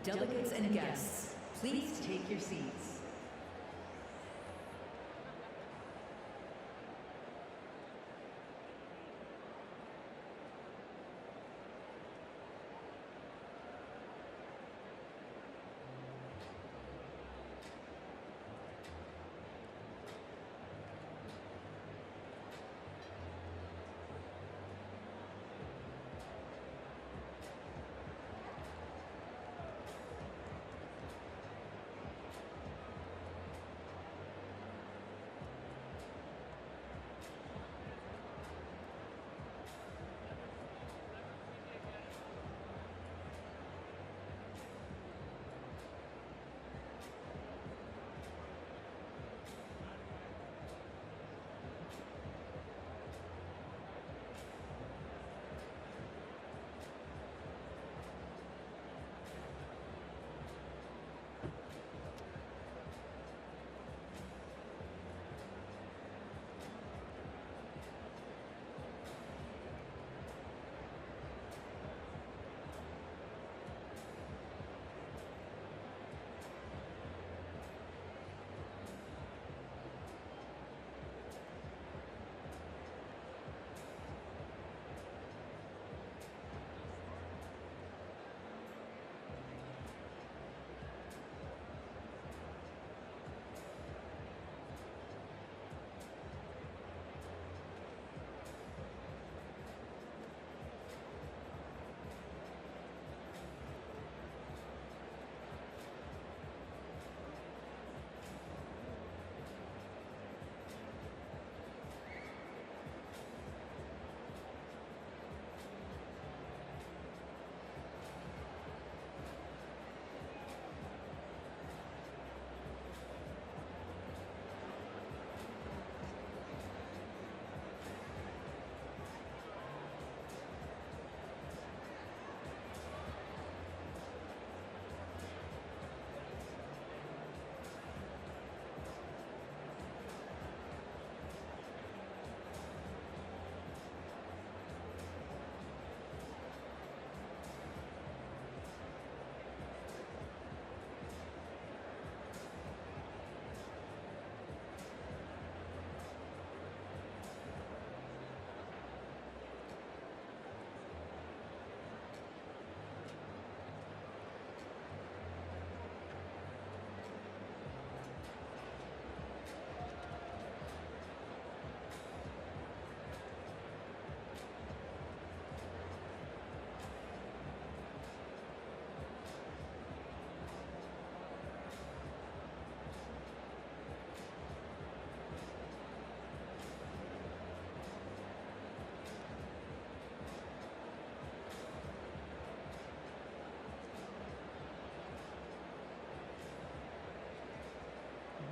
Delegates and guests, please take your seats.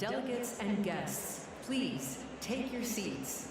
Delegates and guests, please take your seats.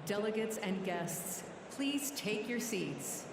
Delegates and guests, please take your seats.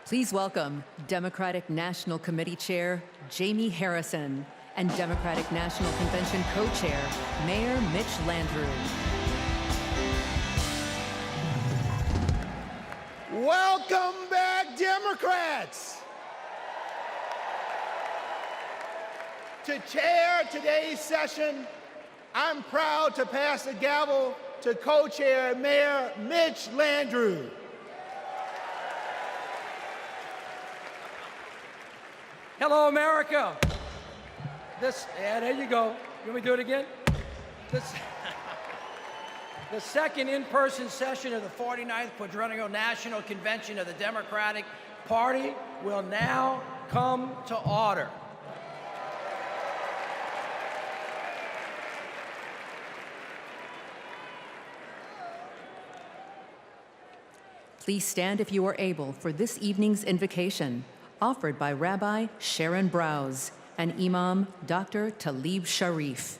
Please welcome Democratic National Committee Chair Jamie Harrison and Democratic National Convention Co-Chair Mayor Mitch Landrieu. Welcome back, Democrats! To chair today's session, I'm proud to pass the gavel to Co-Chair Mayor Mitch Landrieu. Hello, America. Yeah, there you go. You want me to do it again? The second in-person session of the 49th Quadrennial National Convention of the Democratic Party will now come to order. Please stand if you are able for this evening's invocation, offered by Rabbi Sharon Browse and Imam Dr. Talib Sharif.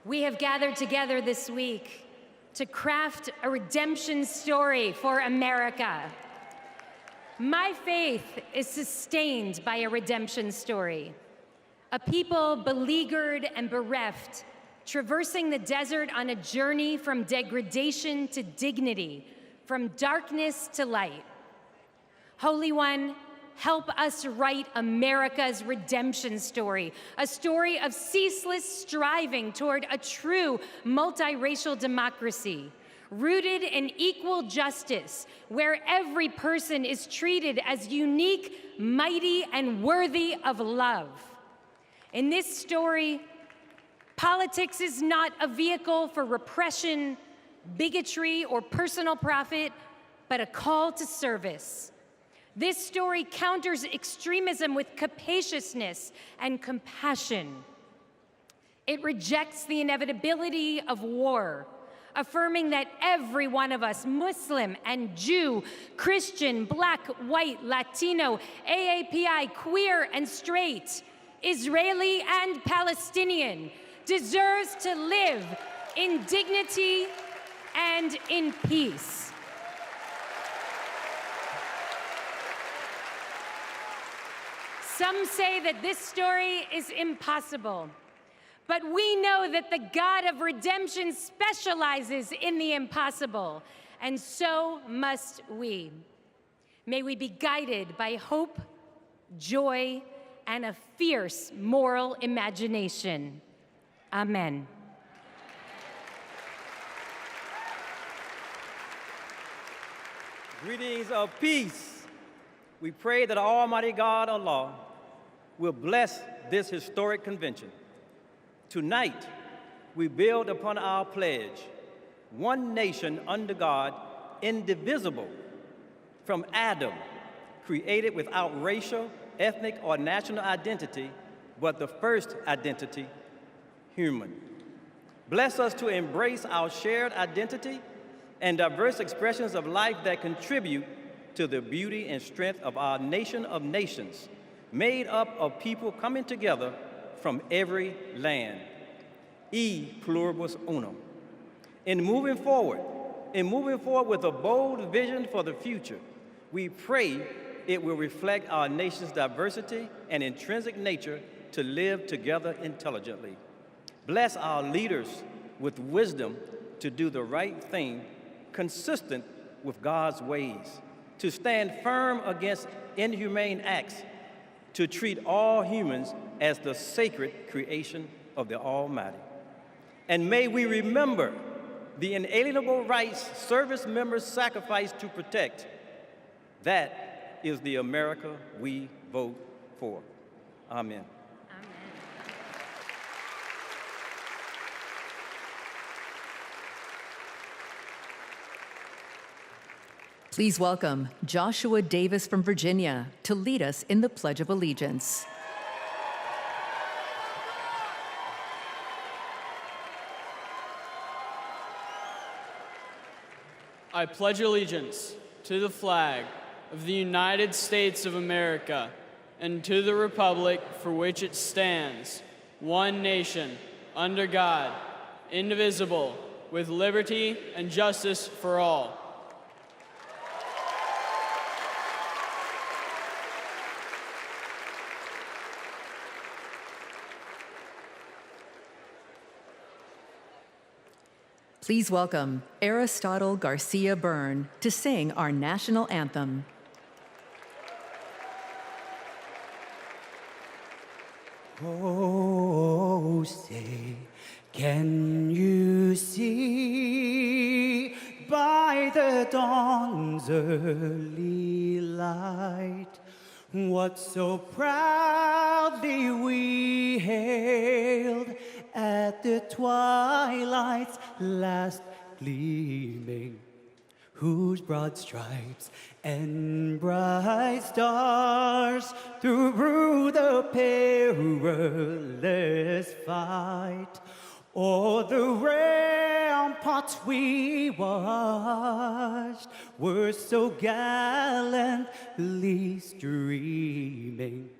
We have gathered together this week to craft a redemption story for America. My faith is sustained by a redemption story. A people beleaguered and bereft, traversing the desert on a journey from degradation to dignity, from darkness to light. Holy One, help us write America's redemption story, a story of ceaseless striving toward a true multiracial democracy, rooted in equal justice, where every person is treated as unique, mighty, and worthy of love. In this story, politics is not a vehicle for repression, bigotry, or personal profit, but a call to service. This story counters extremism with capaciousness and compassion. It rejects the inevitability of war, affirming that every one of us, Muslim and Jew, Christian, Black, White, Latino, AAPI, queer and straight, Israeli and Palestinian, deserves to live in dignity and in peace. Some say that this story is impossible, but we know that the God of redemption specializes in the impossible, and so must we. May we be guided by hope, joy, and a fierce moral imagination. Amen. Greetings of peace. We pray that Almighty God, Allah, will bless this historic convention. Tonight, we build upon our pledge, one nation under God, indivisible, from Adam, created without racial, ethnic, or national identity, but the first identity, human. Bless us to embrace our shared identity and diverse expressions of life that contribute to the beauty and strength of our nation of nations, made up of people coming together from every land. E pluribus unum. In moving forward with a bold vision for the future, we pray it will reflect our nation's diversity and intrinsic nature to live together intelligently. Bless our leaders with wisdom to do the right thing, consistent with God's ways, to stand firm against inhumane acts, to treat all humans as the sacred creation of the Almighty. And may we remember the inalienable rights service members sacrifice to protect. That is the America we vote for. Amen. Please welcome Joshua Davis from Virginia to lead us in the Pledge of Allegiance. I pledge allegiance to the flag of the United States of America and to the republic for which it stands, one nation, under God, indivisible, with liberty and justice for all. Please welcome Aristotle Garcia Byrne to sing our national anthem. Oh, say, can you see by the dawn's early light what so proudly we hailed at the twilight's last gleaming, whose broad stripes and bright stars through the perilous fight o'er the ramparts we watched were so gallantly streaming,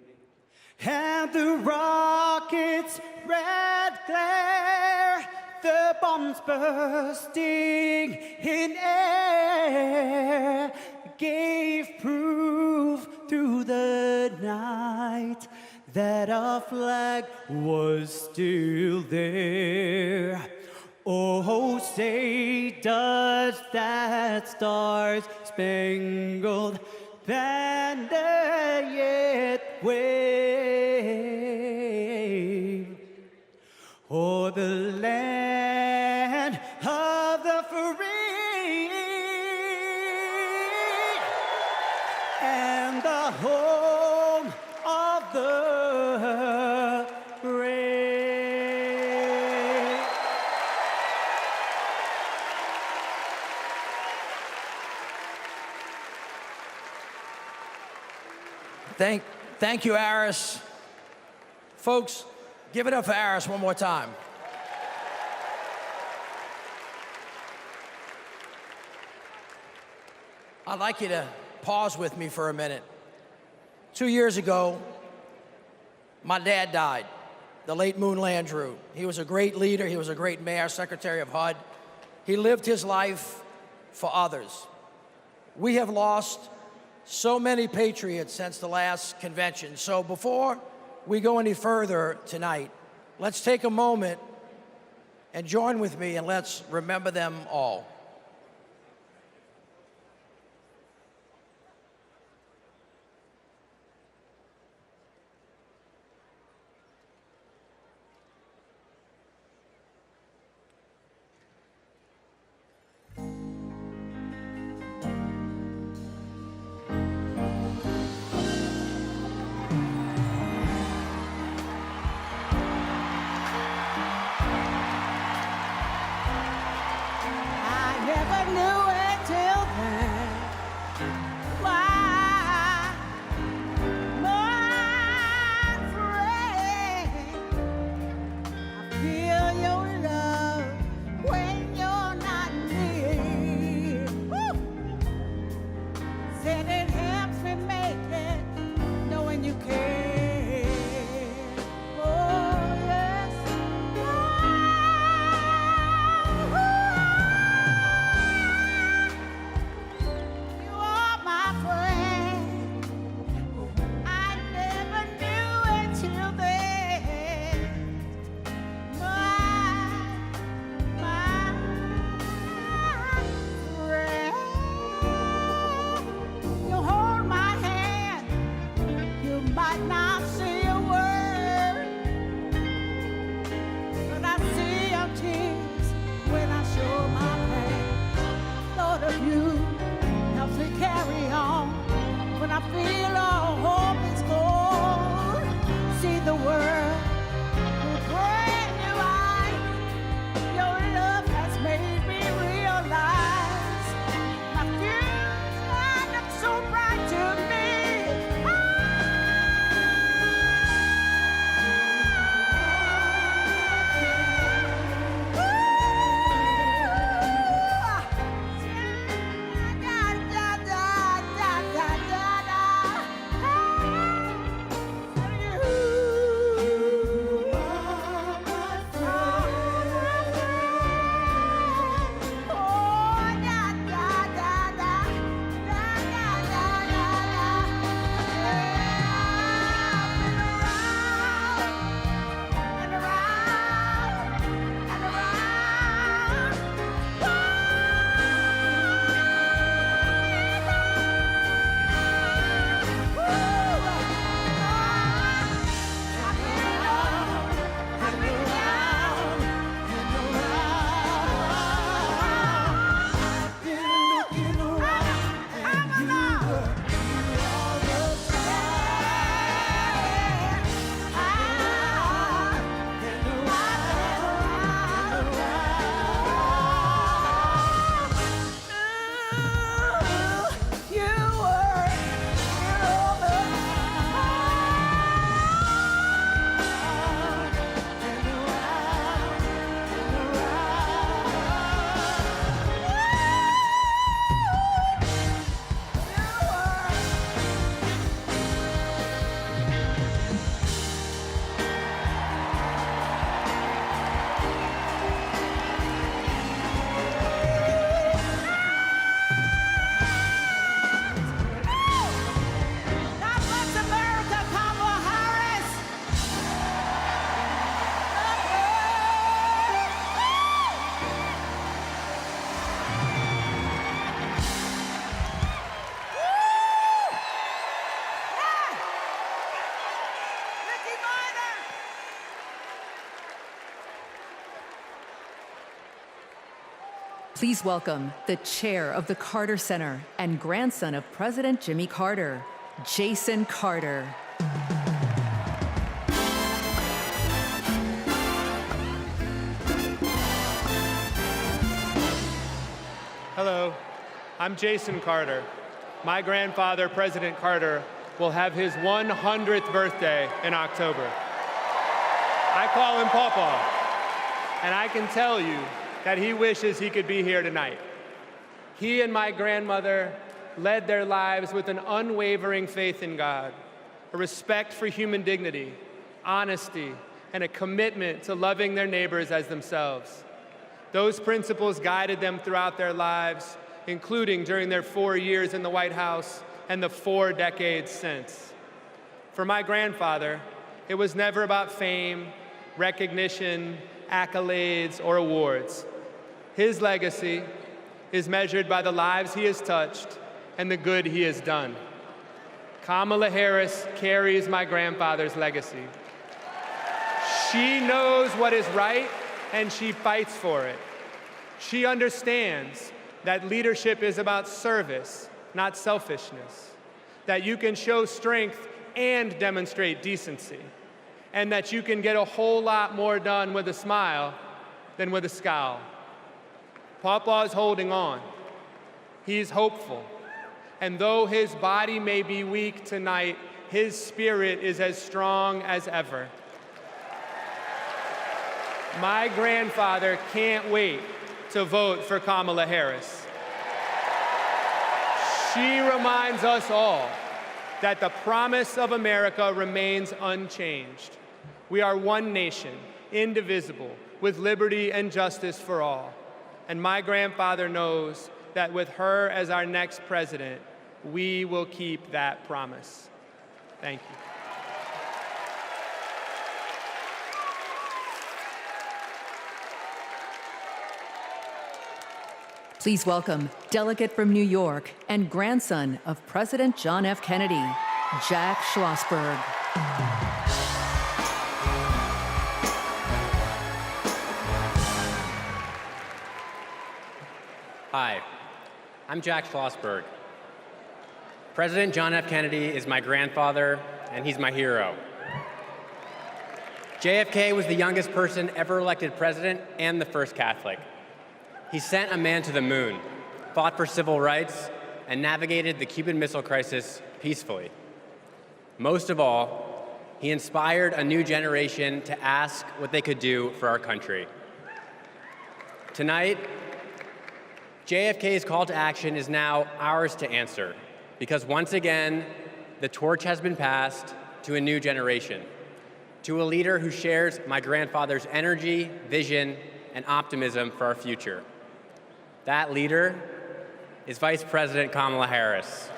and the rocket's red glare the bombs bursting in air gave proof through the night that our flag was still there. Oh, say does that star-spangled banner yet wave o'er the land of the free and the home of the brave. Thank you, Aris. Folks, give it up for Aris one more time. I'd like you to pause with me for a minute. 2 years ago, my dad died, the late Moon Landrieu. He was a great leader. He was a great mayor, secretary of HUD. He lived his life for others. We have lost so many patriots since the last convention. So before we go any further tonight, let's take a moment and join with me and let's remember them all. Please welcome the chair of the Carter Center and grandson of President Jimmy Carter, Jason Carter. Hello, I'm Jason Carter. My grandfather, President Carter, will have his 100th birthday in October. I call him Pawpaw, and I can tell you that he wishes he could be here tonight. He and my grandmother led their lives with an unwavering faith in God, a respect for human dignity, honesty, and a commitment to loving their neighbors as themselves. Those principles guided them throughout their lives, including during their 4 years in the White House and the 4 decades since. For my grandfather, it was never about fame, recognition, accolades, or awards. His legacy is measured by the lives he has touched and the good he has done. Kamala Harris carries my grandfather's legacy. She knows what is right, and she fights for it. She understands that leadership is about service, not selfishness, that you can show strength and demonstrate decency, and that you can get a whole lot more done with a smile than with a scowl. Pawpaw is holding on. He's hopeful. And though his body may be weak tonight, his spirit is as strong as ever. My grandfather can't wait to vote for Kamala Harris. She reminds us all that the promise of America remains unchanged. We are one nation, indivisible, with liberty and justice for all. And my grandfather knows that with her as our next president, we will keep that promise. Thank you. Please welcome delegate from New York and grandson of President John F. Kennedy, Jack Schlossberg. Hi, I'm Jack Schlossberg. President John F. Kennedy is my grandfather, and he's my hero. JFK was the youngest person ever elected president and the first Catholic. He sent a man to the moon, fought for civil rights, and navigated the Cuban Missile Crisis peacefully. Most of all, he inspired a new generation to ask what they could do for our country. Tonight, JFK's call to action is now ours to answer, because once again, the torch has been passed to a new generation, to a leader who shares my grandfather's energy, vision, and optimism for our future. That leader is Vice President Kamala Harris.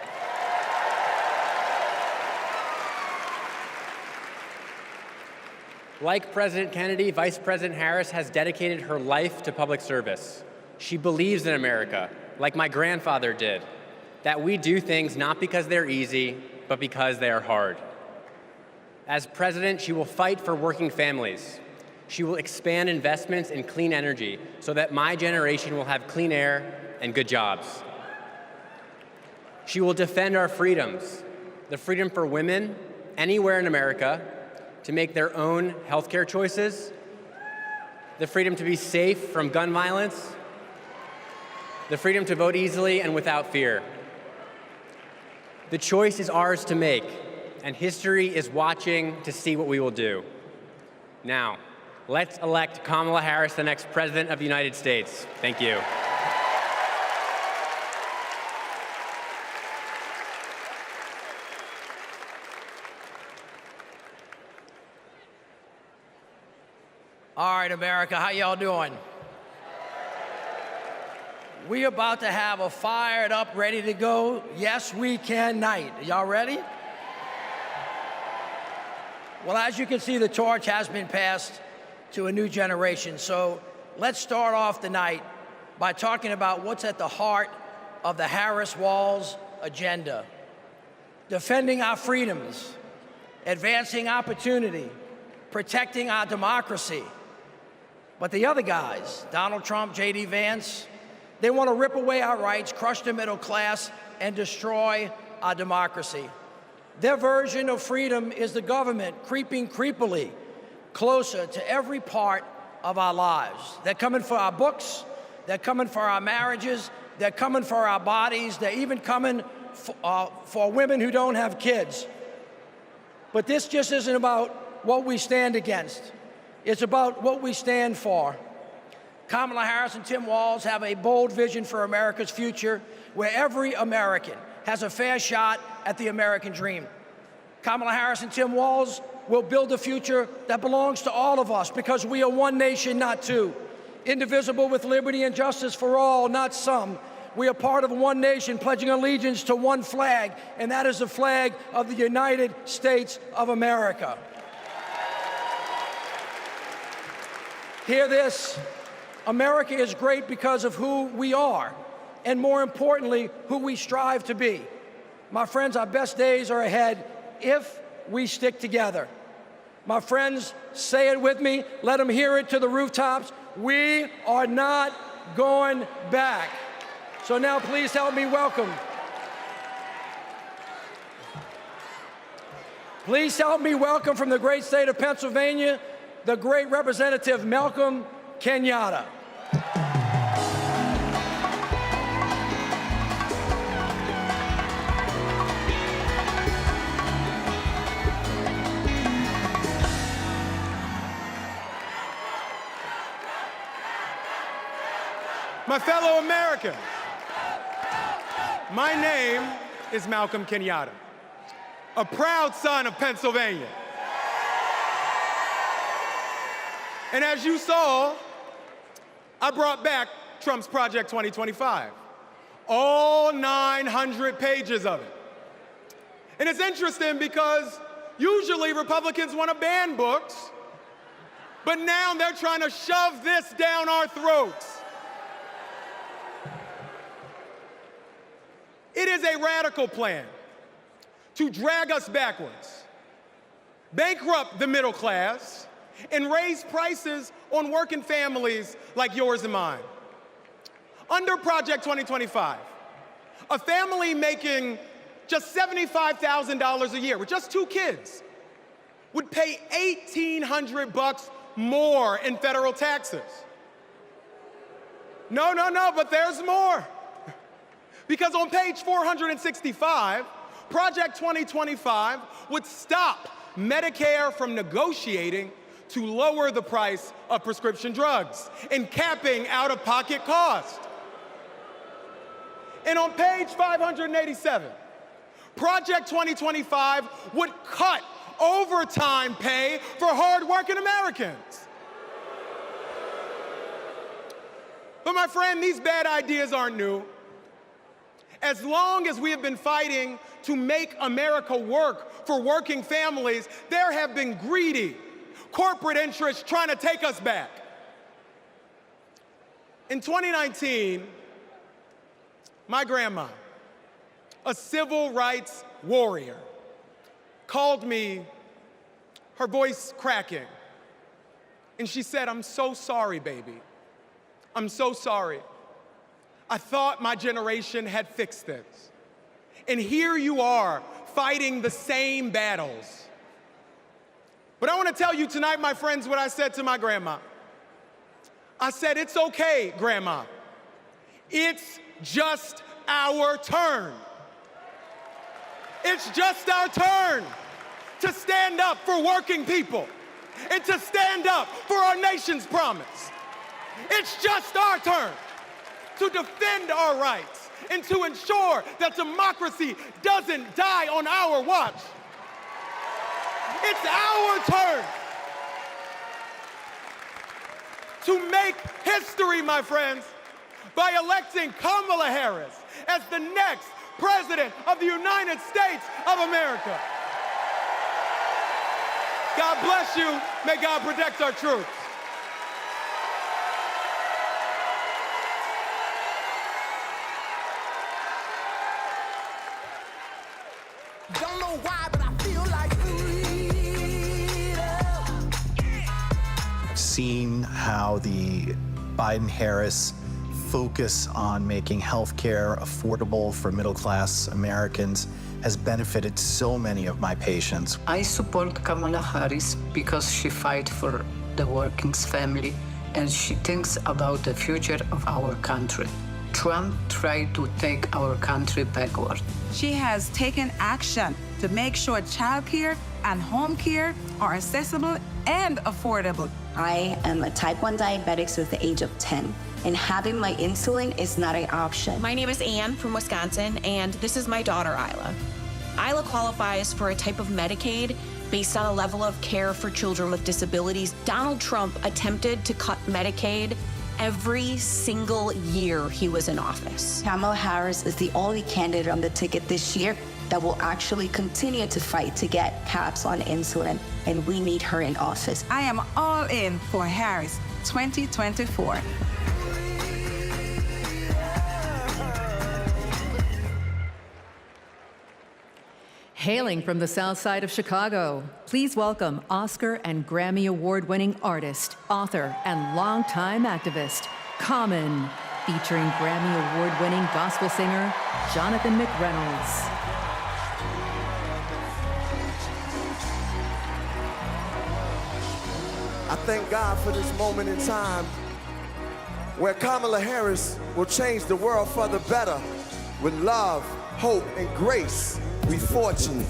Like President Kennedy, Vice President Harris has dedicated her life to public service. She believes in America, like my grandfather did, that we do things not because they're easy, but because they are hard. As president, she will fight for working families. She will expand investments in clean energy so that my generation will have clean air and good jobs. She will defend our freedoms, the freedom for women anywhere in America to make their own healthcare choices, the freedom to be safe from gun violence, the freedom to vote easily and without fear. The choice is ours to make, and history is watching to see what we will do. Now, let's elect Kamala Harris the next President of the United States. Thank you. All right, America, how y'all doing? We about to have a fired up, ready to go, yes we can night. Are y'all ready? Well, as you can see, the torch has been passed to a new generation. So let's start off the night by talking about what's at the heart of the Harris-Walz agenda. Defending our freedoms, advancing opportunity, protecting our democracy. But the other guys, Donald Trump, J.D. Vance, They want to rip away our rights, crush the middle class, and destroy our democracy. Their version of freedom is the government creeping creepily closer to every part of our lives. They're coming for our books, they're coming for our marriages, they're coming for our bodies, they're even coming for women who don't have kids. But this just isn't about what we stand against. It's about what we stand for. Kamala Harris and Tim Walz have a bold vision for America's future, where every American has a fair shot at the American dream. Kamala Harris and Tim Walz will build a future that belongs to all of us, because we are one nation, not two. Indivisible, with liberty and justice for all, not some. We are part of one nation, pledging allegiance to one flag, and that is the flag of the United States of America. Hear this. America is great because of who we are, and more importantly, who we strive to be. My friends, our best days are ahead if we stick together. My friends, say it with me. Let them hear it to the rooftops. We are not going back. So now please help me welcome. Please help me welcome from the great state of Pennsylvania, the great Representative Malcolm Kenyatta. My fellow Americans, my name is Malcolm Kenyatta, a proud son of Pennsylvania. And as you saw, I brought back Trump's Project 2025, all 900 pages of it. And it's interesting because usually Republicans want to ban books, but now they're trying to shove this down our throats. It is a radical plan to drag us backwards, bankrupt the middle class, and raise prices on working families like yours and mine. Under Project 2025, a family making just $75,000 a year with just 2 kids would pay $1,800 more in federal taxes. No, but there's more. Because on page 465, Project 2025 would stop Medicare from negotiating to lower the price of prescription drugs and capping out-of-pocket costs. And on page 587, Project 2025 would cut overtime pay for hard-working Americans. But my friend, these bad ideas aren't new. As long as we have been fighting to make America work for working families, there have been greedy corporate interests trying to take us back. In 2019, my grandma, a civil rights warrior, called me, her voice cracking, and she said, "I'm so sorry, baby. I'm so sorry. I thought my generation had fixed this. And here you are, fighting the same battles." But I want to tell you tonight, my friends, what I said to my grandma. I said, "It's okay, Grandma. It's just our turn. It's just our turn to stand up for working people and to stand up for our nation's promise. It's just our turn to defend our rights and to ensure that democracy doesn't die on our watch. It's our turn to make history, my friends, by electing Kamala Harris as the next President of the United States of America. God bless you. May God protect our troops. Don't know why, but I feel like freedom. Seeing how the Biden-Harris focus on making healthcare affordable for middle-class Americans has benefited so many of my patients. I support Kamala Harris because she fights for the working family and she thinks about the future of our country. Trump tried to take our country backward. She has taken action to make sure childcare and home care are accessible and affordable. I am a type 1 diabetic since the age of 10, and having my insulin is not an option. My name is Anne from Wisconsin, and this is my daughter, Isla. Isla qualifies for a type of Medicaid based on a level of care for children with disabilities. Donald Trump attempted to cut Medicaid every single year he was in office. Kamala Harris is the only candidate on the ticket this year that will actually continue to fight to get caps on insulin, and we need her in office. I am all in for Harris 2024. Hailing from the South Side of Chicago, please welcome Oscar and Grammy Award-winning artist, author, and longtime activist, Common, featuring Grammy Award-winning gospel singer, Jonathan McReynolds. I thank God for this moment in time where Kamala Harris will change the world for the better with love, hope, and grace. We fortunate.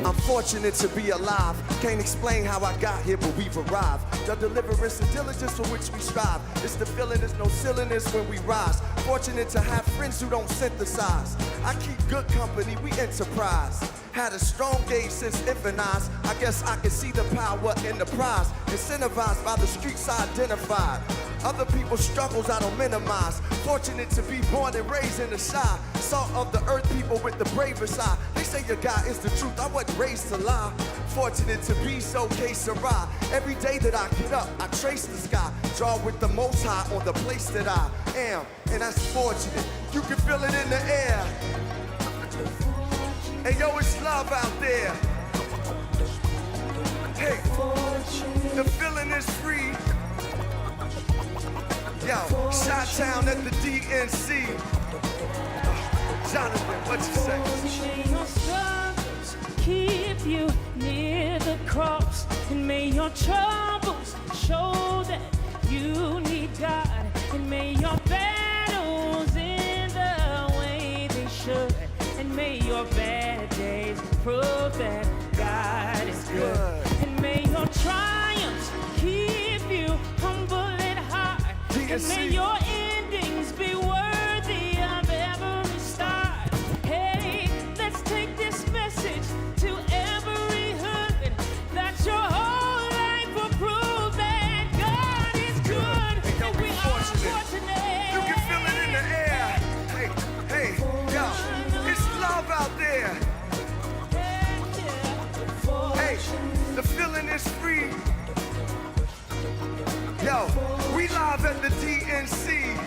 I'm fortunate to be alive. Can't explain how I got here, but we've arrived. The deliverance and diligence for which we strive. It's the feeling, there's no silliness when we rise. Fortunate to have friends who don't synthesize. I keep good company, we enterprise. Had a strong gauge since infant eyes. I guess I can see the power in the prize. Incentivized by the streets I identified. Other people's struggles I don't minimize. Fortunate to be born and raised in the shy. Salt of the earth, people with the bravest eye. They say your God is the truth, I wasn't raised to lie. Fortunate to be so que sera. Every day that I get up, I trace the sky. Draw with the most high on the place that I am. And that's fortunate, you can feel it in the air. Hey yo, it's love out there. Hey, the feeling is free. Yo, Chi-Town at the DNC. Jonathan, what you say? May your struggles keep you near the cross, and may your troubles show that you need God, and may your battles end the way they should, and may your bad days prove that God is good, and may your triumphs keep you humble and high, and may your endings be worthy of every start. Hey, let's take this message to every hood, that your whole life will prove that God is good, and we are fortunate. You can feel it in the air. Hey, hey, yo, it's love out there. Hey, the feeling is free. Yo, we live at the DNC.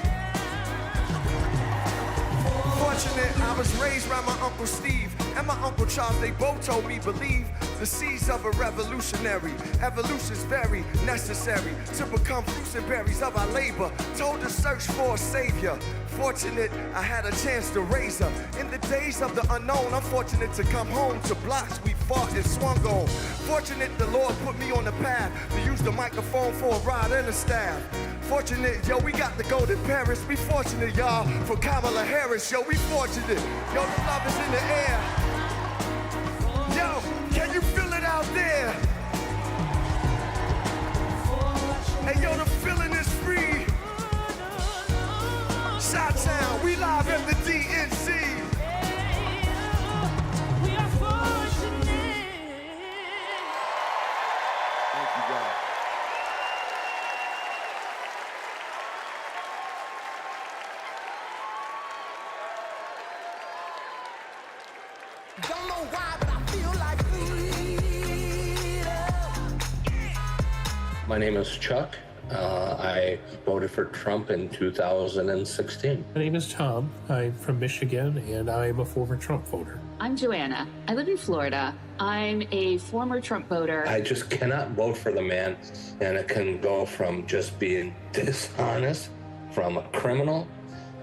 Fortunate, I was raised by my Uncle Steve and my Uncle Charles. They both told me believe the seeds of a revolutionary. Evolution's very necessary to become fruits and berries of our labor. Told to search for a savior. Fortunate, I had a chance to raise her. In the days of the unknown, I'm fortunate to come home to blocks we fought and swung on. Fortunate the Lord put me on the path to use the microphone for a ride and a staff. Fortunate, yo, we got to go to Paris. We fortunate, y'all, for Kamala Harris. Yo, we fortunate. Yo, the love is in the air. Yo, can you feel it out there? Hey, yo, the feeling is free. Chi-Town, we live at the DNC. We are fortunate. Thank you, God. Don't know why, but I feel like freedom. My name is Chuck. I voted for Trump in 2016. My name is Tom. I'm from Michigan, and I'm a former Trump voter. I'm Joanna. I live in Florida. I'm a former Trump voter. I just cannot vote for the man, and it can go from just being dishonest, from a criminal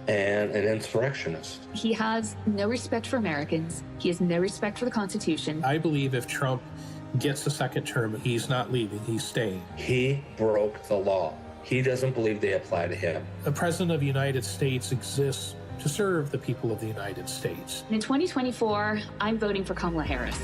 and an insurrectionist. He has no respect for Americans. He has no respect for the Constitution. I believe if Trump gets a second term, he's not leaving, he's staying. He broke the law. He doesn't believe they apply to him. The President of the United States exists to serve the people of the United States. In 2024, I'm voting for Kamala Harris.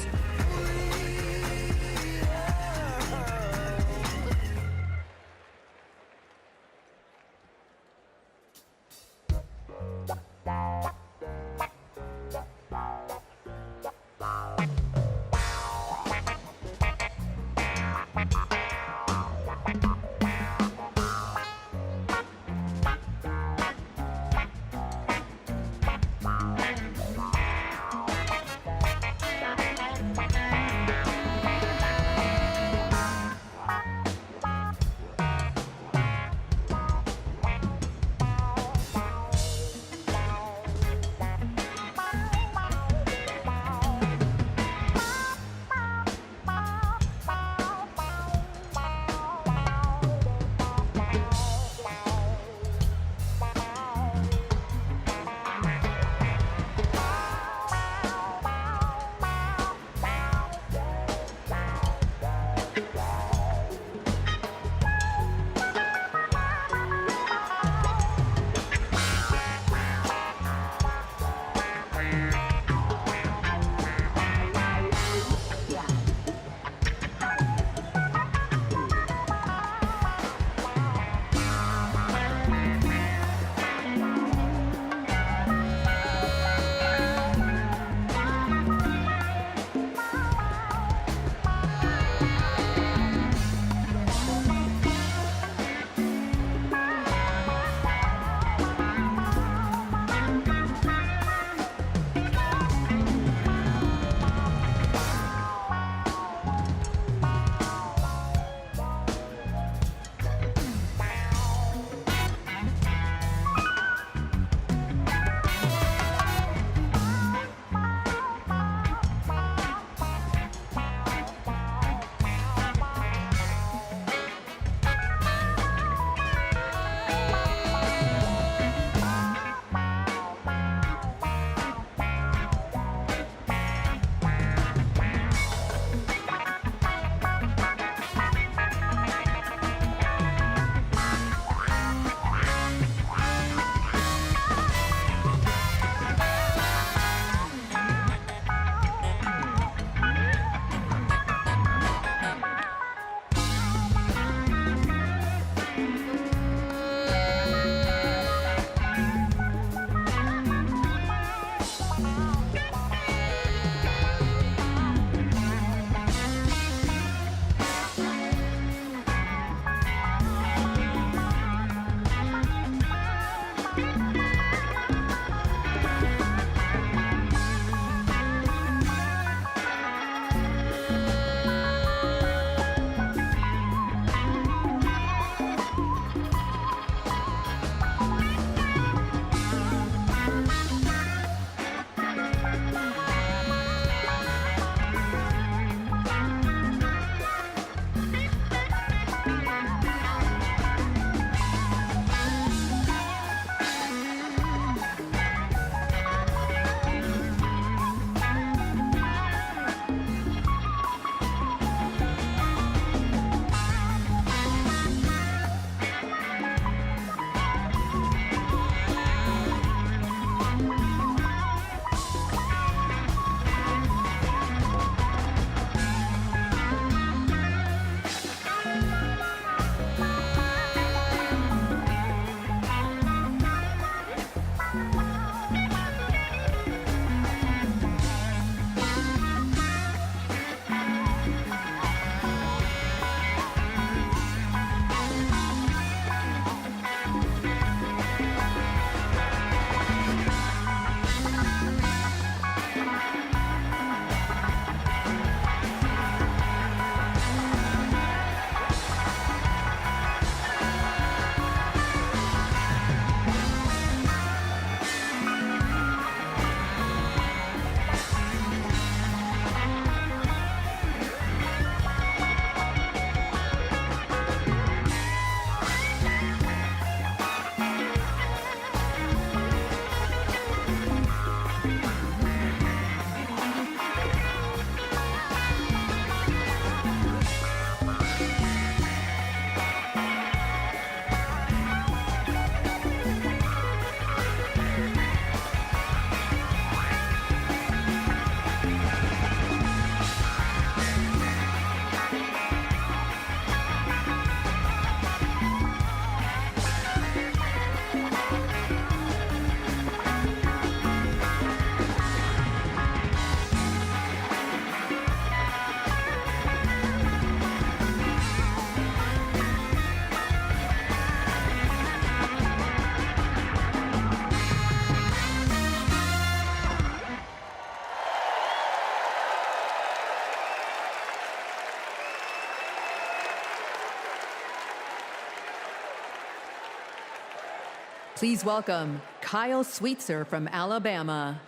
Please welcome Kyle Sweetser from Alabama.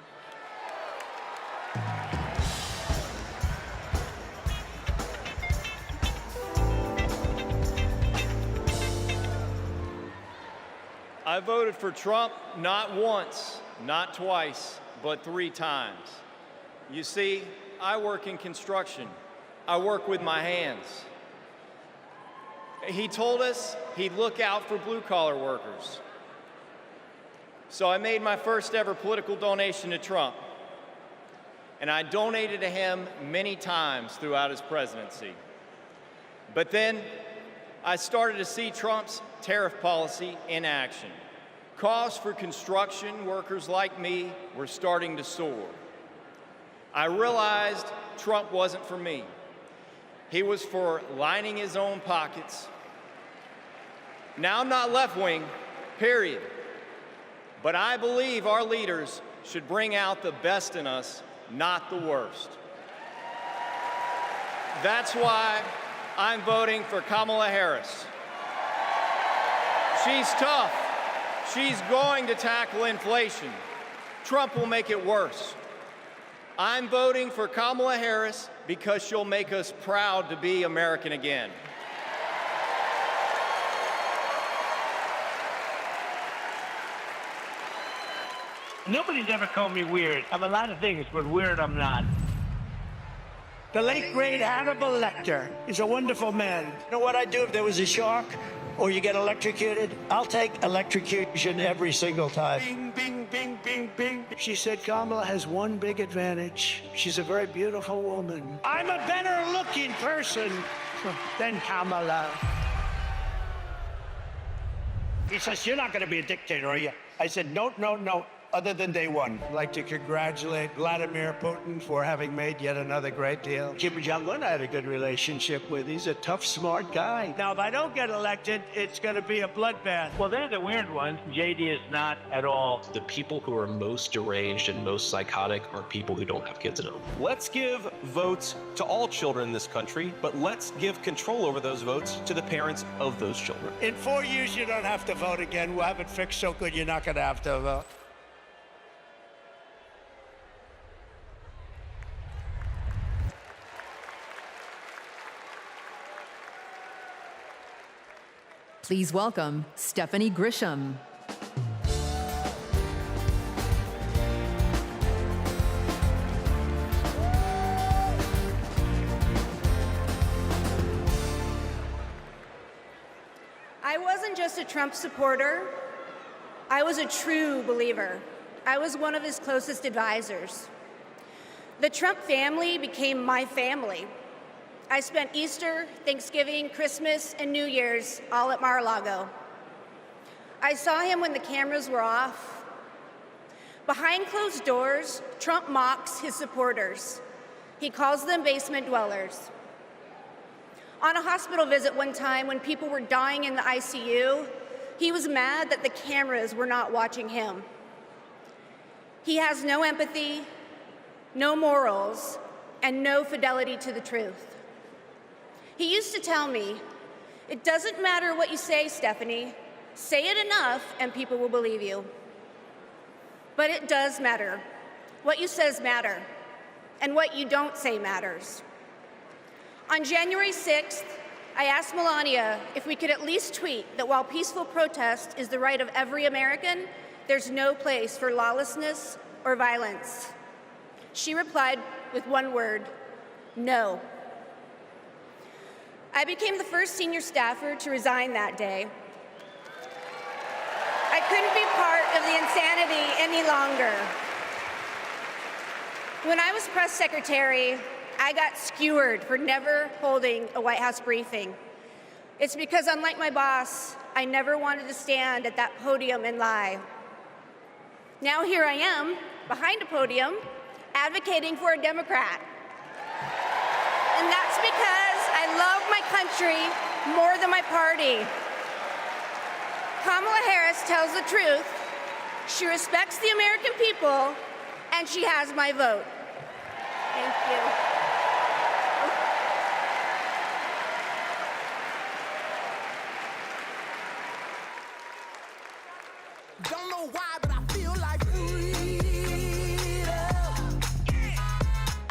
I voted for Trump not once, not twice, but 3 times. You see, I work in construction. I work with my hands. He told us he'd look out for blue-collar workers. So I made my first ever political donation to Trump, and I donated to him many times throughout his presidency. But then I started to see Trump's tariff policy in action. Costs for construction workers like me were starting to soar. I realized Trump wasn't for me. He was for lining his own pockets. Now, I'm not left-wing, period. But I believe our leaders should bring out the best in us, not the worst. That's why I'm voting for Kamala Harris. She's tough. She's going to tackle inflation. Trump will make it worse. I'm voting for Kamala Harris because she'll make us proud to be American again. Nobody's ever called me weird. I'm a lot of things, but weird I'm not. The late, great Hannibal Lecter is a wonderful man. You know what I'd do if there was a shark or you get electrocuted? I'll take electrocution every single time. Bing, bing, bing, bing, bing. She said Kamala has one big advantage. She's a very beautiful woman. I'm a better looking person than Kamala. He says, you're not going to be a dictator, are you? I said, no, no, no. Other than day one. I'd like to congratulate Vladimir Putin for having made yet another great deal. Kim Jong-un I had a good relationship with. He's a tough, smart guy. Now, if I don't get elected, it's going to be a bloodbath. Well, they're the weird ones. JD is not at all. The people who are most deranged and most psychotic are people who don't have kids at home. Let's give votes to all children in this country, but let's give control over those votes to the parents of those children. In 4 years, you don't have to vote again. We'll have it fixed so good you're not going to have to vote. Please welcome Stephanie Grisham. I wasn't just a Trump supporter. I was a true believer. I was one of his closest advisors. The Trump family became my family. I spent Easter, Thanksgiving, Christmas, and New Year's all at Mar-a-Lago. I saw him when the cameras were off. Behind closed doors, Trump mocks his supporters. He calls them basement dwellers. On a hospital visit one time when people were dying in the ICU, he was mad that the cameras were not watching him. He has no empathy, no morals, and no fidelity to the truth. He used to tell me, it doesn't matter what you say, Stephanie. Say it enough and people will believe you. But it does matter. What you says matter, and what you don't say matters. On January 6th, I asked Melania if we could at least tweet that while peaceful protest is the right of every American, there's no place for lawlessness or violence. She replied with one word, no. I became the first senior staffer to resign that day. I couldn't be part of the insanity any longer. When I was press secretary, I got skewered for never holding a White House briefing. It's because, unlike my boss, I never wanted to stand at that podium and lie. Now here I am, behind a podium, advocating for a Democrat. And that's because I love my country more than my party. Kamala Harris tells the truth. She respects the American people, and she has my vote. Thank you.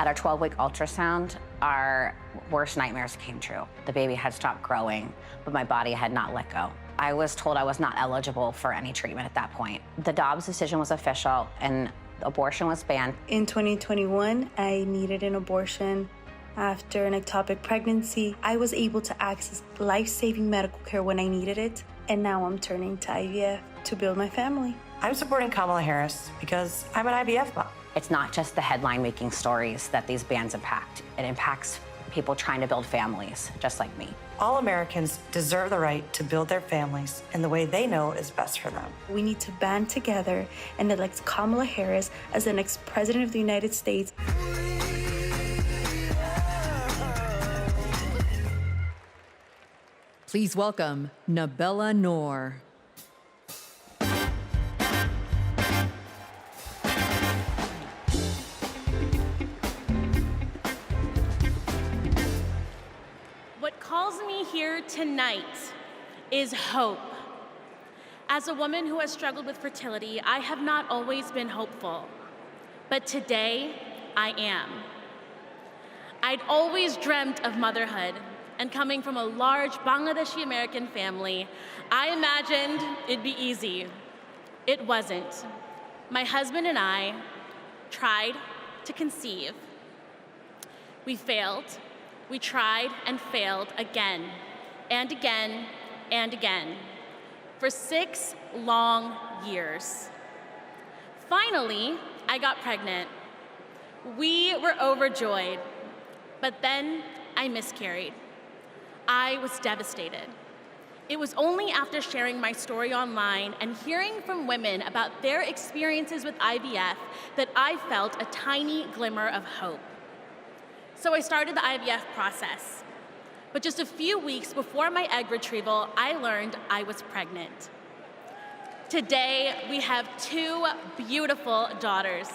At our 12-week ultrasound, our worst nightmares came true. The baby had stopped growing, but my body had not let go. I was told I was not eligible for any treatment at that point. The Dobbs decision was official, and abortion was banned. In 2021, I needed an abortion. After an ectopic pregnancy, I was able to access life-saving medical care when I needed it, and now I'm turning to IVF to build my family. I'm supporting Kamala Harris because I'm an IVF mom. It's not just the headline-making stories that these bans impact. It impacts people trying to build families, just like me. All Americans deserve the right to build their families in the way they know is best for them. We need to band together and elect Kamala Harris as the next president of the United States. Please welcome Nabella Noor. What calls me here tonight is hope. As a woman who has struggled with fertility, I have not always been hopeful, but today I am. I'd always dreamt of motherhood, and coming from a large Bangladeshi American family, I imagined it'd be easy. It wasn't. My husband and I tried to conceive. We failed. We tried and failed again and again and again for 6 long years. Finally, I got pregnant. We were overjoyed, but then I miscarried. I was devastated. It was only after sharing my story online and hearing from women about their experiences with IVF that I felt a tiny glimmer of hope. So I started the IVF process. But just a few weeks before my egg retrieval, I learned I was pregnant. Today, we have 2 beautiful daughters.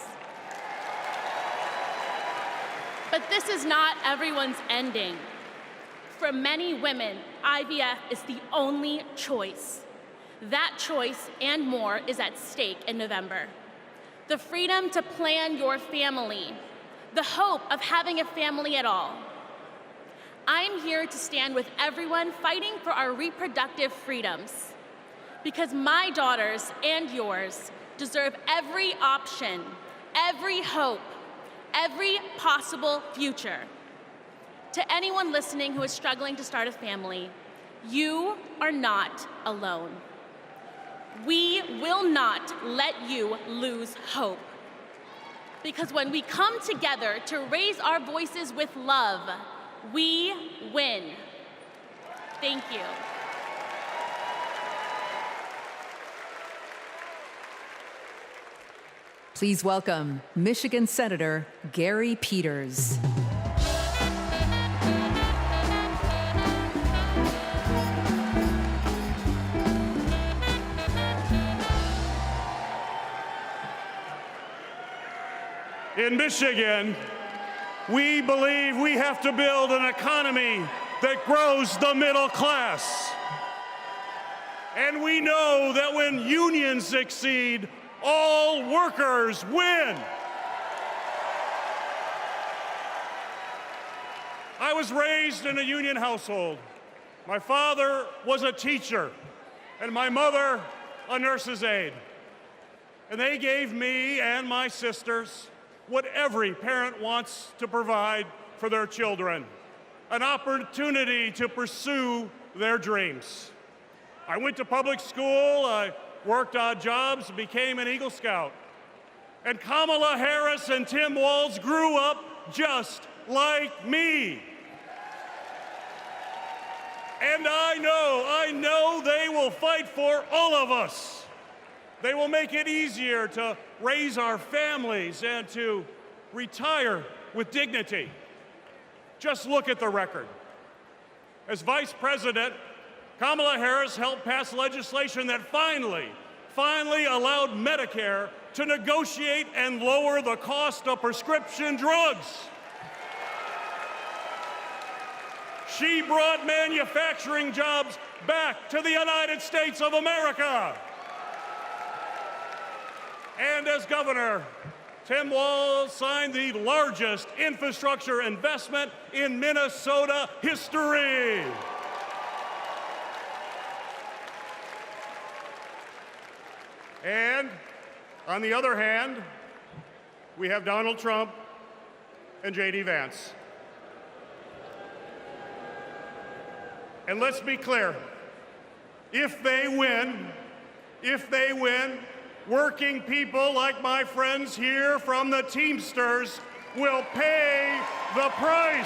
But this is not everyone's ending. For many women, IVF is the only choice. That choice and more is at stake in November. The freedom to plan your family, the hope of having a family at all. I'm here to stand with everyone fighting for our reproductive freedoms, because my daughters and yours deserve every option, every hope, every possible future. To anyone listening who is struggling to start a family, you are not alone. We will not let you lose hope. Because when we come together to raise our voices with love, we win. Thank you. Please welcome Michigan Senator Gary Peters. In Michigan, we believe we have to build an economy that grows the middle class. And we know that when unions succeed, all workers win. I was raised in a union household. My father was a teacher, and my mother a nurse's aide. And they gave me and my sisters what every parent wants to provide for their children, an opportunity to pursue their dreams. I went to public school, I worked odd jobs, became an Eagle Scout. And Kamala Harris and Tim Walz grew up just like me. And I know they will fight for all of us. They will make it easier to raise our families and to retire with dignity. Just look at the record. As Vice President, Kamala Harris helped pass legislation that finally allowed Medicare to negotiate and lower the cost of prescription drugs. She brought manufacturing jobs back to the United States of America. And as governor, Tim Walz signed the largest infrastructure investment in Minnesota history. And on the other hand, we have Donald Trump and J.D. Vance. And let's be clear, if they win, working people like my friends here from the Teamsters will pay the price.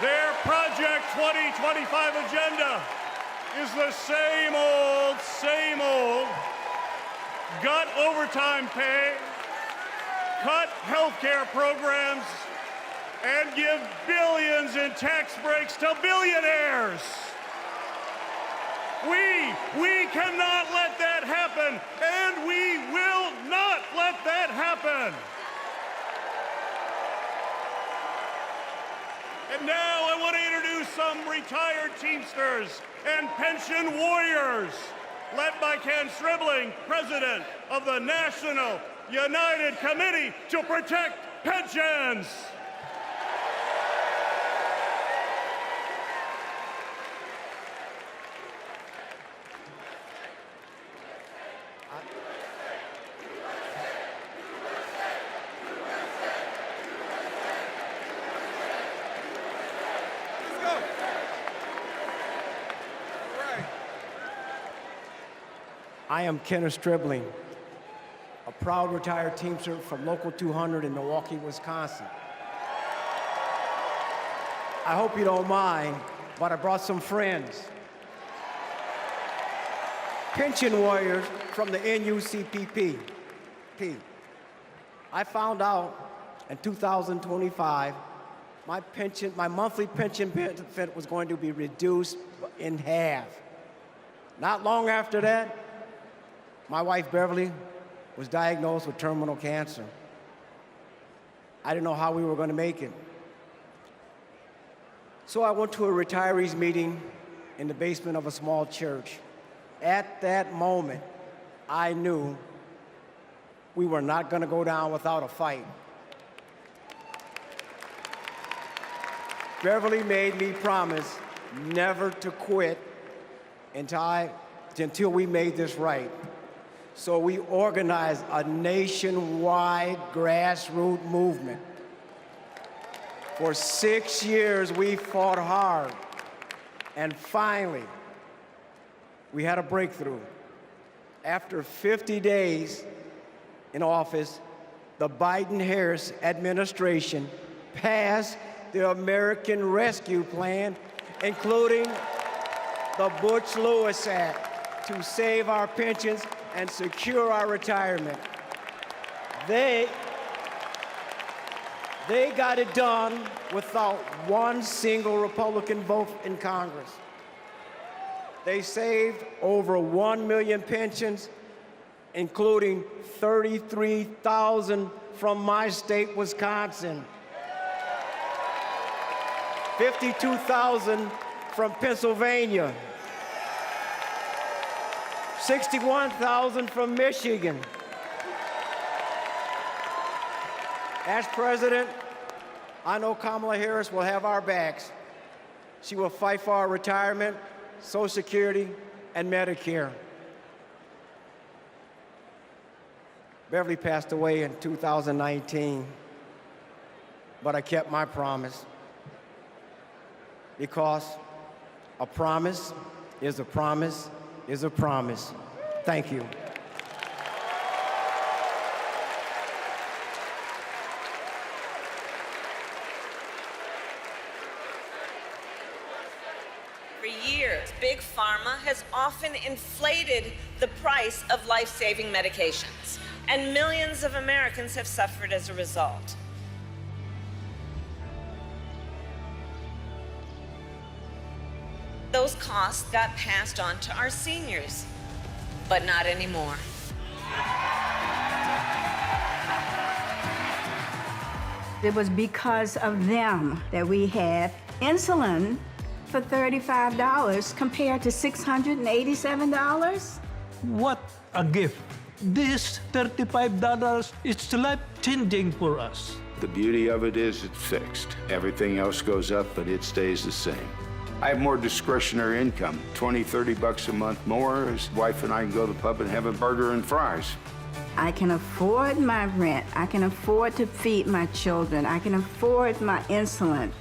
Their Project 2025 agenda is the same old, gut overtime pay, cut healthcare programs, and give billions in tax breaks to billionaires. We cannot let that happen, and we will not let that happen. And now I want to introduce some retired Teamsters and pension warriors, led by Ken Chenault, president of the National United Committee to Protect Pensions. I am Kenneth Stribling, a proud retired Teamster from Local 200 in Milwaukee, Wisconsin. I hope you don't mind, but I brought some friends. Pension warriors from the NUCPP. I found out in 2025 my monthly pension benefit was going to be reduced in half. Not long after that, my wife, Beverly, was diagnosed with terminal cancer. I didn't know how we were going to make it. So I went to a retirees meeting in the basement of a small church. At that moment, I knew we were not going to go down without a fight. Beverly made me promise never to quit until we made this right. So we organized a nationwide grassroots movement. For 6 years, we fought hard. And finally, we had a breakthrough. After 50 days in office, the Biden-Harris administration passed the American Rescue Plan, including the Butch-Lewis Act, to save our pensions and secure our retirement. They got it done without one single Republican vote in Congress. They saved over 1 million pensions, including 33,000 from my state, Wisconsin, 52,000 from Pennsylvania, 61,000 from Michigan. As president, I know Kamala Harris will have our backs. She will fight for our retirement, Social Security, and Medicare. Beverly passed away in 2019, but I kept my promise, because a promise is a promise is a promise. Thank you. For years, Big Pharma has often inflated the price of life-saving medications, and millions of Americans have suffered as a result. Those costs got passed on to our seniors, but not anymore. It was because of them that we had insulin for $35 compared to $687? What a gift. This $35 is life-changing for us. The beauty of it is it's fixed. Everything else goes up, but it stays the same. I have more discretionary income, 20, 30 bucks a month more. His wife and I can go to the pub and have a burger and fries. I can afford my rent. I can afford to feed my children. I can afford my insulin.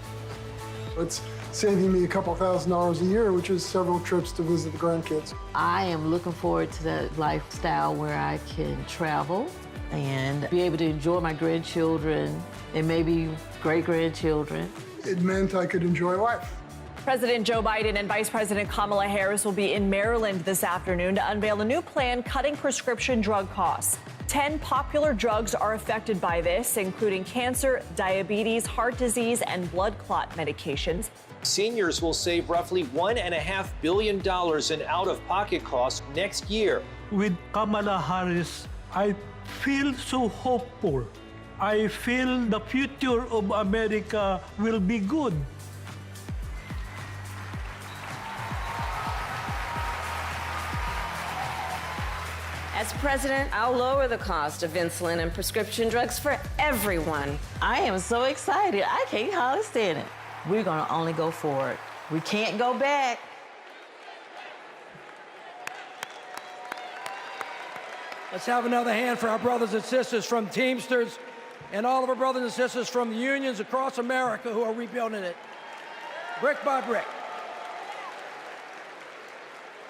It's saving me a couple $1,000s a year, which is several trips to visit the grandkids. I am looking forward to that lifestyle where I can travel and be able to enjoy my grandchildren and maybe great-grandchildren. It meant I could enjoy life. President Joe Biden and Vice President Kamala Harris will be in Maryland this afternoon to unveil a new plan cutting prescription drug costs. 10 popular drugs are affected by this, including cancer, diabetes, heart disease, and blood clot medications. Seniors will save roughly $1.5 billion in out-of-pocket costs next year. With Kamala Harris, I feel so hopeful. I feel the future of America will be good. As president, I'll lower the cost of insulin and prescription drugs for everyone. I am so excited. I can't hardly stand it. We're going to only go forward. We can't go back. Let's have another hand for our brothers and sisters from Teamsters and all of our brothers and sisters from the unions across America who are rebuilding it, brick by brick.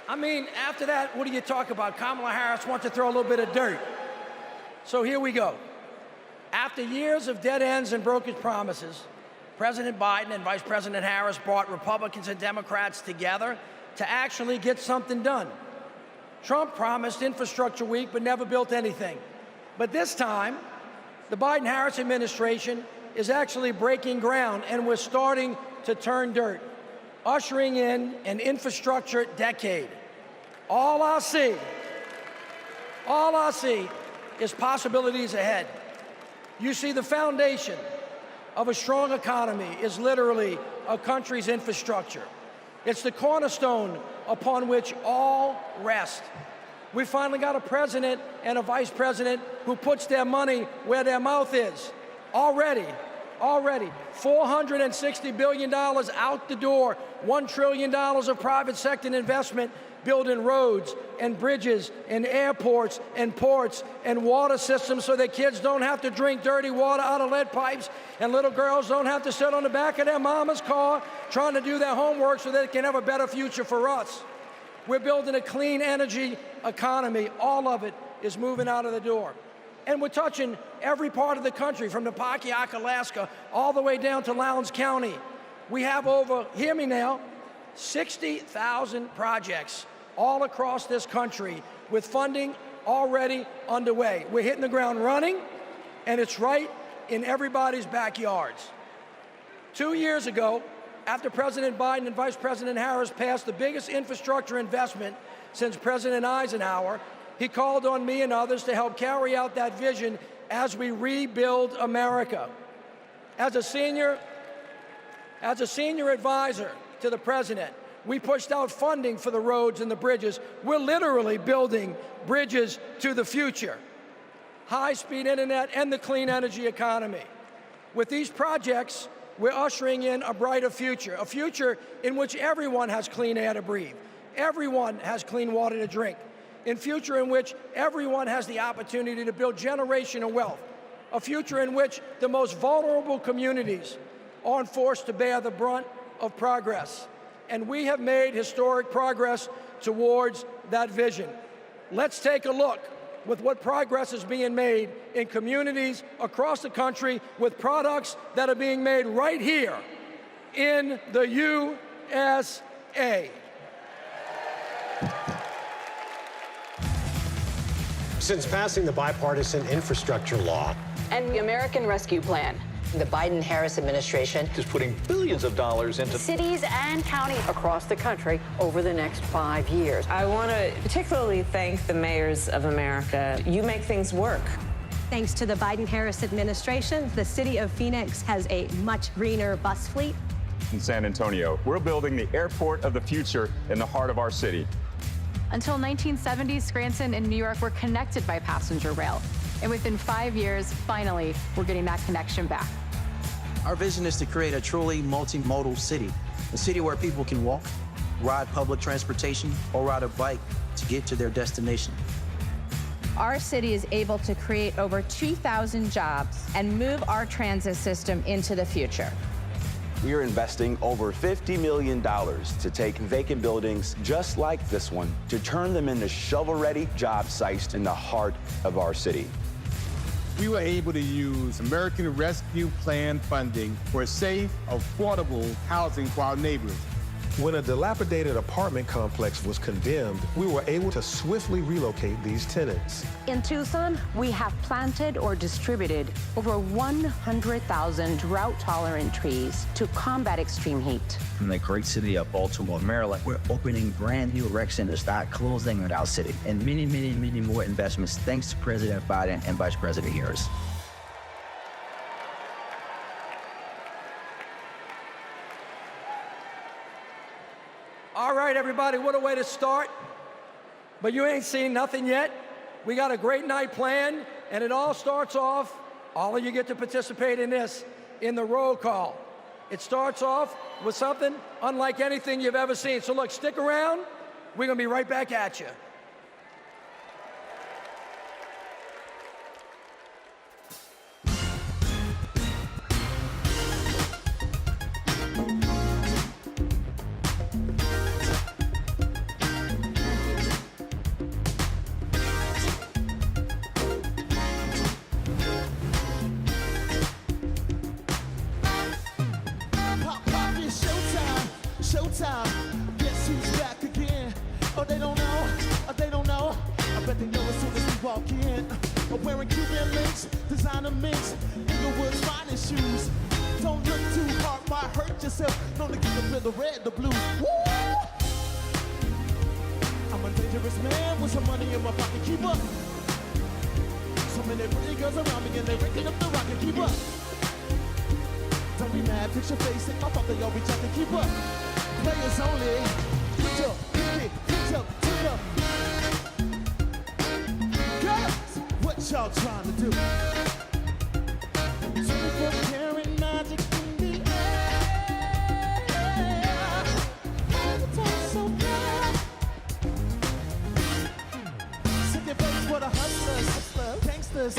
I mean, after that, what do you talk about? Kamala Harris wants to throw a little bit of dirt. So here we go. After years of dead ends and broken promises, President Biden and Vice President Harris brought Republicans and Democrats together to actually get something done. Trump promised Infrastructure Week but never built anything. But this time, the Biden-Harris administration is actually breaking ground, and we're starting to turn dirt, ushering in an infrastructure decade. All I see is possibilities ahead. You see, the foundation of a strong economy is literally a country's infrastructure. It's the cornerstone upon which all rest. We finally got a president and a vice president who puts their money where their mouth is. Already, $460 billion out the door, $1 trillion of private sector investment, building roads and bridges and airports and ports and water systems so that kids don't have to drink dirty water out of lead pipes and little girls don't have to sit on the back of their mama's car trying to do their homework so they can have a better future for us. We're building a clean energy economy. All of it is moving out of the door. And we're touching every part of the country, from the Pakiak, Alaska, all the way down to Lowndes County. We have over, hear me now, 60,000 projects all across this country with funding already underway. We're hitting the ground running, and it's right in everybody's backyards. 2 years ago, after President Biden and Vice President Harris passed the biggest infrastructure investment since President Eisenhower, he called on me and others to help carry out that vision as we rebuild America. As a senior advisor to the president, we pushed out funding for the roads and the bridges. We're literally building bridges to the future. High-speed internet and the clean energy economy. With these projects, we're ushering in a brighter future, a future in which everyone has clean air to breathe, everyone has clean water to drink, a future in which everyone has the opportunity to build generational wealth, a future in which the most vulnerable communities aren't forced to bear the brunt of progress. And we have made historic progress towards that vision. Let's take a look with what progress is being made in communities across the country with products that are being made right here in the USA. Since passing the bipartisan infrastructure law and the American Rescue Plan, the Biden-Harris administration is putting billions of dollars into cities and counties across the country over the next 5 years. I want to particularly thank the mayors of America. You make things work. Thanks to the Biden-Harris administration, the city of Phoenix has a much greener bus fleet. in San Antonio. We're building the airport of the future in the heart of our city. Until 1970, Scranton and New York were connected by passenger rail. And within 5 years, finally, we're getting that connection back. Our vision is to create a truly multimodal city, a city where people can walk, ride public transportation, or ride a bike to get to their destination. Our city is able to create over 2,000 jobs and move our transit system into the future. We are investing over $50 million to take vacant buildings just like this one to turn them into shovel-ready job sites in the heart of our city. We were able to use American Rescue Plan funding for safe, affordable housing for our neighbors. When a dilapidated apartment complex was condemned, we were able to swiftly relocate these tenants. In Tucson, we have planted or distributed over 100,000 drought-tolerant trees to combat extreme heat. In the great city of Baltimore, Maryland, we're opening brand new rec centers that are closing in our city, and many, many, many more investments thanks to President Biden and Vice President Harris. All right, everybody, what a way to start. But you ain't seen nothing yet. We got a great night planned, and it all starts off, all of you get to participate in this, in the roll call. It starts off with something unlike anything you've ever seen. So look, stick around. We're gonna be right back at you. Showtime, guess who's back again? Oh, they don't know, I bet they know as soon as we walk in. Wearing Cuban links, designer mix, Inglewood's finest shoes. Don't look too hard, might hurt yourself. Known to get the blue, the red, the blue. Woo! I'm a dangerous man with some money in my pocket, keep up. So many pretty girls around me and they're raking up the rocket, keep up. Don't be mad, fix your face, and I thought they all be talking, keep up. Players only. Put your pinky, put your to the. Girls, what y'all trying to do? 24-karat magic in the air. It's all so bad. Sing your face for the hustlers, gangsters,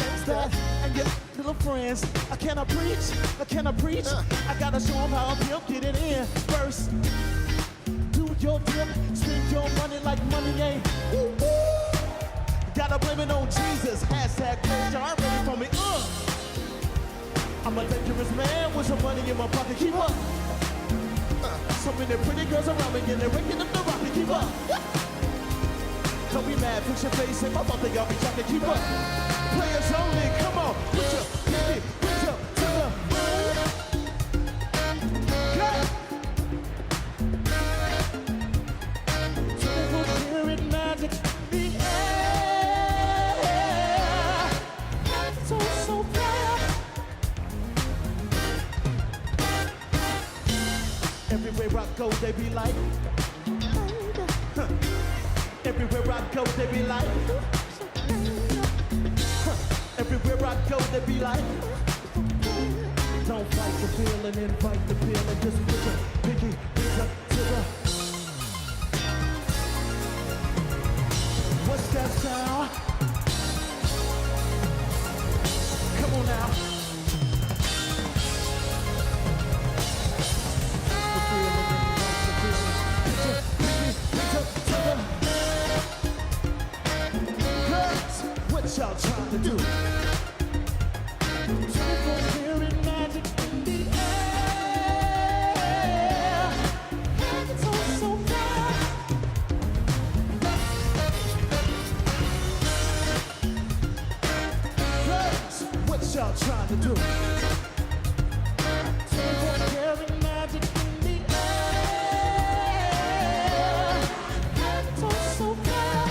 and your little friends. Can I preach? I gotta show them how a pimp get it in first. Do your dip, spend your money like money ain't. Woo, woo. Gotta blame it on Jesus. Hashtag close jar ready for me. I'm a dangerous man with some money in my pocket. Keep up. So many pretty girls around me and they're waking up the rocket. Keep up. Don't be mad, fix your face. If I thought they all be talking, keep up. Players only, come on. Put your pinky, put your to the moon. Cut. 24-karat magic in the air. It's all so bad. Everywhere I go, they be like. Huh. Everywhere I go, they be like. Everywhere I go, they be like. Don't fight the feeling, invite the feeling. Just put your pinky finger to the. What's that sound? Come on now. The feeling, invite the feeling. Put your pinky finger to the. Girls, what y'all trying to do? 24-karat magic in the air. It's all so bad. Girls, what y'all trying to do? 24-karat magic in the air. It's all so bad.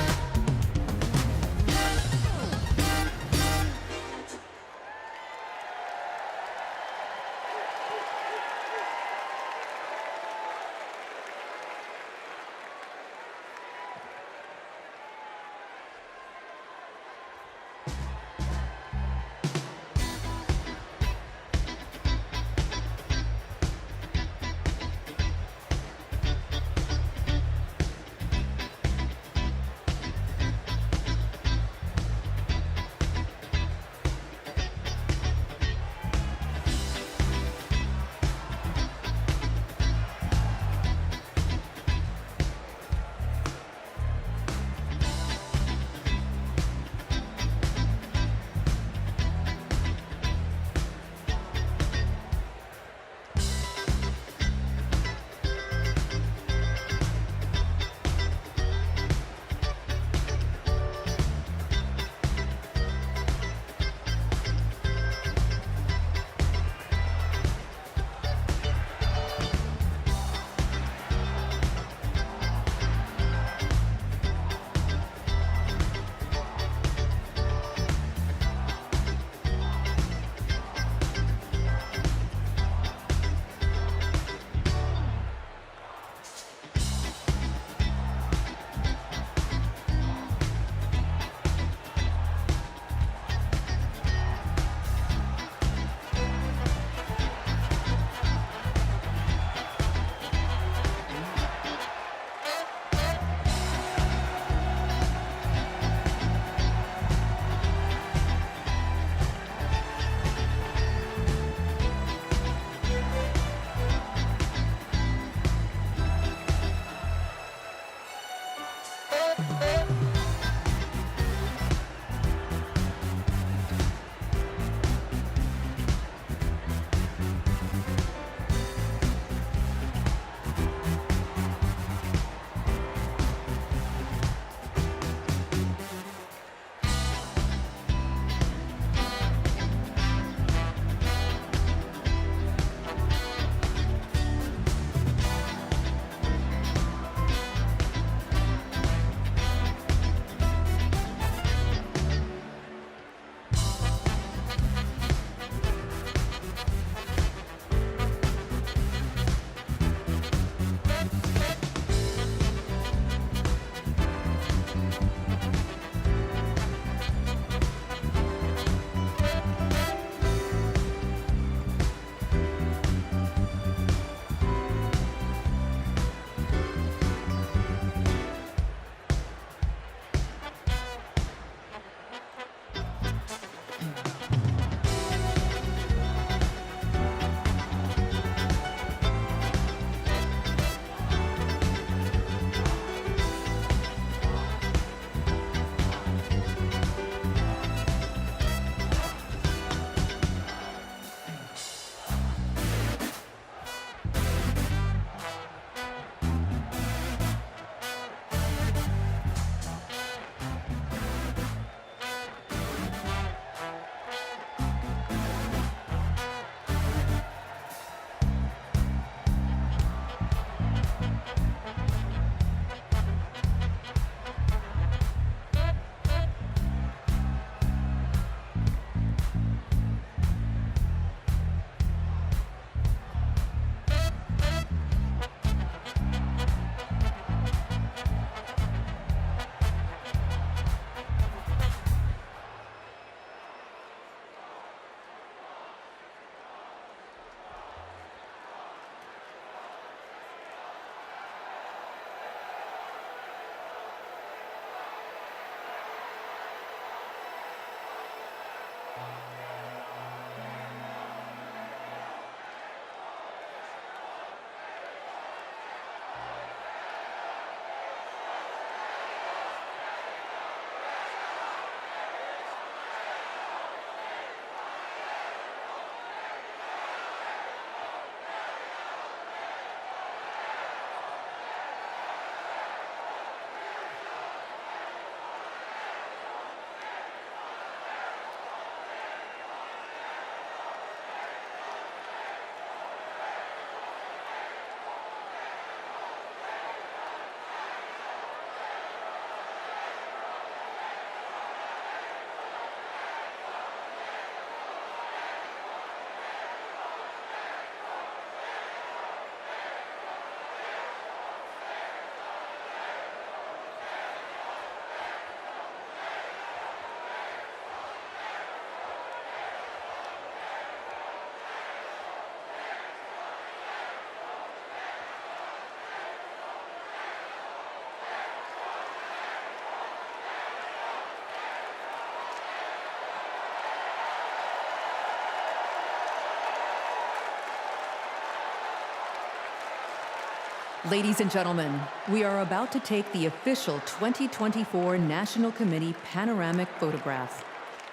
Ladies and gentlemen, we are about to take the official 2024 National Committee panoramic photograph.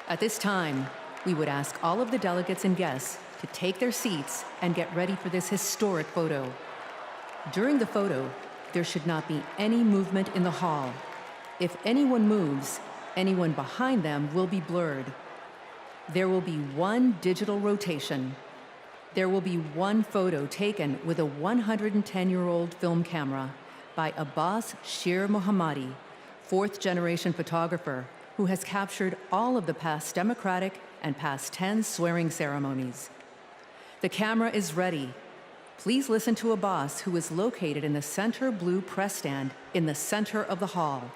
At this time, we would ask all of the delegates and guests to take their seats and get ready for this historic photo. During the photo, there should not be any movement in the hall. If anyone moves, anyone behind them will be blurred. There will be one digital rotation. There will be one photo taken with a 110-year-old film camera by Abbas Shir Mohammadi, fourth-generation photographer who has captured all of the past Democratic and past 10 swearing ceremonies. The camera is ready. Please listen to Abbas, who is located in the center blue press stand in the center of the hall.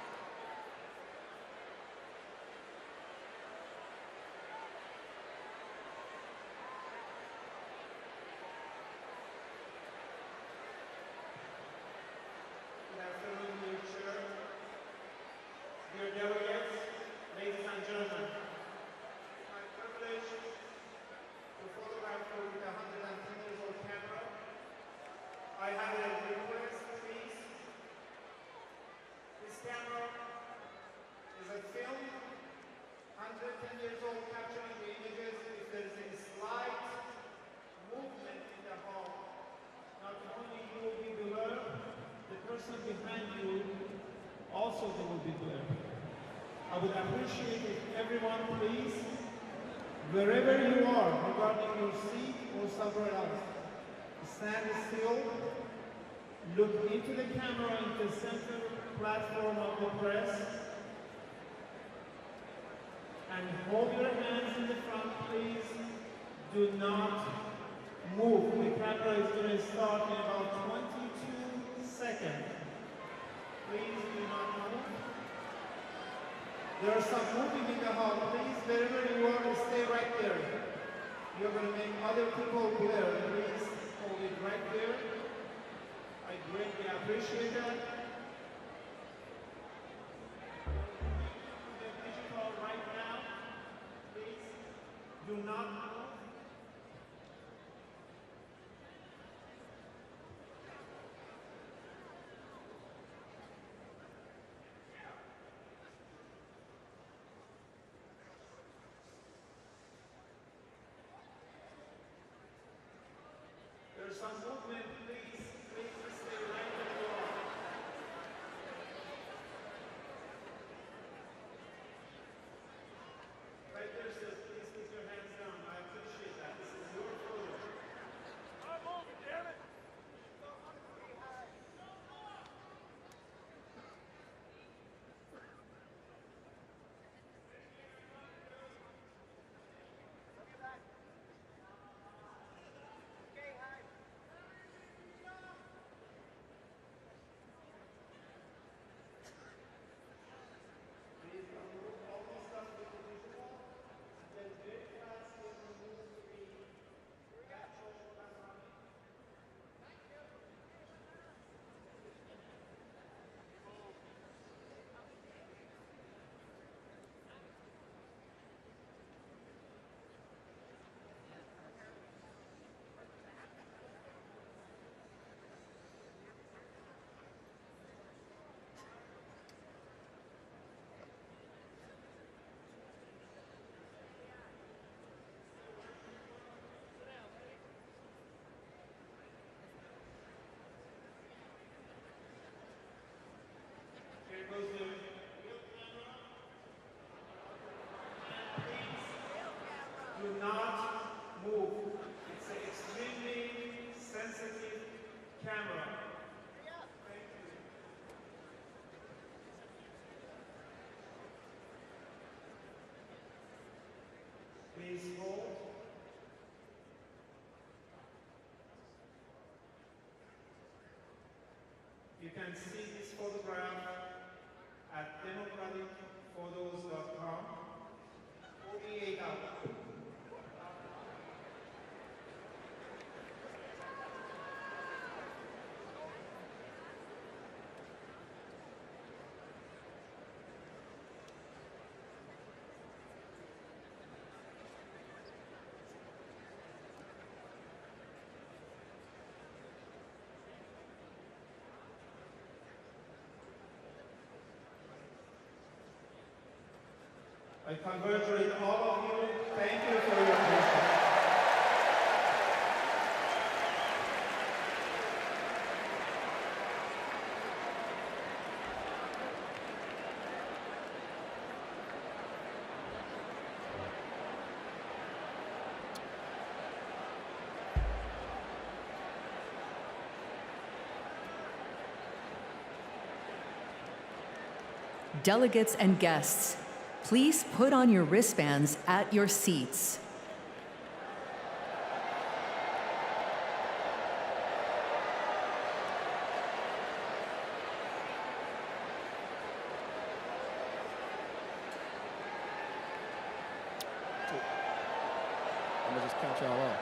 Wherever you are, regarding your seat or somewhere else, stand still, look into the camera in the center platform of the press, and hold your hands in the front, please. Do not move. The camera is going to start in about 22 seconds. Please do not move. There are some moving in the hall. Please, wherever you are, stay right there. You're going to make other people glare. Please hold it right there. I greatly appreciate that. The digital right now. Please do not move. There's some movement, please. Please stay right where you are. Right there, sir. Please put your hands down. I appreciate that. This is your photo. I'm moving, damn it! Do not move. It's an extremely sensitive camera. Thank you. Please hold. You can see this photograph at democraticphotos.com. 48 hours. I congratulate all of you. Thank you for your patience. Delegates and guests, please put on your wristbands at your seats. I'm gonna just count y'all off.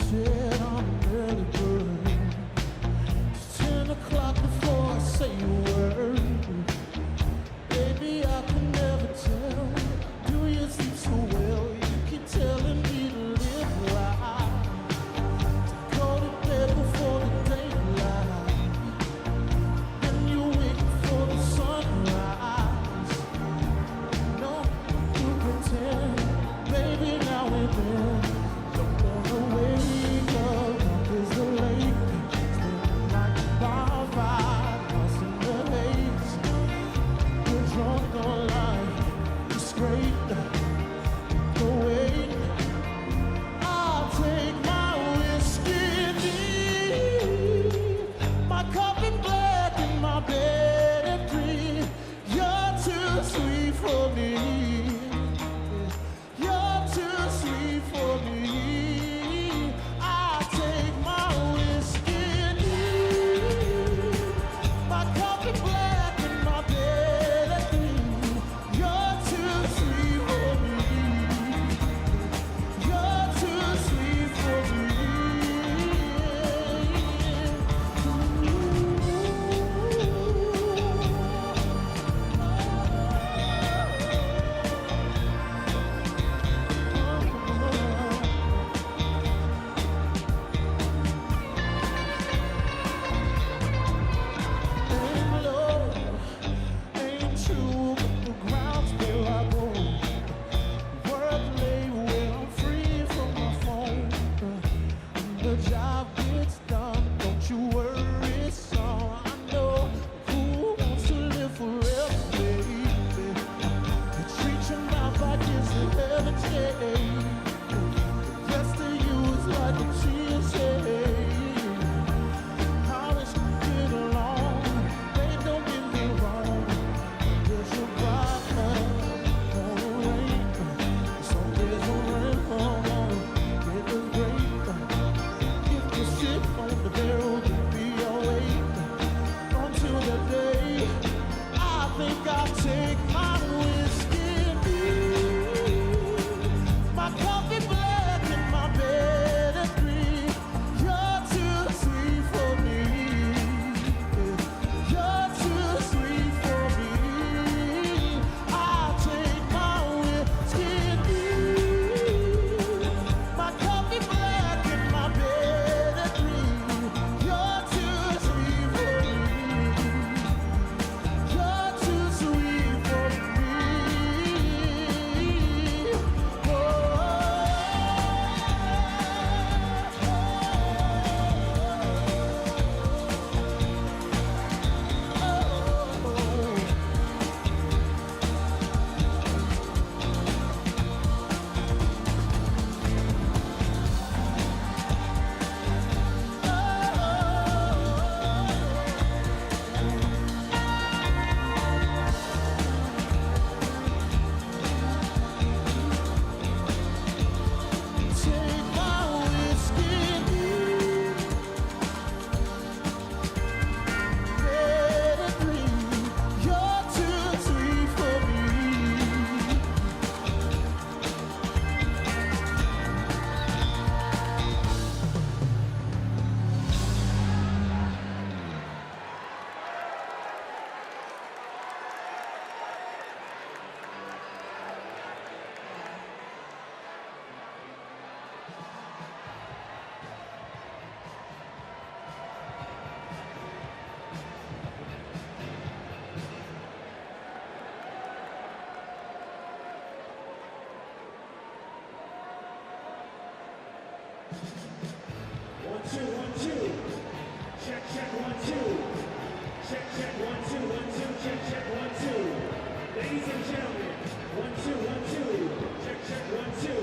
said I'm an early bird. It's 10 o'clock before I say a word. Baby, I can never tell. Do you sleep so well? You keep telling me to live life. To go to bed before the daylight. Then you wake for the sunrise. No, you pretend, baby, now and then. Don't wanna wake up, dark as the lake. Standing like a bonfire, lost in the haze. You're drunk on life, it's great. Go away. I'll take my whiskey deep, my coffee black and my bed at 3. You're too sweet for me. You're too sweet for me. I'll take my whiskey deep, my coffee black and my bed at 3. You're too sweet for me. You're too sweet for me. Ain't low, ain't true, but the ground's where I go. Work late when I'm free from my phone. The job gets done, don't you worry, son. I know who wants to live forever, baby. Treat your mouth like it's a heaven's gate. The rest of you is like a TSA. How does you get along? Babe, don't get me wrong. There's a bright gonna rain. Some days will rain, get the break. If you sit on the barrel, you'll be awake until the day. I think I'll take my whiskey deep, my coffee black and my bed at 3. You're too sweet for me. You're too sweet for me. I'll take my whiskey deep, my coffee black and my bed at 3. You're too sweet for me. You're too sweet for me. Take my whiskey deep, bed at 3. You're too sweet for me. One, two, 1, 2. Check, check, 1, 2. Check, check, 1, 2, 1, 2. Check, check, 1, 2. Ladies and gentlemen, 1, 2, 1, 2. Check, check, 1, 2.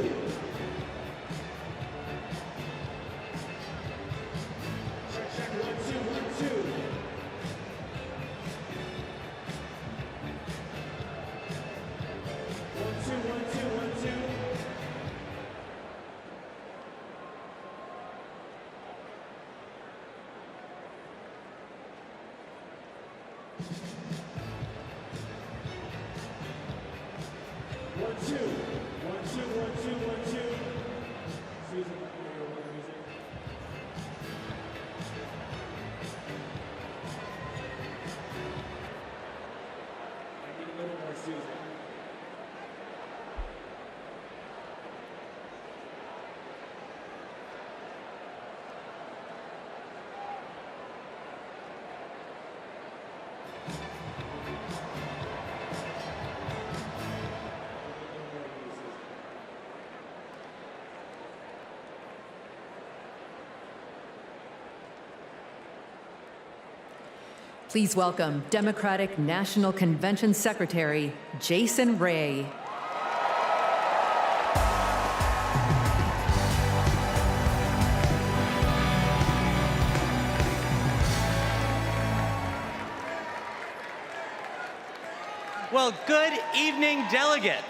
Check, check, 1, 2, 1, 2. One, two, 1, 2, 1, 2. One, two, 1, 2, 1, 2, 1, 2. Susan, you're music. Please welcome Democratic National Convention Secretary Jason Ray. Well, good evening, delegates.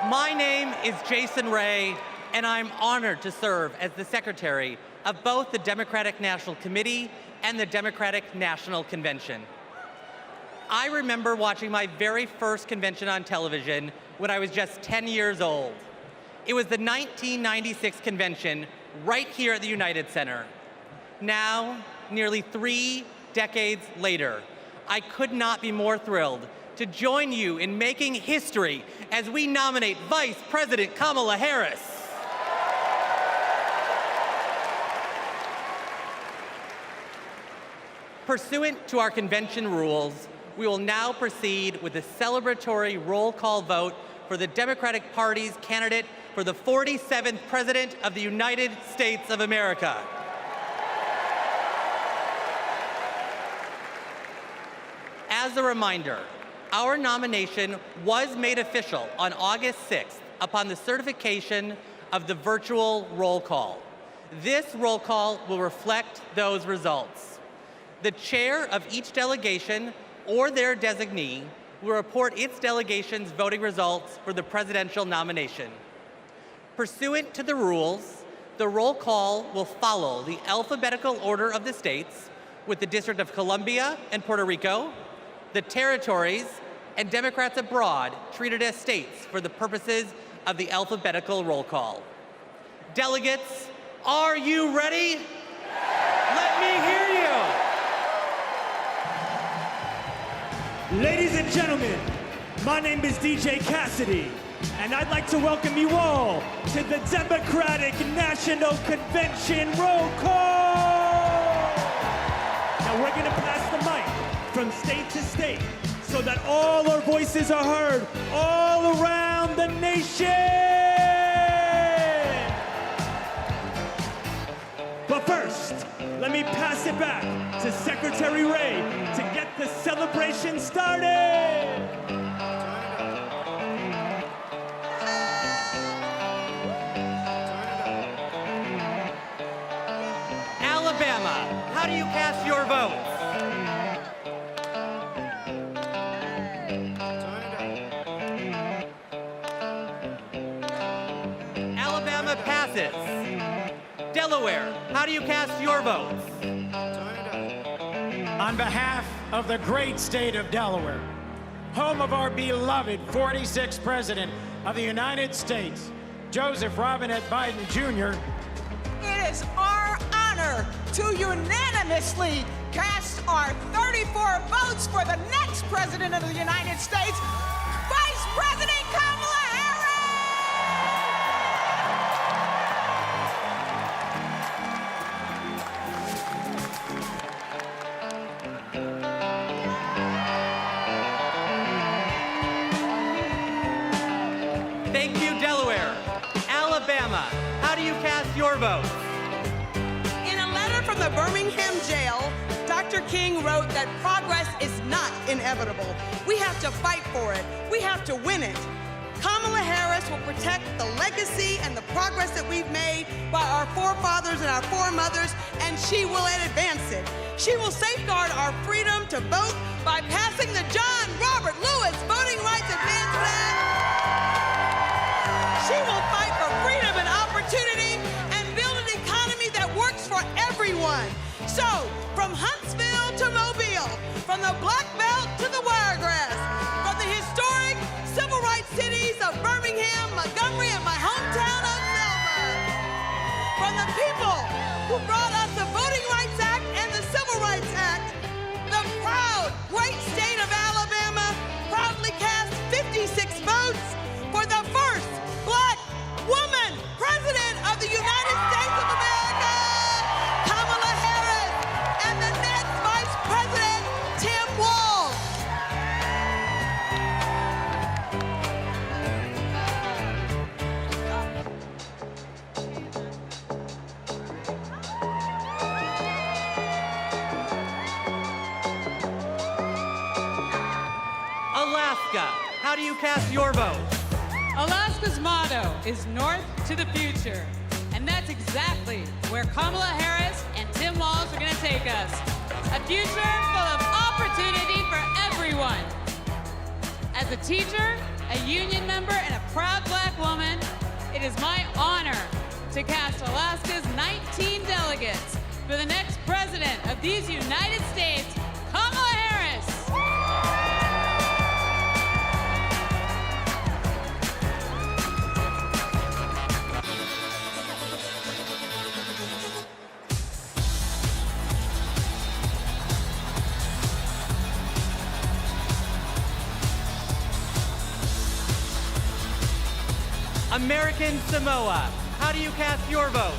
My name is Jason Ray, and I'm honored to serve as the secretary of both the Democratic National Committee and the Democratic National Convention. I remember watching my very first convention on television when I was just 10 years old. It was the 1996 convention right here at the United Center. Now, nearly 3 decades later, I could not be more thrilled to join you in making history as we nominate Vice President Kamala Harris. Pursuant to our convention rules, we will now proceed with the celebratory roll call vote for the Democratic Party's candidate for the 47th President of the United States of America. As a reminder, our nomination was made official on August 6th upon the certification of the virtual roll call. This roll call will reflect those results. The chair of each delegation or their designee will report its delegation's voting results for the presidential nomination. Pursuant to the rules, the roll call will follow the alphabetical order of the states, with the District of Columbia and Puerto Rico, the territories, and Democrats abroad treated as states for the purposes of the alphabetical roll call. Delegates, are you ready? Let me hear you. Ladies and gentlemen, my name is DJ Cassidy, and I'd like to welcome you all to the Democratic National Convention roll call. Now we're gonna pass the mic from state to state so that all our voices are heard all around the nation. But first, let me pass it back to Secretary Ray to get the celebration started. Alabama, how do you cast your votes? Alabama passes. Delaware, how do you cast your votes? On behalf of the great state of Delaware, home of our beloved 46th President of the United States, Joseph Robinette Biden Jr., it is our honor to unanimously cast our 34 votes for the next President of the United States, Vice President Kamala Harris! Thank you, Delaware. Alabama, how do you cast your votes? In a letter from the Birmingham jail, Dr. King wrote that progress is not inevitable. We have to fight for it. We have to win it. Kamala Harris will protect the legacy and the progress that we've made by our forefathers and our foremothers, and she will advance it. She will safeguard our freedom to vote by passing the John Robert Lewis Voting Rights Advancement Act. She will fight for freedom and opportunity and build an economy that works for everyone. So, from Huntsville to Mobile, from the Black Belt to the Wiregrass, from the historic civil rights cities of Birmingham, Montgomery, and my hometown of Selma, from the people who brought us the Voting Rights Act and the Civil Rights Act, the proud, great state of Alabama proudly cast 56 votes for the first Black woman President of the United States of America, Kamala Harris, and the next Vice President, Tim Walz. Alaska, how do you cast your vote? Alaska's motto is North to the future. And that's exactly where Kamala Harris and Tim Walz are going to take us. A future full of opportunity for everyone. As a teacher, a union member, and a proud Black woman, it is my honor to cast Alaska's 19 delegates for the next president of these United States, Kamala Harris. American Samoa, how do you cast your vote?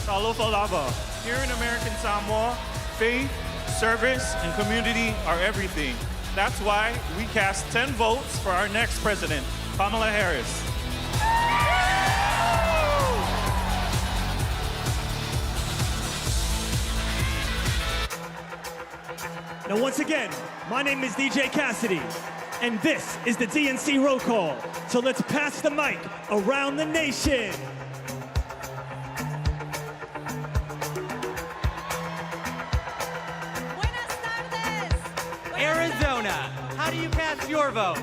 Talofa lava. Here in American Samoa, faith, service, and community are everything. That's why we cast 10 votes for our next president, Kamala Harris. Now, once again, my name is DJ Cassidy, and this is the DNC roll call. So let's pass the mic around the nation. Arizona, how do you cast your vote?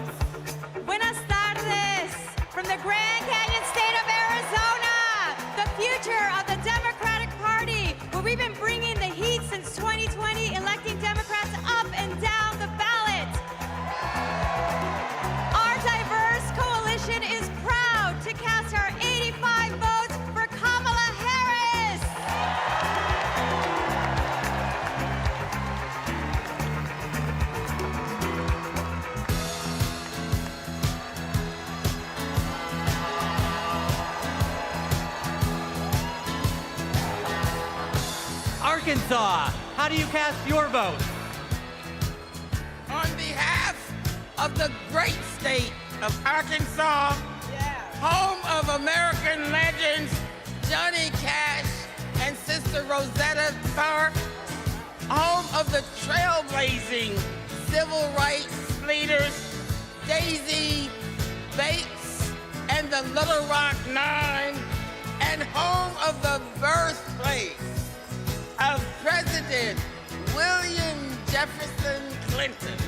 Buenas tardes. From the Grand Canyon state of Arizona, the future of the Democratic Party, where we've been bringing the heat since 2020, electing Democrats up and down the ballot. Our diverse coalition is proud to cast our 85 votes for Kamala Harris. Arkansas, how do you cast your vote? On behalf of the great state of Arkansas, home of American legends Johnny Cash and Sister Rosetta Tharpe, home of the trailblazing civil rights leaders Daisy Bates and the Little Rock Nine, and home of the birthplace of President William Jefferson Clinton,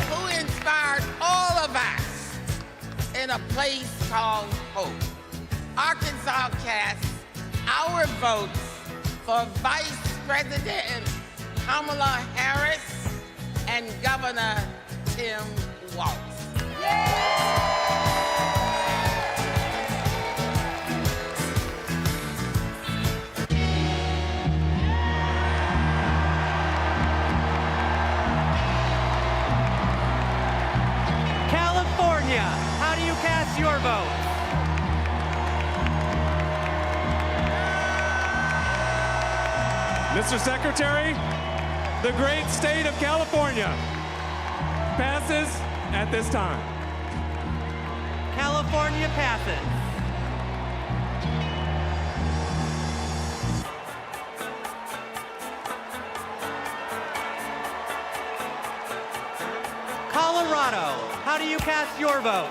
who inspired all of us in a place called Hope. Arkansas casts our votes for Vice President Kamala Harris and Governor Tim Walz. California, how do you cast your vote? Mr. Secretary, the great state of California passes at this time. California passes. Colorado, how do you cast your vote?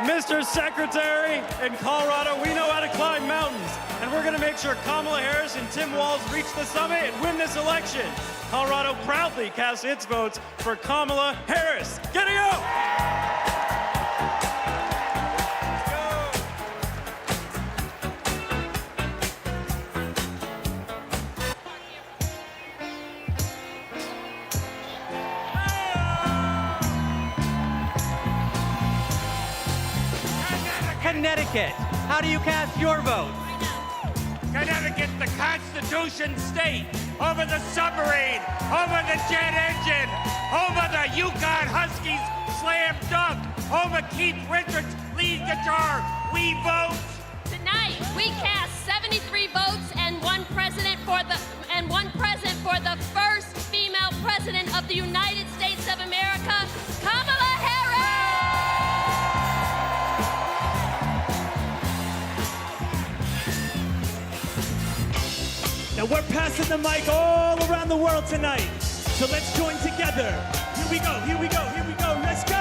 Mr. Secretary, in Colorado, we know how to climb mountains, and we're going to make sure Kamala Harris and Tim Walz reach the summit and win this election. Colorado proudly casts its votes for Kamala Harris. Get it go! Connecticut, how do you cast your vote? Connecticut, the Constitution state, home of the submarine, home of the jet engine, home of the Yukon Huskies slam dunk, home of Keith Richards lead guitar. We vote. Tonight, we cast 73 votes and one president for the first female president of the United States of America, Kamala Harris. Now we're passing the mic all around the world tonight. So let's join together. Here we go, here we go, here we go, let's go!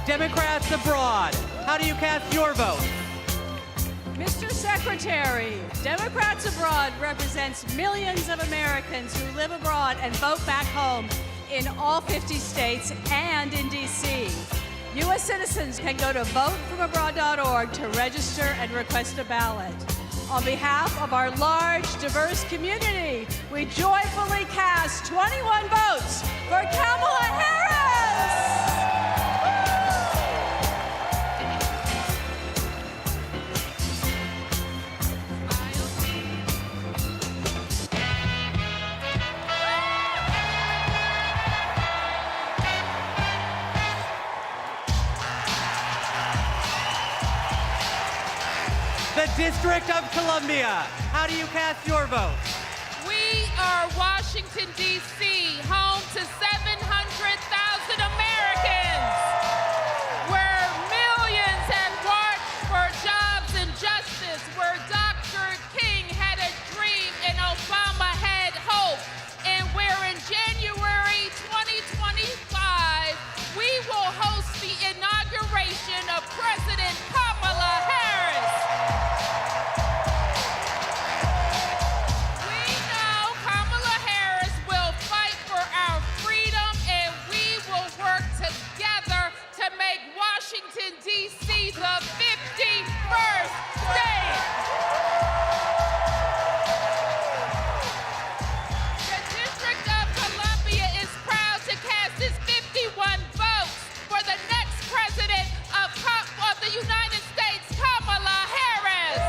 Democrats abroad, how do you cast your vote? Mr. Secretary, Democrats Abroad represents millions of Americans who live abroad and vote back home in all 50 states and in D.C. U.S. citizens can go to votefromabroad.org to register and request a ballot. On behalf of our large, diverse community, we joyfully cast 21 votes for Kamala Harris! The District of Columbia, how do you cast your vote? We are Washington, D.C., home to 700,000 Americans, where millions have marched for jobs and justice, where Dr. King had a dream and Obama had hope, and where in January 2025, we will host the inauguration of President Kamala Harris. Washington, D.C., the 51st state. The District of Columbia is proud to cast its 51 votes for the next president of the United States, Kamala Harris.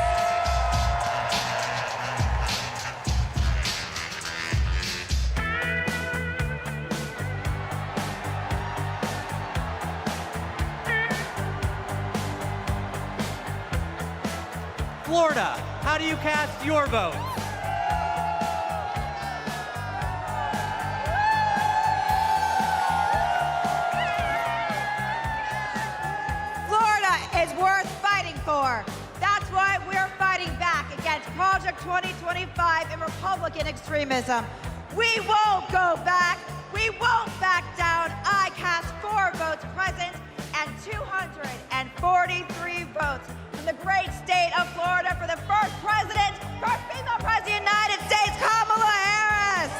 Florida, how do you cast your vote? Florida is worth fighting for. That's why we're fighting back against Project 2025 and Republican extremism. We won't go back. We won't back down. I cast 4 votes present and 243 votes from the great state of Florida for the first president, first female president of the United States, Kamala Harris.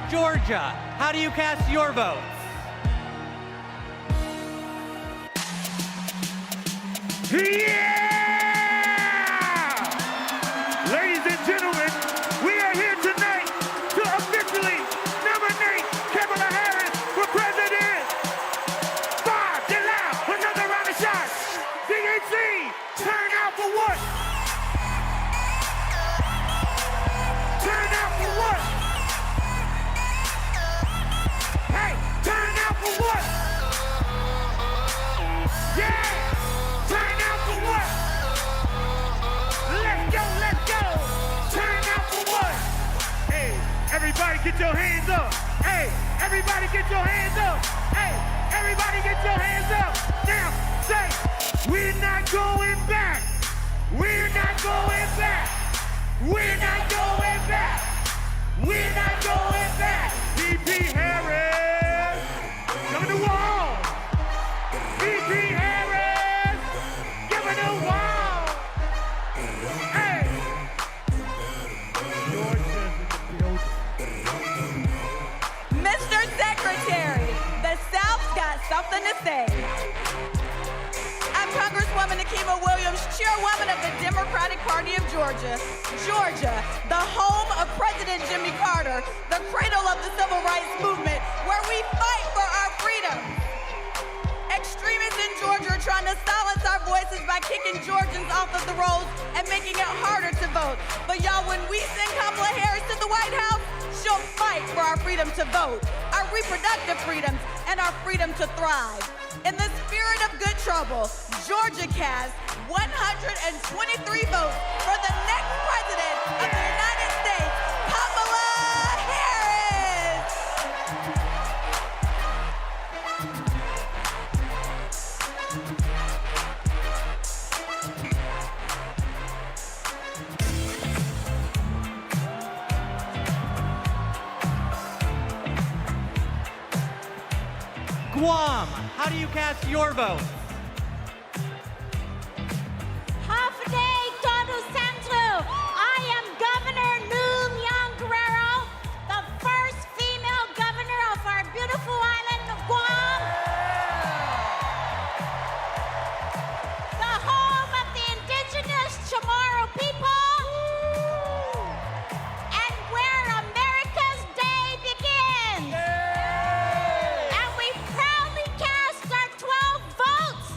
Georgia, how do you cast your vote? Yeah! Ladies and gentlemen, we are here tonight to officially nominate Kamala Harris for president. Bob, get loud, another round of shots. DNC, turn out for what? Turn out for what? Hey, turn out for what? Yeah! Turn out for what? Let's go, let's go! Turn out for what? Hey, everybody get your hands up! Hey, everybody get your hands up! Hey, everybody get your hands up! Now, say, we're not going back! We're not going back! We're not going back! We're not going back! VP Harris! Come to the wall! VP Harris! Give it a wall! Hey! Mr. Secretary, the South's got something to say. I'm Congresswoman Akima Williams, chairwoman of the Democratic Party of Georgia. Georgia, the home of President Jimmy Carter, the cradle of the Civil Rights Movement, where we fight for our freedom. Extremists in Georgia are trying to silence our voices by kicking Georgians off of the rolls and making it harder to vote. But y'all, when we send Kamala Harris to the White House, she'll fight for our freedom to vote, our reproductive freedoms, and our freedom to thrive. In the spirit of good trouble, Georgia cast 123 votes for the next president of the United States, Kamala Harris. Guam, how do you cast your vote? Half a day, todo centro. I am Governor Lujan Guerrero, the first female governor of our beautiful island of Guam. The home of the indigenous Chamorro people. And where America's day begins. And we proudly cast our 12 votes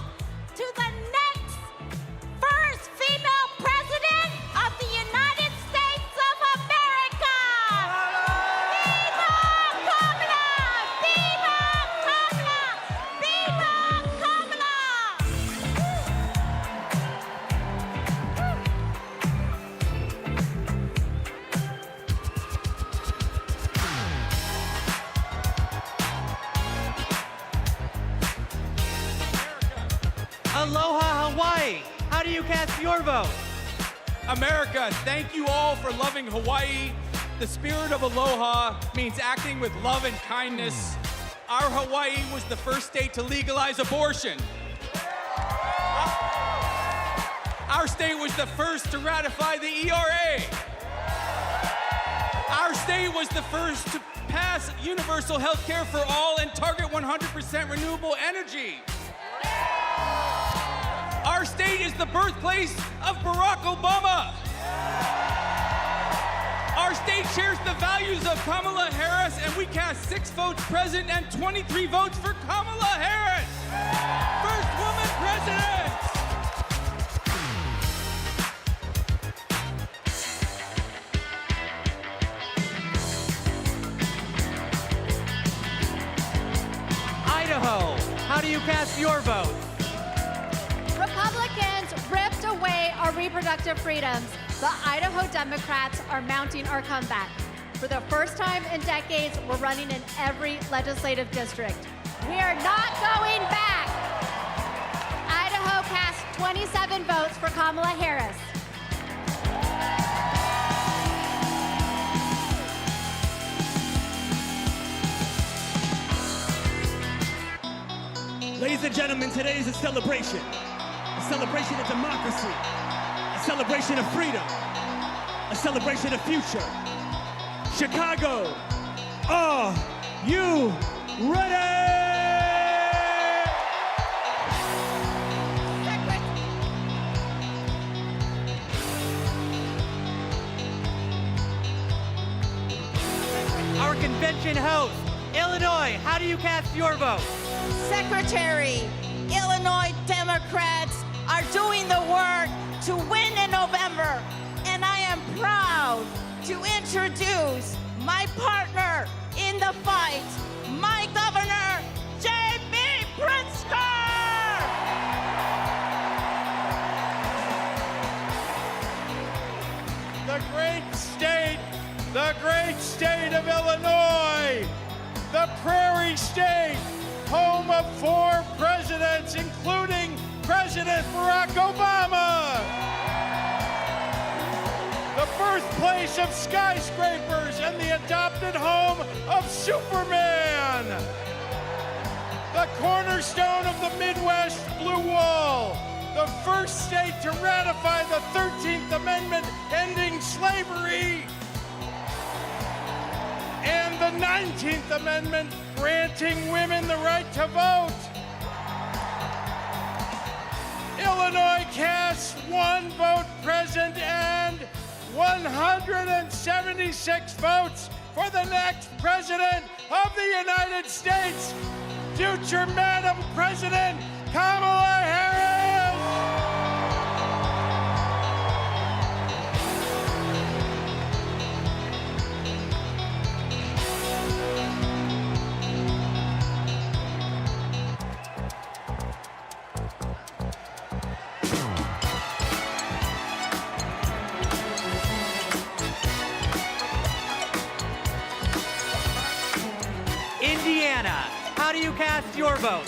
to the next first female president of the United States of America. Viva Kamala! Viva Kamala! Viva Kamala! Aloha, Hawaii, how do you cast your vote? America, thank you all for loving Hawaii. The spirit of aloha means acting with love and kindness. Our Hawaii was the first state to legalize abortion. Our state was the first to ratify the ERA. Our state was the first to pass universal health care for all and target 100% renewable energy. Our state is the birthplace of Barack Obama. Our state shares the values of Kamala Harris, and we cast 6 votes present and 23 votes for Kamala Harris. First woman president. Idaho, how do you cast your vote? Republicans ripped away our reproductive freedoms. The Idaho Democrats are mounting our comeback. For the first time in decades, we're running in every legislative district. We are not going back. Idaho cast 27 votes for Kamala Harris. Ladies and gentlemen, today is a celebration of democracy, a celebration of freedom, a celebration of future. Chicago, are you ready? Our convention host, Illinois, how do you cast your vote? Secretary, Illinois Democrats are doing the work to win in November, and I am proud to introduce my partner in the fight, my governor, J.B. Pritzker! The great state of Illinois, the prairie state, home of 4 presidents, including President Barack Obama. The birthplace of skyscrapers and the adopted home of Superman. The cornerstone of the Midwest Blue Wall. The first state to ratify the 13th Amendment ending slavery. And the 19th Amendment granting women the right to vote. Illinois casts 1 vote present and 176 votes for the next president of the United States, future Madam President Kamala Harris. cast your vote?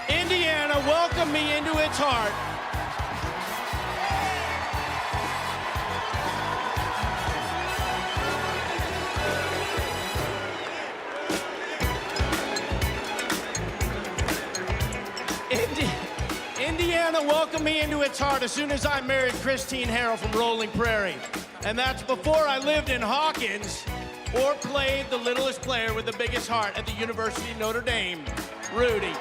Indiana welcomed me into its heart. Indiana welcomed me into its heart as soon as I married Christine Harrell from Rolling Prairie. And that's before I lived in Hawkins or played the littlest player with the biggest heart at the University of Notre Dame, Rudy.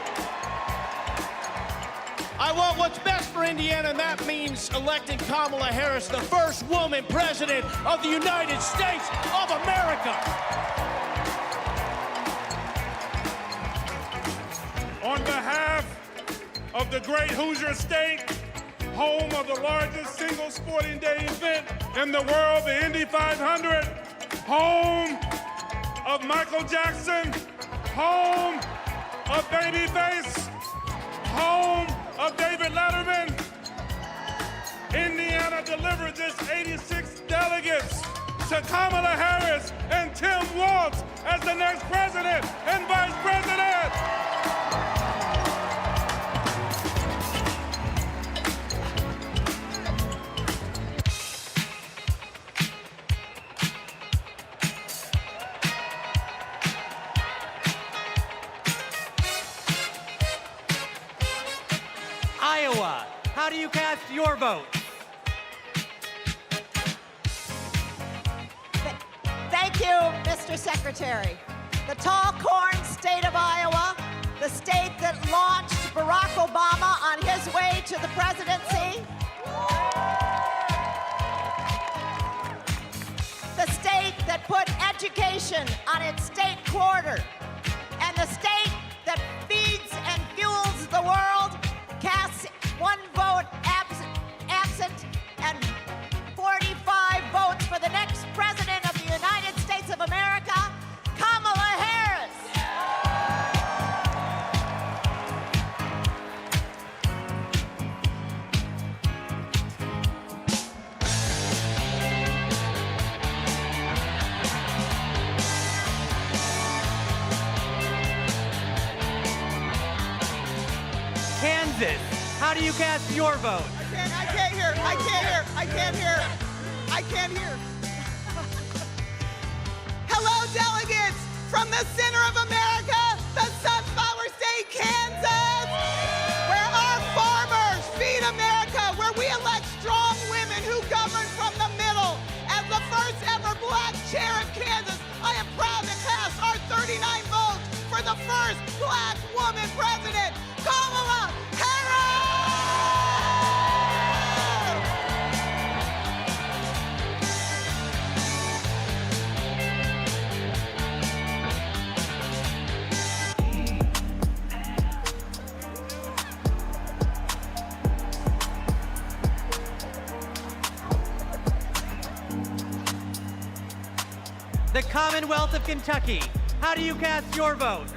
I want what's best for Indiana, and that means electing Kamala Harris, the first woman president of the United States of America. On behalf of the great Hoosier State, home of the largest single sporting day event in the world, the Indy 500, home of Michael Jackson, home of Babyface, home of David Letterman, Indiana delivered this 86 delegates to Kamala Harris and Tim Walz as the next president and vice president. Iowa, how do you cast your vote? Thank you, Mr. Secretary. The tall corn state of Iowa, the state that launched Barack Obama on his way to the presidency, the state that put education on its state quarter, and the state that feeds and fuels the world, casts one vote absent and 45 votes for the next president of the United States of America, Kamala Harris. Kansas, how do you cast your vote? I can't hear. Hello, delegates from the center of America, the Sunflower State, Kansas, where our farmers feed America, where we elect strong women who govern from the middle. As the first ever black chair of Kansas, I am proud to cast our 39 votes for the first black woman president, Kamala Harris! The Commonwealth of Kentucky, how do you cast your vote?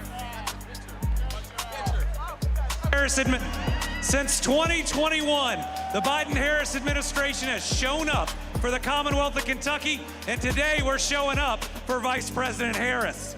Since 2021, the Biden-Harris administration has shown up for the Commonwealth of Kentucky, and today we're showing up for Vice President Harris.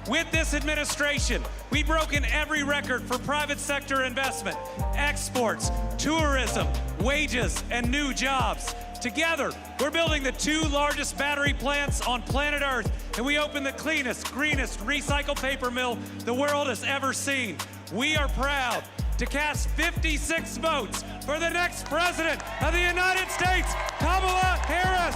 With this administration, we've broken every record for private sector investment, exports, tourism, wages, and new jobs. Together, we're building the 2 largest battery plants on planet Earth, and we opened the cleanest, greenest recycled paper mill the world has ever seen. We are proud to cast 56 votes for the next president of the United States, Kamala Harris.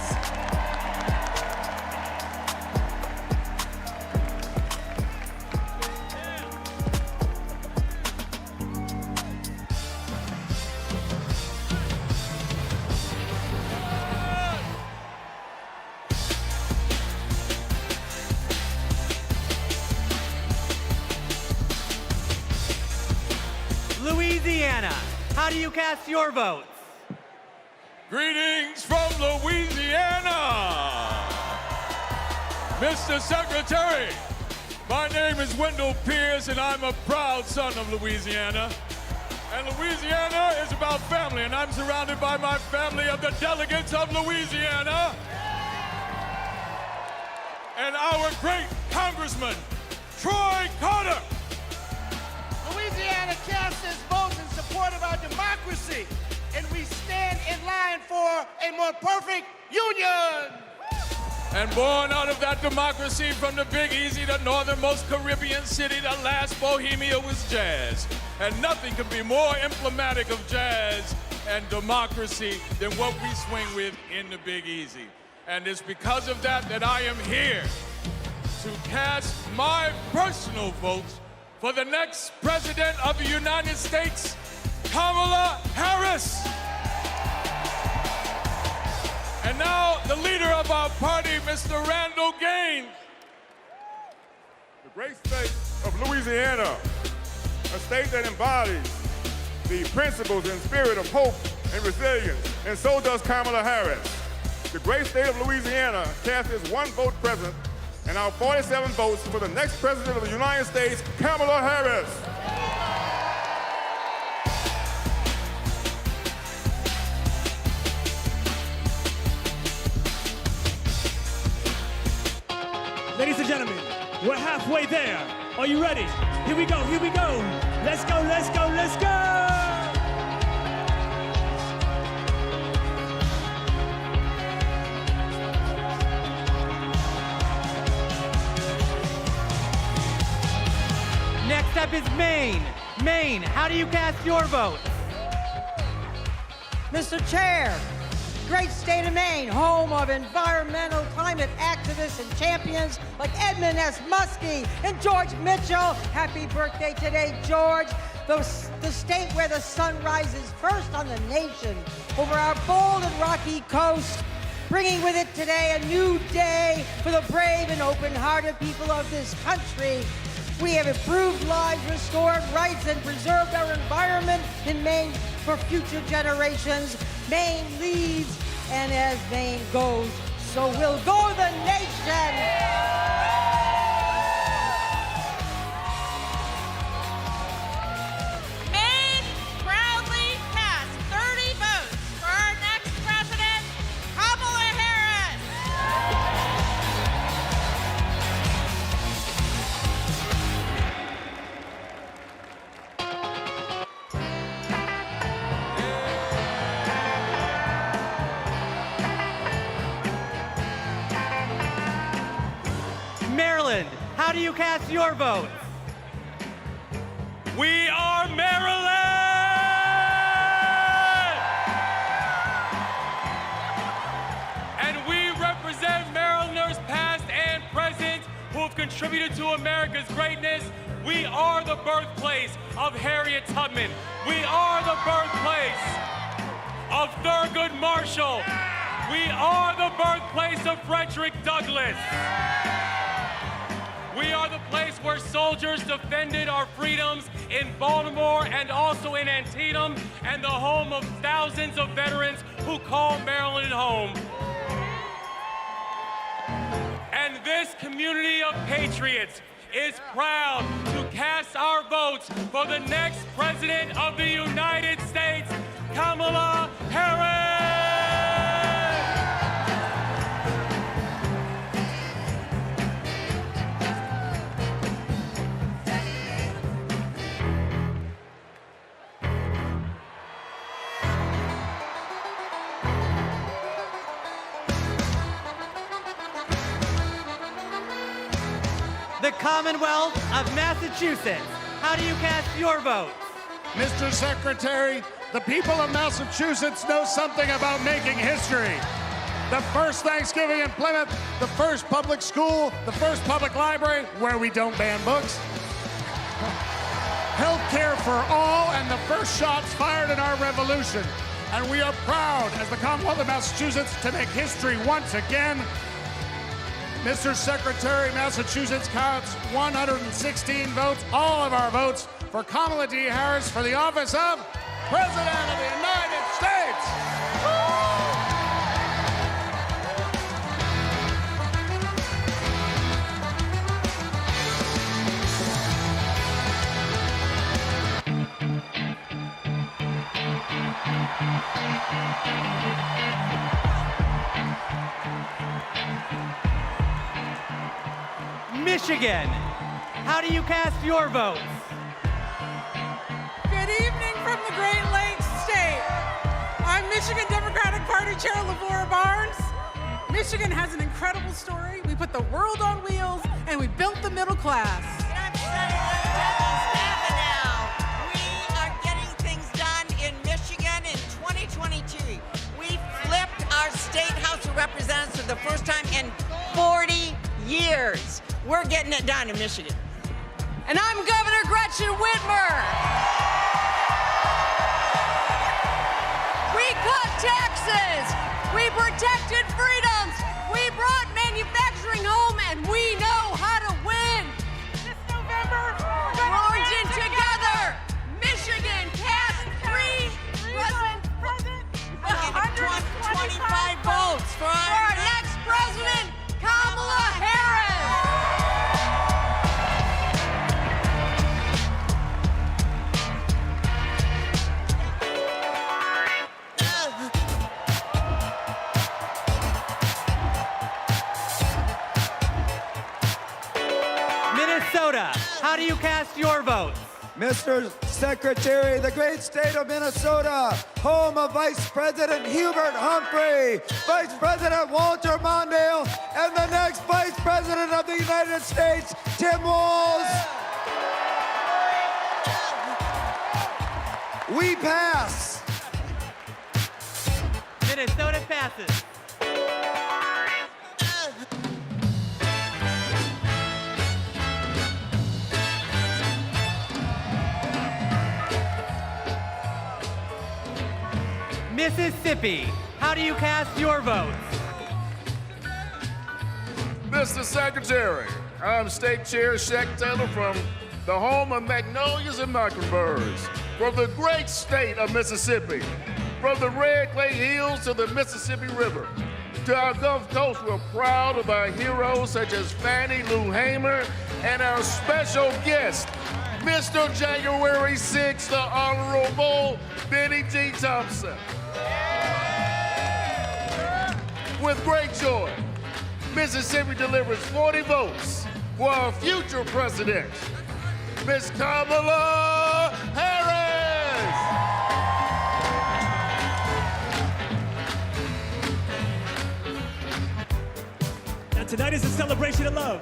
Louisiana, how do you cast your votes? Greetings from Louisiana. Mr. Secretary, my name is Wendell Pierce, and I'm a proud son of Louisiana. And Louisiana is about family, and I'm surrounded by my family of the delegates of Louisiana. And our great Congressman, Troy Carter. Louisiana casts its votes in support of our democracy, and we stand in line for a more perfect union. And born out of that democracy from the Big Easy, the northernmost Caribbean city, the last Bohemia was jazz. And nothing can be more emblematic of jazz and democracy than what we swing with in the Big Easy. And it's because of that that I am here to cast my personal vote for the next President of the United States, Kamala Harris. And now, the leader of our party, Mr. Randall Gaines. The great state of Louisiana, a state that embodies the principles and spirit of hope and resilience, and so does Kamala Harris. The great state of Louisiana cast its one vote present, and our 47 votes for the next President of the United States, Kamala Harris. Ladies and gentlemen, we're halfway there. Are you ready? Here we go, here we go. Let's go, let's go, let's go! Next up is Maine. Maine, how do you cast your vote? Mr. Chair, great state of Maine, home of environmental climate activists and champions like Edmund S. Muskie and George Mitchell. Happy birthday today, George. The state where the sun rises first on the nation over our bold and rocky coast, bringing with it today a new day for the brave and open-hearted people of this country. We have improved lives, restored rights, and preserved our environment in Maine for future generations. Maine leads, and as Maine goes, so will go the nation. Maine proudly cast 30 votes for our next president, Kamala Harris. Maryland, how do you cast your vote? We are Maryland! And we represent Marylanders past and present who have contributed to America's greatness. We are the birthplace of Harriet Tubman. We are the birthplace of Thurgood Marshall. We are the birthplace of Frederick Douglass. We are the place where soldiers defended our freedoms in Baltimore and also in Antietam, and the home of thousands of veterans who call Maryland home. And this community of patriots is proud to cast our votes for the next President of the United States, Kamala Harris! The Commonwealth of Massachusetts, how do you cast your vote? Mr. Secretary, the people of Massachusetts know something about making history. The first Thanksgiving in Plymouth, the first public school, the first public library where we don't ban books. Health care for all, and the first shots fired in our revolution. And we are proud, as the Commonwealth of Massachusetts, to make history once again. Mr. Secretary, Massachusetts counts 116 votes, all of our votes, for Kamala D. Harris for the office of President of the United States. Michigan, how do you cast your votes? Good evening from the Great Lakes State. I'm Michigan Democratic Party Chair Lavora Barnes. Michigan has an incredible story. We put the world on wheels and we built the middle class. And I'm Senator Debbie Stabenow. We are getting things done in Michigan in 2022. We flipped our state House of Representatives for the first time in 40 years. We're getting it done in Michigan. And I'm Governor Gretchen Whitmer. We cut taxes. We protected freedoms. We brought manufacturing home, and we know how to win. This November, we're marching together. Michigan cast three presidents. 125 votes for our next president, Kamala Harris. Minnesota, how do you cast your votes? Mr. Secretary, the great state of Minnesota, home of Vice President Hubert Humphrey, Vice President Walter Mondale, and the next Vice President of the United States, Tim Walz. We pass. Minnesota passes. Mississippi, how do you cast your votes? Mr. Secretary, I'm State Chair Shaq Taylor from the home of magnolias and mockingbirds, from the great state of Mississippi, from the Red Clay Hills to the Mississippi River. To our Gulf Coast, we're proud of our heroes such as Fannie Lou Hamer and our special guest, Mr. January 6th, the Honorable Benny G. Thompson. With great joy, Mississippi delivers 40 votes for our future president, Ms. Kamala Harris. Now tonight is a celebration of love,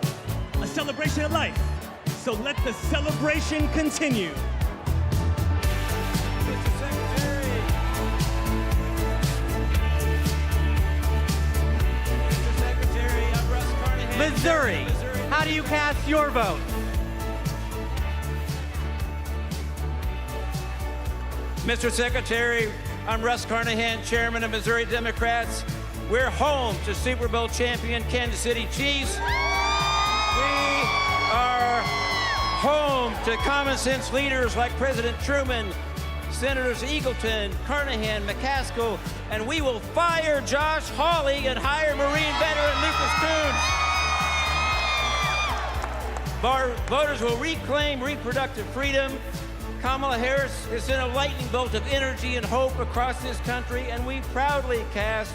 a celebration of life. So let the celebration continue. Missouri, how do you cast your vote? Mr. Secretary, I'm Russ Carnahan, Chairman of Missouri Democrats. We're home to Super Bowl champion Kansas City Chiefs. We are home to common sense leaders like President Truman, Senators Eagleton, Carnahan, McCaskill, and we will fire Josh Hawley and hire Marine veteran Lucas Coons. Voters will reclaim reproductive freedom. Kamala Harris is in a lightning bolt of energy and hope across this country, and we proudly cast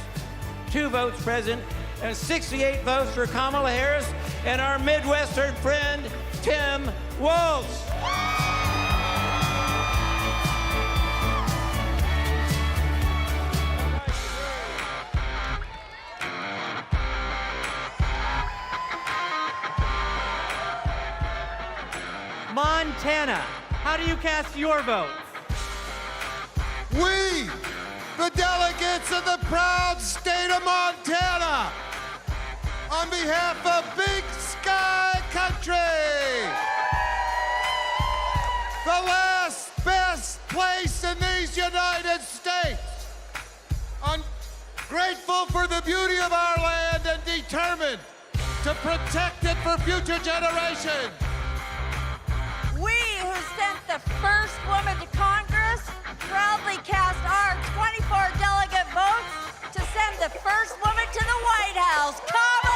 2 votes present and 68 votes for Kamala Harris and our Midwestern friend, Tim Walz. Montana, how do you cast your vote? We, the delegates of the proud state of Montana, on behalf of Big Sky Country, the last best place in these United States, I'm grateful for the beauty of our land and determined to protect it for future generations. We who sent the first woman to Congress proudly cast our 24 delegate votes to send the first woman to the White House, Kamala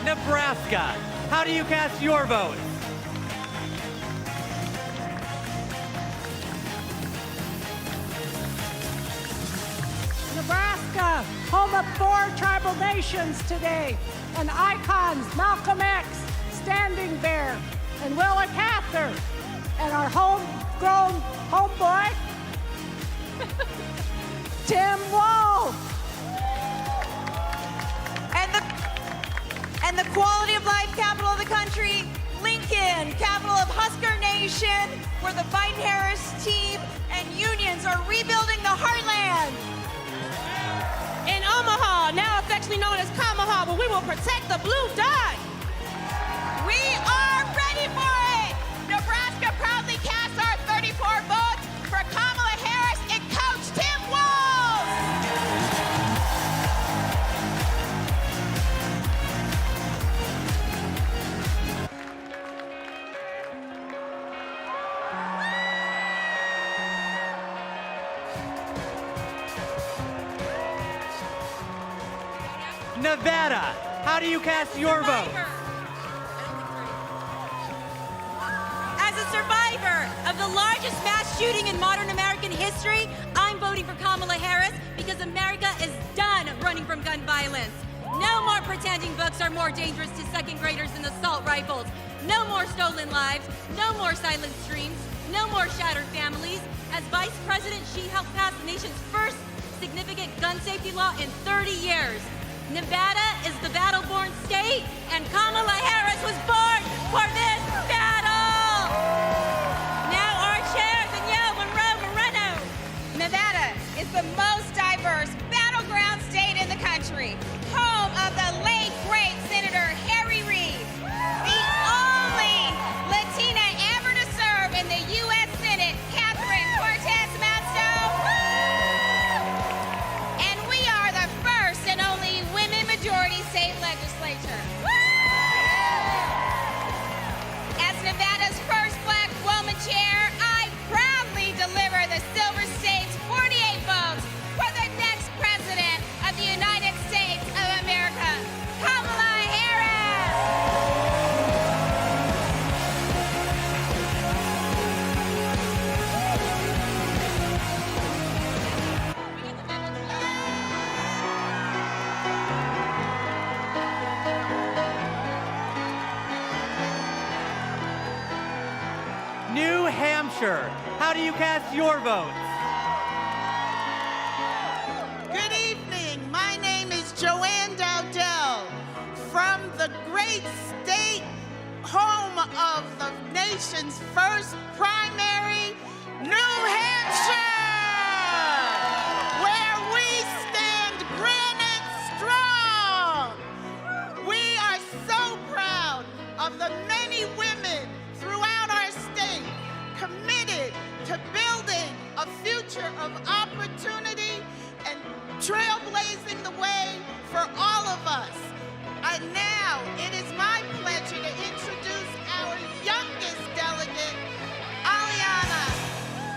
Nebraska. How do you cast your vote? Nebraska, home of 4 tribal nations today, and icons Malcolm X, Standing Bear, and Willa Cather, and our homegrown homeboy, Tim Walz. And the quality of life capital of the country, Lincoln, capital of Husker Nation, where the Biden-Harris team and unions are rebuilding the heartland. In Omaha, now affectionately known as Kamaha, where we will protect the blue dot. We are ready for it. Nebraska proudly casts our 34 votes for Kamala Harris and Coach Tim Walz. Nevada, how do you cast your vote? As a survivor of the largest mass shooting in modern American history, I'm voting for Kamala Harris because America is done running from gun violence. No more pretending books are more dangerous to second graders than assault rifles. No more stolen lives. No more silent streams. No more shattered families. As Vice President, she helped pass the nation's first significant gun safety law in 30 years. Nevada is the battle-born state, and Kamala Harris was born for this battle! Now our chair, Danielle Moreno. Nevada is the most diverse battleground state in the country, home of the late, great Senator Harry Reid, the only Latina ever to serve in the U.S. Senate, Catherine Cortez Masto, and we are the first and only women-majority state legislature. As Nevada's first black woman chair, I proudly deliver the Silver State's 48 votes for the next president of the United States of America, Kamala Harris. New Hampshire, how do you cast your vote? Good evening. My name is Joanne Dowdell from the great state home of the nation's first primary, New Hampshire, where we stand granite strong. We are so proud of the many women throughout our state committed to building a future of opportunity and trailblazing the way for all of us. And now it is my pleasure to introduce our youngest delegate, Aliana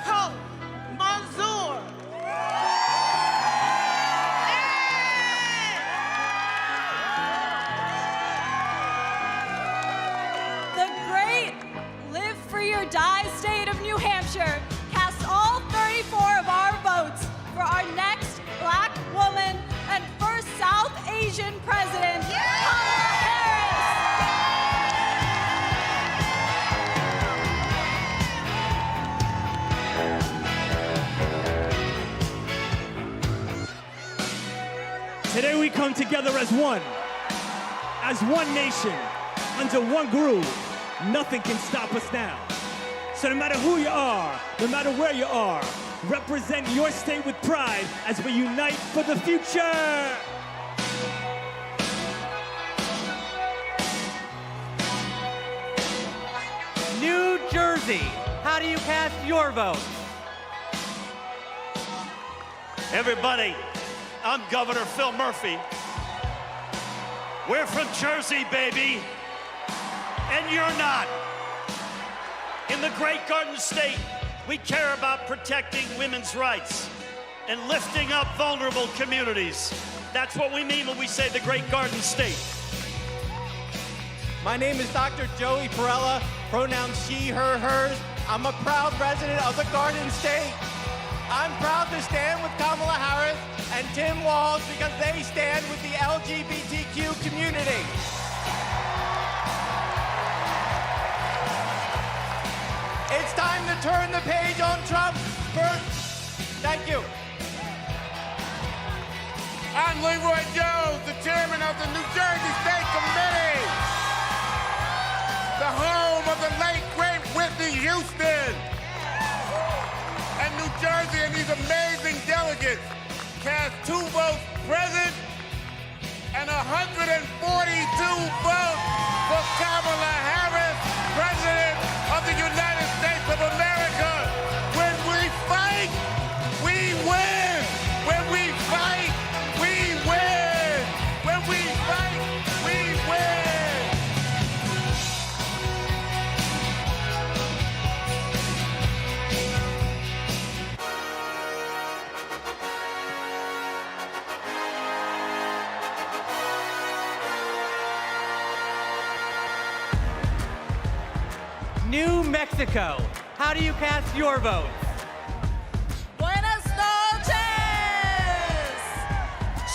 Hope Manzour. The great Live Free or Die state of New Hampshire casts all 34 of our votes for our next black woman and first South Asian president, Kamala Harris. Today we come together as one nation, under one groove. Nothing can stop us now. So no matter who you are, no matter where you are, represent your state with pride as we unite for the future. New Jersey, how do you cast your vote? Everybody, I'm Governor Phil Murphy. We're from Jersey, baby, and you're not. In the Great Garden State, we care about protecting women's rights and lifting up vulnerable communities. That's what we mean when we say the Great Garden State. My name is Dr. Joey Perella, pronouns she, her, hers. I'm a proud resident of the Garden State. I'm proud to stand with Kamala Harris and Tim Walz because they stand with the LGBTQ community. It's time to turn the page on Trump. Thank you. I'm Leroy Jones, the chairman of the New Jersey State Committee, the home of the late, great Whitney Houston. And New Jersey and these amazing delegates cast 2 votes present and 142 votes for Kamala Harris, President of the United States of America. When we fight, we win. When we fight, we win. When we fight, we win. New Mexico, how do you cast your vote? Buenas noches!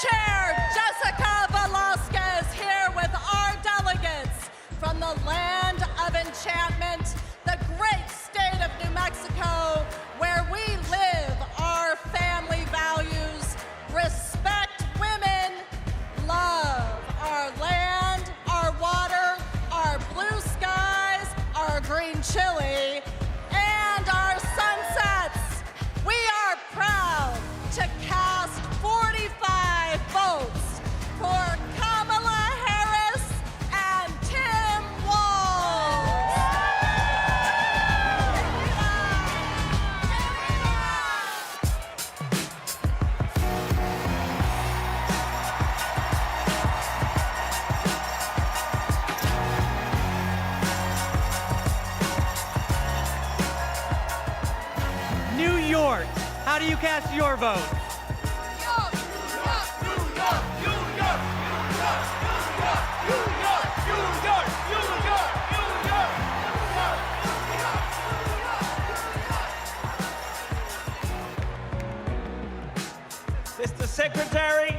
Chair Jessica Velasquez here with our delegates from the land of enchantment, the great state of New Mexico, where we live our family values, respect women, love our land, our water, our blue skies, our green chili, and our sunsets. We are proud to cast 45 votes for Kamala Harris and Tim Walz. New York, how do you cast your vote? Mr. Secretary,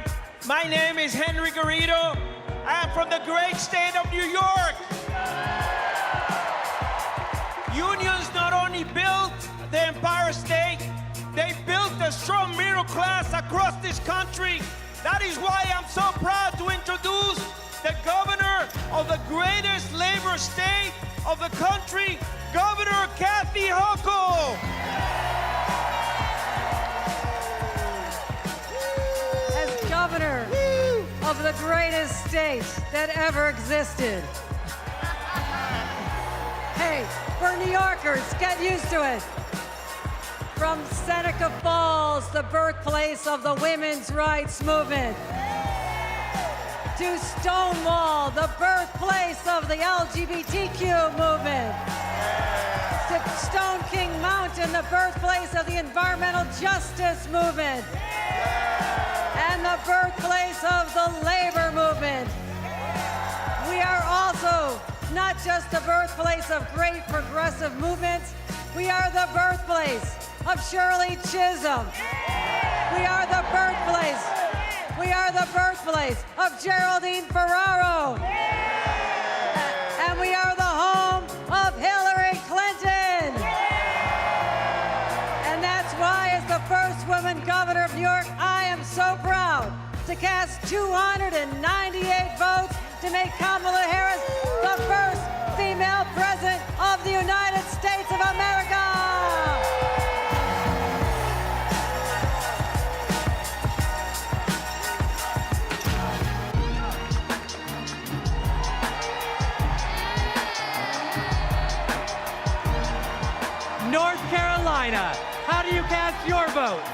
my name is Henry Garrido. I am from the great state of New York. Unions not only built the Empire State, they built a strong middle class across this country. That is why I'm so proud to introduce the governor of the greatest labor state of the country, Governor Kathy Hochul. As governor of the greatest state that ever existed. Hey, for New Yorkers, get used to it. From Seneca Falls, the birthplace of the women's rights movement, to Stonewall, the birthplace of the LGBTQ movement, to Stone King Mountain, the birthplace of the environmental justice movement, and the birthplace of the labor movement. We are also not just the birthplace of great progressive movements, we are the birthplace of Shirley Chisholm. We are the birthplace of Geraldine Ferraro. And we are the home of Hillary Clinton. And that's why, as the first woman governor of New York, I am so proud to cast 298 votes to make Kamala Harris the first female president of the United States of America. North Carolina, how do you cast your vote?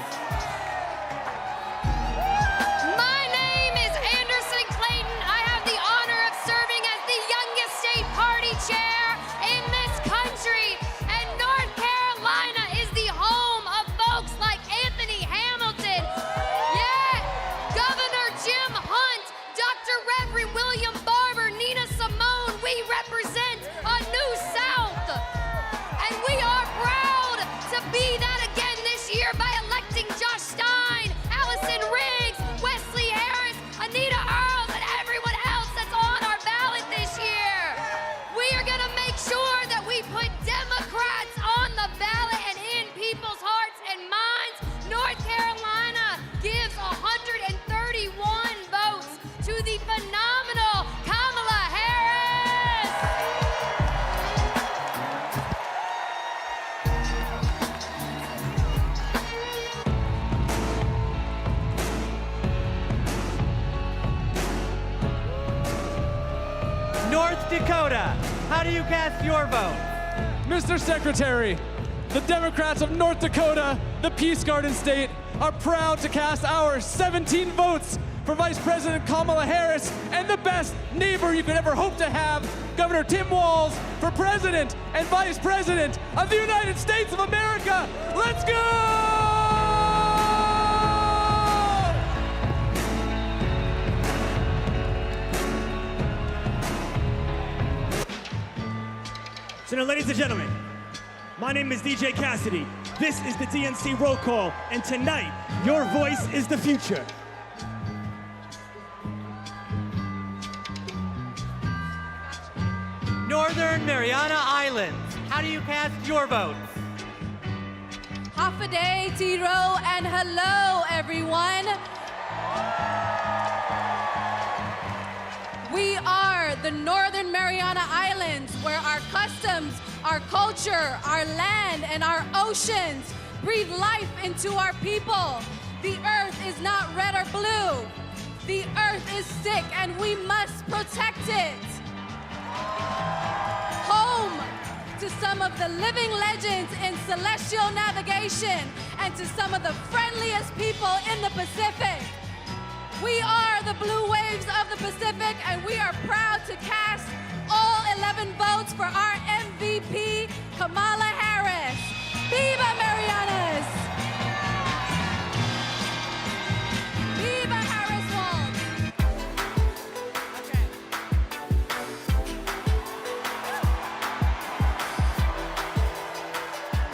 My name is Anderson Clayton. I have the honor of serving as the youngest state party chair in this country. And North Carolina is the home of folks like Anthony Hamilton. Yeah, Governor Jim Hunt, Dr. Reverend William Barber, Nina Simone. We North Dakota, how do you cast your vote? Mr. Secretary, the Democrats of North Dakota, the Peace Garden state, are proud to cast our 17 votes for Vice President Kamala Harris and the best neighbor you could ever hope to have, Governor Tim Walz, for President and Vice President of the United States of America. Let's go! So now, ladies and gentlemen, my name is DJ Cassidy. This is the DNC roll call, and tonight, your voice is the future. Northern Mariana Islands, how do you cast your votes? Hafa-day, Tiro, and hello, everyone. We are the Northern Mariana Islands, where our customs, our culture, our land, and our oceans breathe life into our people. The earth is not red or blue. The earth is sick, and we must protect it. Home to some of the living legends in celestial navigation and to some of the friendliest people in the Pacific. We are the blue waves of the Pacific, and we are proud to cast all 11 votes for our MVP, Kamala Harris. Viva Marianas! Viva Harris Walz!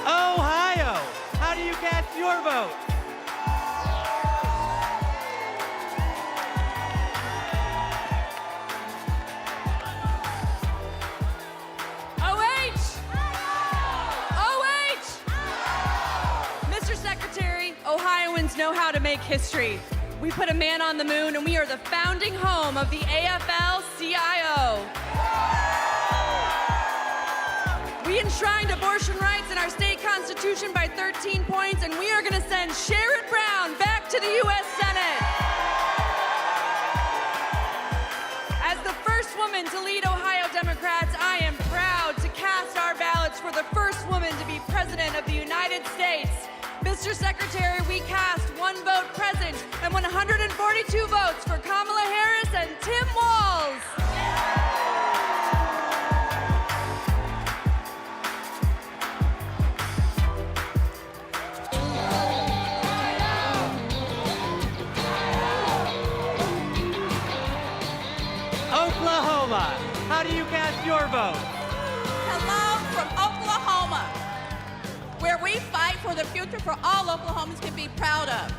Ohio, how do you cast your vote? Ohioans know how to make history. We put a man on the moon, and we are the founding home of the AFL-CIO. We enshrined abortion rights in our state constitution by 13 points, and we are going to send Sherrod Brown back to the U.S. Senate. As the first woman to lead Ohio Democrats, I am proud to cast our ballots for the first woman to be president of the United States. Mr. Secretary, we cast 1 vote present and 142 votes for Kamala Harris and Tim Walz. Oklahoma, how do you cast your vote? Hello from Oklahoma, where we fight for the future for all Oklahomans can be proud of.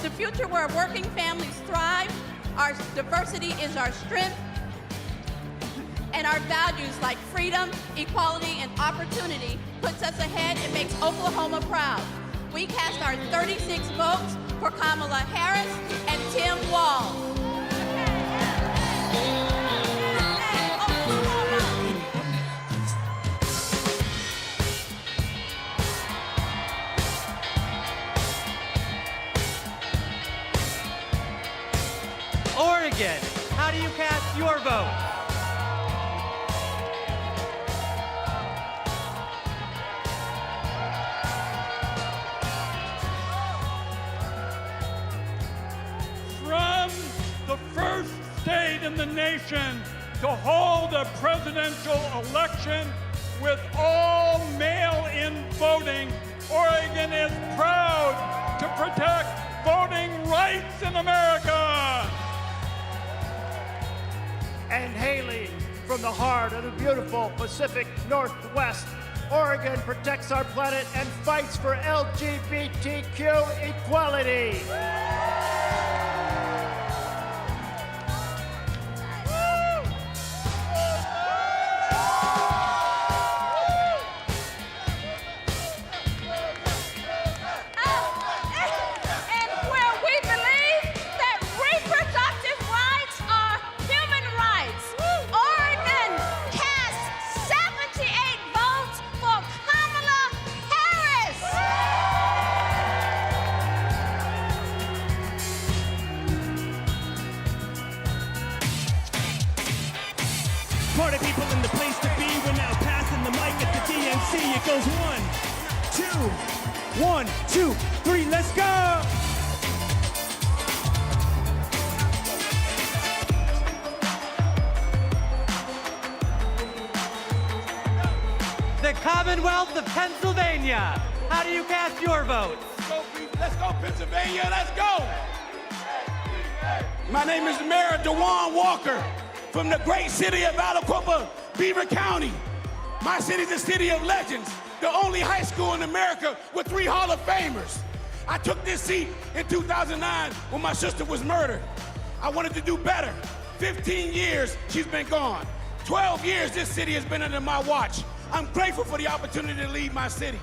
The future where working families thrive, our diversity is our strength, and our values like freedom, equality, and opportunity puts us ahead and makes Oklahoma proud. We cast our 36 votes for Kamala Harris and Tim Walz. Oregon, how do you cast your vote? From the first state in the nation to hold a presidential election with all mail-in voting, Oregon is proud to protect voting rights in America. And hailing from the heart of the beautiful Pacific Northwest, Oregon protects our planet and fights for LGBTQ equality. And where we believe that reproductive rights are human rights, Oregon cast 78 votes for Kamala Harris. Party people in the place to be. We're now passing the mic at the DNC. It goes 1, 2, 3, let's go! The Commonwealth of Pennsylvania. How do you cast your vote? Let's go, Pennsylvania, let's go! My name is Mayor DeJuan Walker from the great city of Aliquippa, Beaver County. My city is a city of legends, the only high school in America with 3 Hall of Famers. I took this seat in 2009 when my sister was murdered. I wanted to do better. 15 years she's been gone. 12 years this city has been under my watch. I'm grateful for the opportunity to lead my city.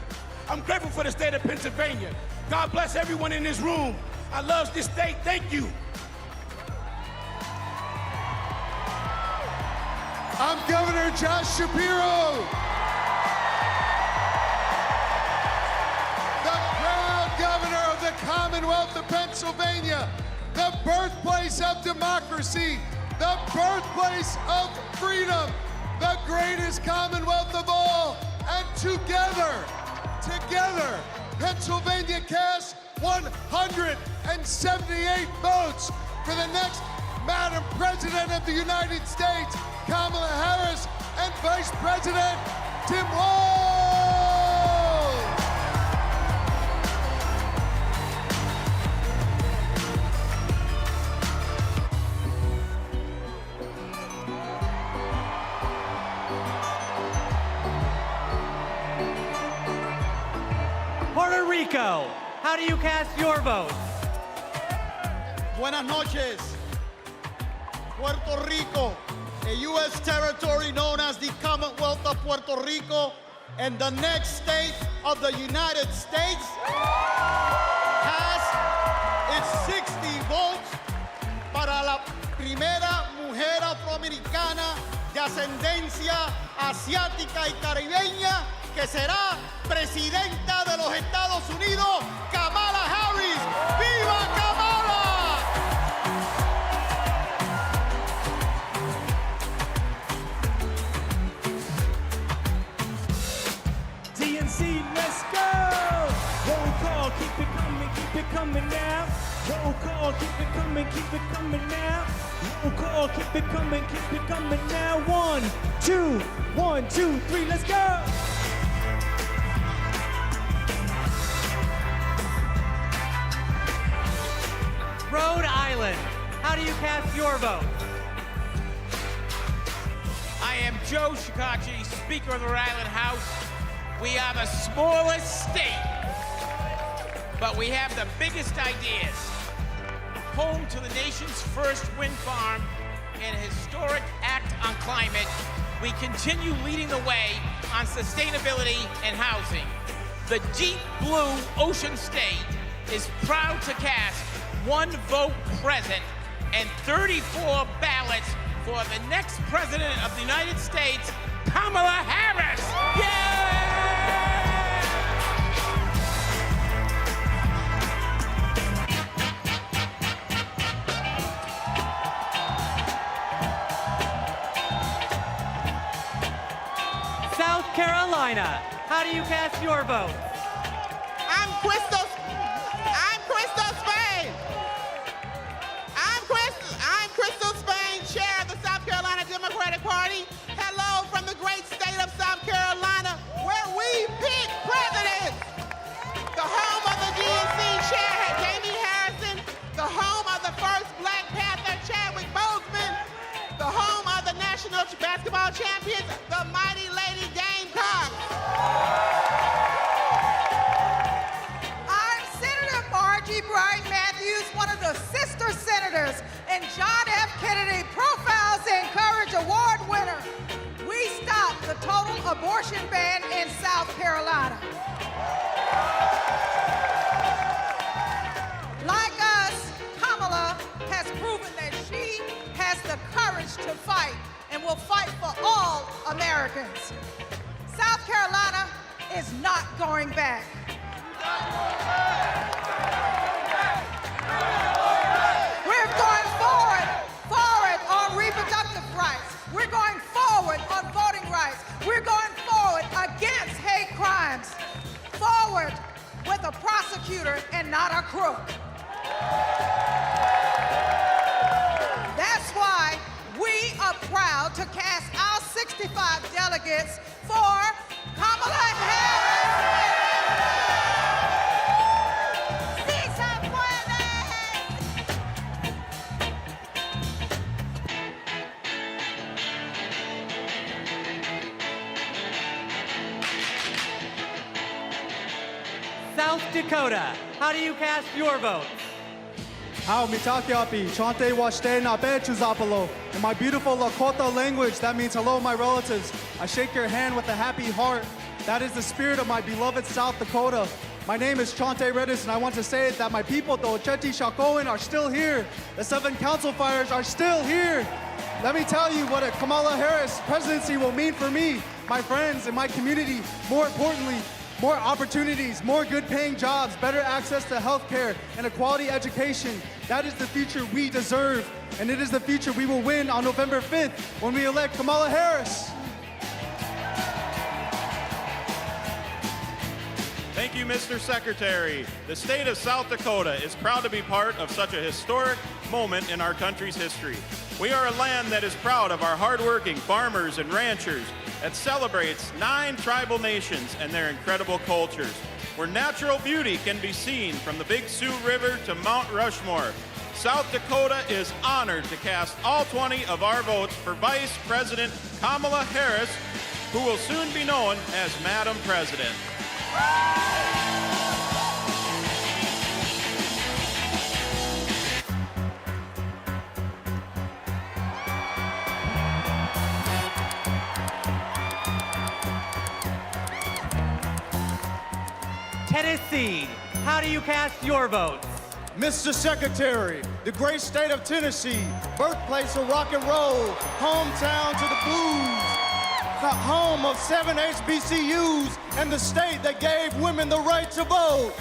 I'm grateful for the state of Pennsylvania. God bless everyone in this room. I love this state, thank you. I'm Governor Josh Shapiro. The proud governor of the Commonwealth of Pennsylvania, the birthplace of democracy, the birthplace of freedom, the greatest Commonwealth of all. And together, Pennsylvania cast 178 votes for the next Madam President of the United States, Kamala Harris, and Vice President Tim Walz. Puerto Rico. How do you cast your vote? Buenas noches. Puerto Rico, a U.S. territory known as the Commonwealth of Puerto Rico and the next state of the United States, has its 60 votes para la primera mujer afroamericana de ascendencia asiática y caribeña que será presidenta de los Estados Unidos, Kamala Harris. ¡Viva Kamala! DNC, let's go! Roll call, keep it coming now. Roll call, keep it coming now. Roll call, keep it coming now. 1, 2, 3, let's go! Rhode Island. How do you cast your vote? I am Joe Shikachi, Speaker of the Rhode Island House. We are the smallest state, but we have the biggest ideas. Home to the nation's first wind farm and a historic act on climate, we continue leading the way on sustainability and housing. The deep blue ocean state is proud to cast 1 vote present and 34 ballots for the next President of the United States, Kamala Harris. South Carolina. How do you cast your vote? I'm Crystal Spain. I'm Crystal Spain, chair of the South Carolina Democratic Party. Hello from the great state of South Carolina, where we pick presidents. The home of the DNC chair, Jamie Harrison. The home of the first Black Panther, Chadwick Boseman. The home of the national basketball champions, the mighty Lady Gamecocks. I'm Senator Margie Bright Matthews, one of the sister senators, and John F. Kennedy Profiles and Courage Award winner. We stopped the total abortion ban in South Carolina. Like us, Kamala has proven that she has the courage to fight and will fight for all Americans. South Carolina is not going back. We're going forward on reproductive rights. We're going forward prosecutor and not a crook. That's why we are proud to cast our 65 delegates for Kamala Harris. ¡Sí se puede! South Dakota, how do you cast your votes? How mitakiapi, chante washte na bechuzapalo. In my beautiful Lakota language, that means hello, my relatives. I shake your hand with a happy heart. That is the spirit of my beloved South Dakota. My name is Chante Redis, and I want to say that my people, the Ocheti Shakoan, are still here. The 7 council fires are still here. Let me tell you what a Kamala Harris presidency will mean for me, my friends, and my community. More importantly, more opportunities, more good-paying jobs, better access to health care, and a quality education. That is the future we deserve, and it is the future we will win on November 5th when we elect Kamala Harris. Thank you, Mr. Secretary. The state of South Dakota is proud to be part of such a historic moment in our country's history. We are a land that is proud of our hardworking farmers and ranchers, that celebrates 9 tribal nations and their incredible cultures, where natural beauty can be seen from the Big Sioux River to Mount Rushmore. South Dakota is honored to cast all 20 of our votes for Vice President Kamala Harris, who will soon be known as Madam President. Tennessee, how do you cast your votes? Mr. Secretary, the great state of Tennessee, birthplace of rock and roll, hometown to the blues, the home of 7 HBCUs, and the state that gave women the right to vote.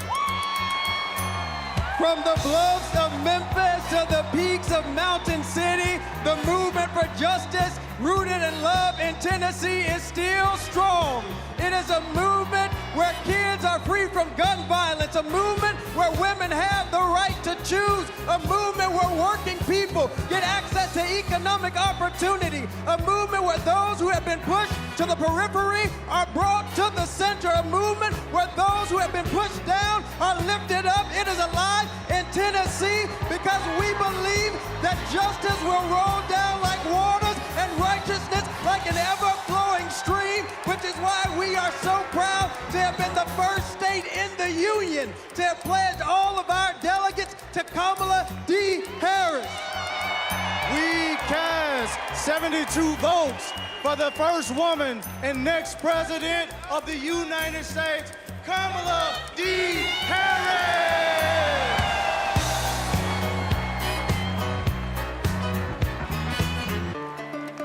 From the bluffs of Memphis to the peaks of Mountain City, the movement for justice rooted in love in Tennessee is still strong. It is a movement where kids are free from gun violence, a movement where women have the right to choose, a movement where working people get access to economic opportunity, a movement where those who have been pushed to the periphery are brought to the center, a movement where those who have been pushed down are lifted up. It is alive in Tennessee because we believe that justice will roll down like waters and righteousness like an ever-flowing stream, which is why we are so proud to have been the first state in the union to have pledged all of our delegates to Kamala D. Harris. We cast 72 votes for the first woman and next president of the United States, Kamala D. Harris.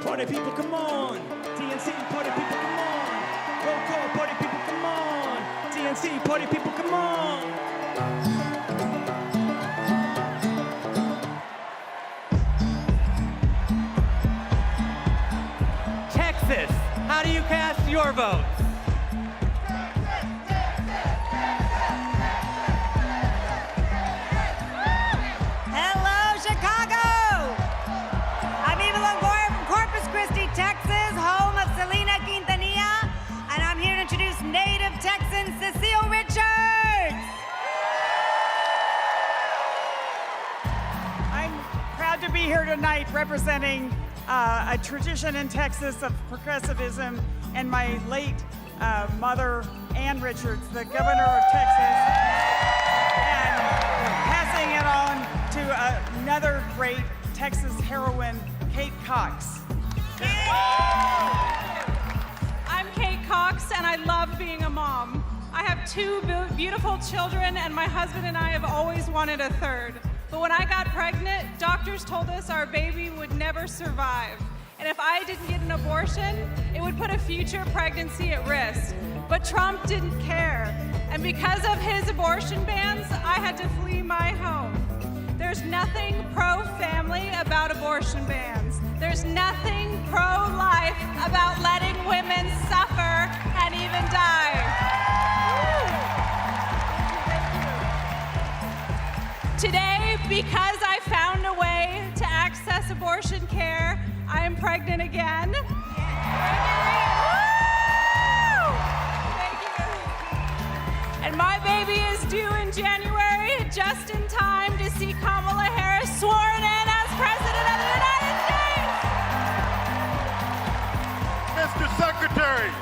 Party people, come on. DNC, party people, come on. Roll call, party people, come on. DNC, party people, come on. Texas, how do you cast your votes? Hello, Chicago! I'm Eva Longoria from Corpus Christi, Texas, home of Selena Quintanilla, and I'm here to introduce native Texan Cecile Richards. I'm proud to be here tonight representing a tradition in Texas of progressivism and my late mother, Ann Richards, the governor of Texas, and passing it on to another great Texas heroine, Kate Cox. I'm Kate Cox, and I love being a mom. I have 2 beautiful children, and my husband and I have always wanted a third. But when I got pregnant, doctors told us our baby would never survive. And if I didn't get an abortion, it would put a future pregnancy at risk. But Trump didn't care. And because of his abortion bans, I had to flee my home. There's nothing pro-family about abortion bans. There's nothing pro-life about letting women suffer and even die. abortion care. I am pregnant again. Woo! Thank you. And my baby is due in January, just in time to see Kamala Harris sworn in as President of the United States. Mr. Secretary,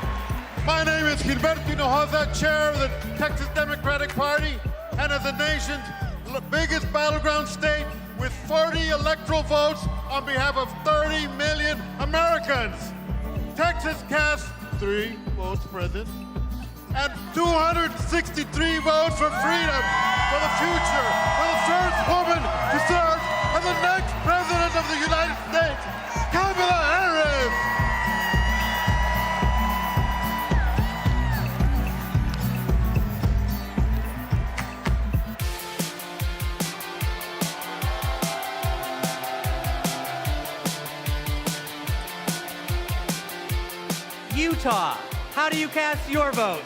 my name is Gilberto Hinojosa, chair of the Texas Democratic Party, and as the nation's biggest battleground state with 40 electoral votes on behalf of 30 million Americans. Texas cast 3 votes present and 263 votes for freedom, for the future, for the first woman to serve as the next president of the United States, Kamala Harris. Utah, how do you cast your vote?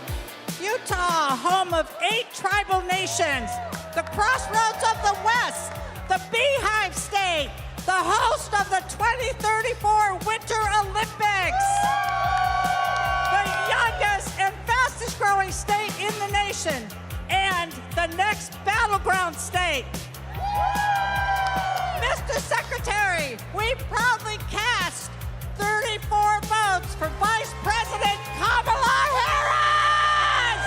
Utah, home of 8 tribal nations, the crossroads of the West, the Beehive State, the host of the 2034 Winter Olympics, the youngest and fastest growing state in the nation, and the next battleground state. Mr. Secretary, we proudly cast 34 votes for Vice President Kamala Harris!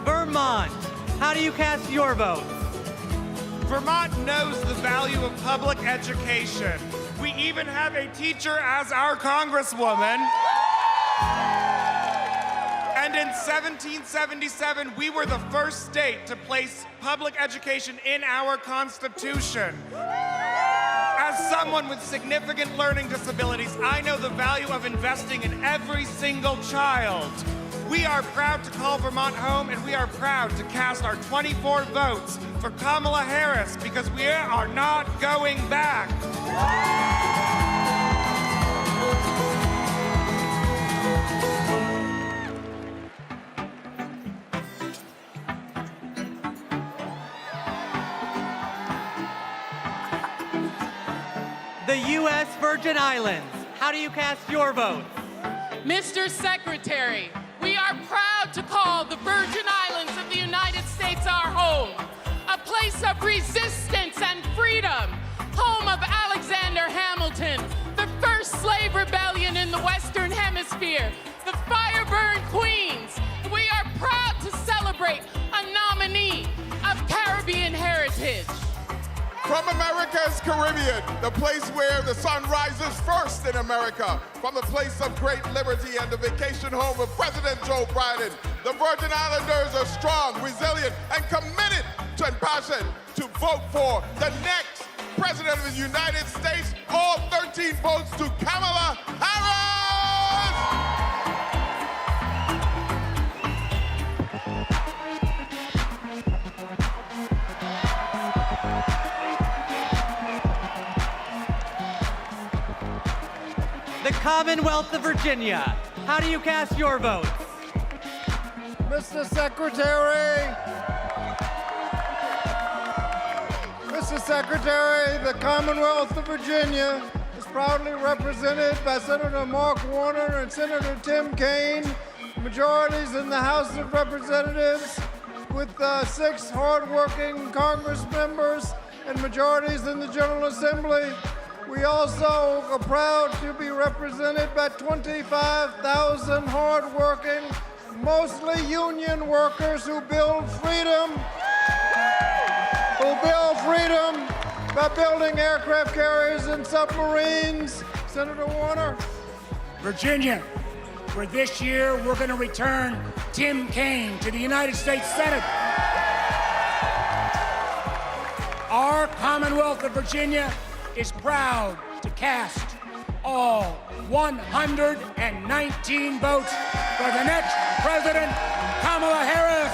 Vermont, how do you cast your vote? Vermont knows the value of public education. We even have a teacher as our congresswoman. And in 1777, we were the first state to place public education in our Constitution. As someone with significant learning disabilities, I know the value of investing in every single child. We are proud to call Vermont home, and we are proud to cast our 24 votes for Kamala Harris because we are not going back. The U.S. Virgin Islands, how do you cast your vote? Mr. Secretary, we are proud to call the Virgin Islands of the United States our home, a place of resistance and freedom, home of Alexander Hamilton, the first slave rebellion in the Western Hemisphere, the fire-burned queens. We are proud to celebrate a nominee of Caribbean heritage. From America's Caribbean, the place where the sun rises first in America, from the place of great liberty and the vacation home of President Joe Biden, the Virgin Islanders are strong, resilient, and committed to and passionate to vote for the next President of the United States. All 13 votes to Kamala Harris! The Commonwealth of Virginia, how do you cast your votes? Mr. Secretary, the Commonwealth of Virginia is proudly represented by Senator Mark Warner and Senator Tim Kaine, majorities in the House of Representatives with 6 hardworking Congress members and majorities in the General Assembly. We also are proud to be represented by 25,000 hardworking, mostly union workers who build freedom, by building aircraft carriers and submarines. Senator Warner. Virginia, where this year we're going to return Tim Kaine to the United States Senate. Our Commonwealth of Virginia is proud to cast all 119 votes for the next President, Kamala Harris.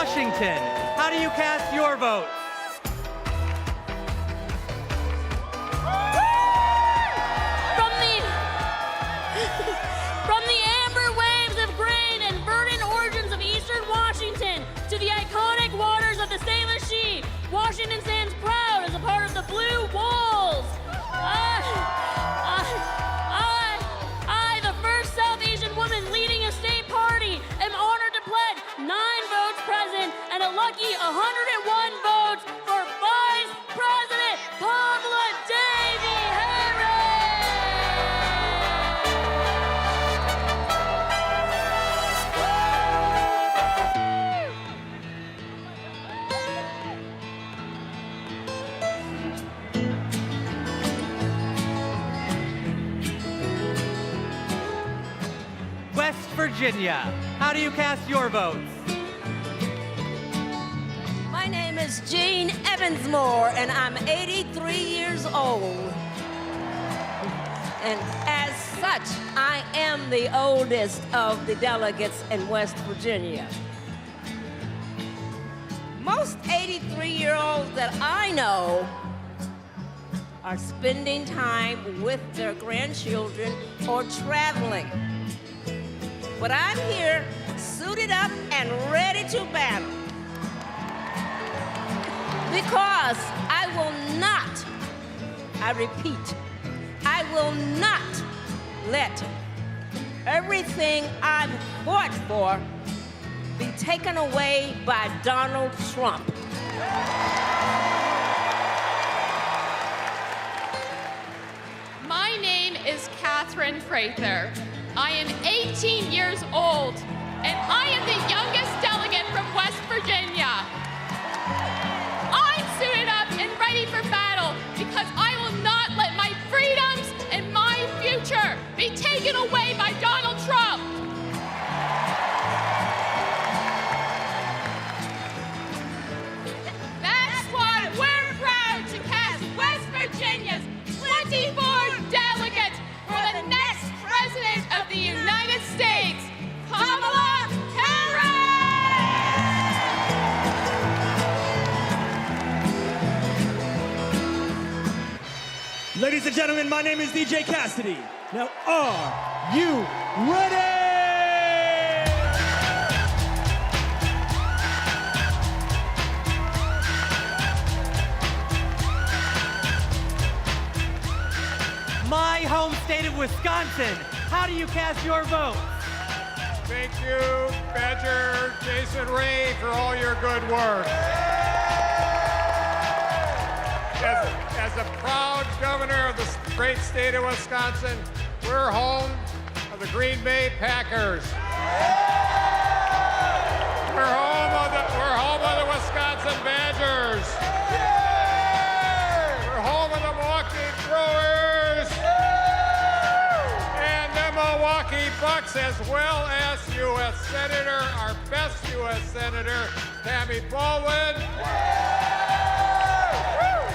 Washington. How do you cast your vote? From the amber waves of grain and verdant origins of eastern Washington to the iconic waters of the Salish Sea, Washington stands proud as a part of the Blue Wolves. I, the first South Asian woman leading a state party, am honored to pledge 9 votes present and a lucky 101 votes for Vice President Kamala Davy Harris. West Virginia. How do you cast your votes? My name is Jean Evansmore, and I'm 83 years old. And as such, I am the oldest of the delegates in West Virginia. Most 83-year-olds that I know are spending time with their grandchildren or traveling. But I'm here, suited up and ready to battle. Because I will not, I repeat, I will not let everything I've fought for be taken away by Donald Trump. My name is Catherine Prather. I am 18 years old, and I am the youngest delegate from West Virginia. I'm suited up and ready for battle because I will not let my freedoms and my future be taken away by Donald Trump. That's why we're proud to cast West Virginia's 24 delegates for the next President of the United States, Kamala Harris! Ladies and gentlemen, my name is DJ Cassidy. Now, are you ready? My home state of Wisconsin. How do you cast your vote? Thank you, Badger Jason Ray, for all your good work. As a proud governor of the great state of Wisconsin, we're home of the Green Bay Packers. We're home of the Wisconsin Badgers. We're home of the Milwaukee Brewers. And the Milwaukee Bucks, as well as U.S. Senator, our best U.S. Senator, Tammy Baldwin.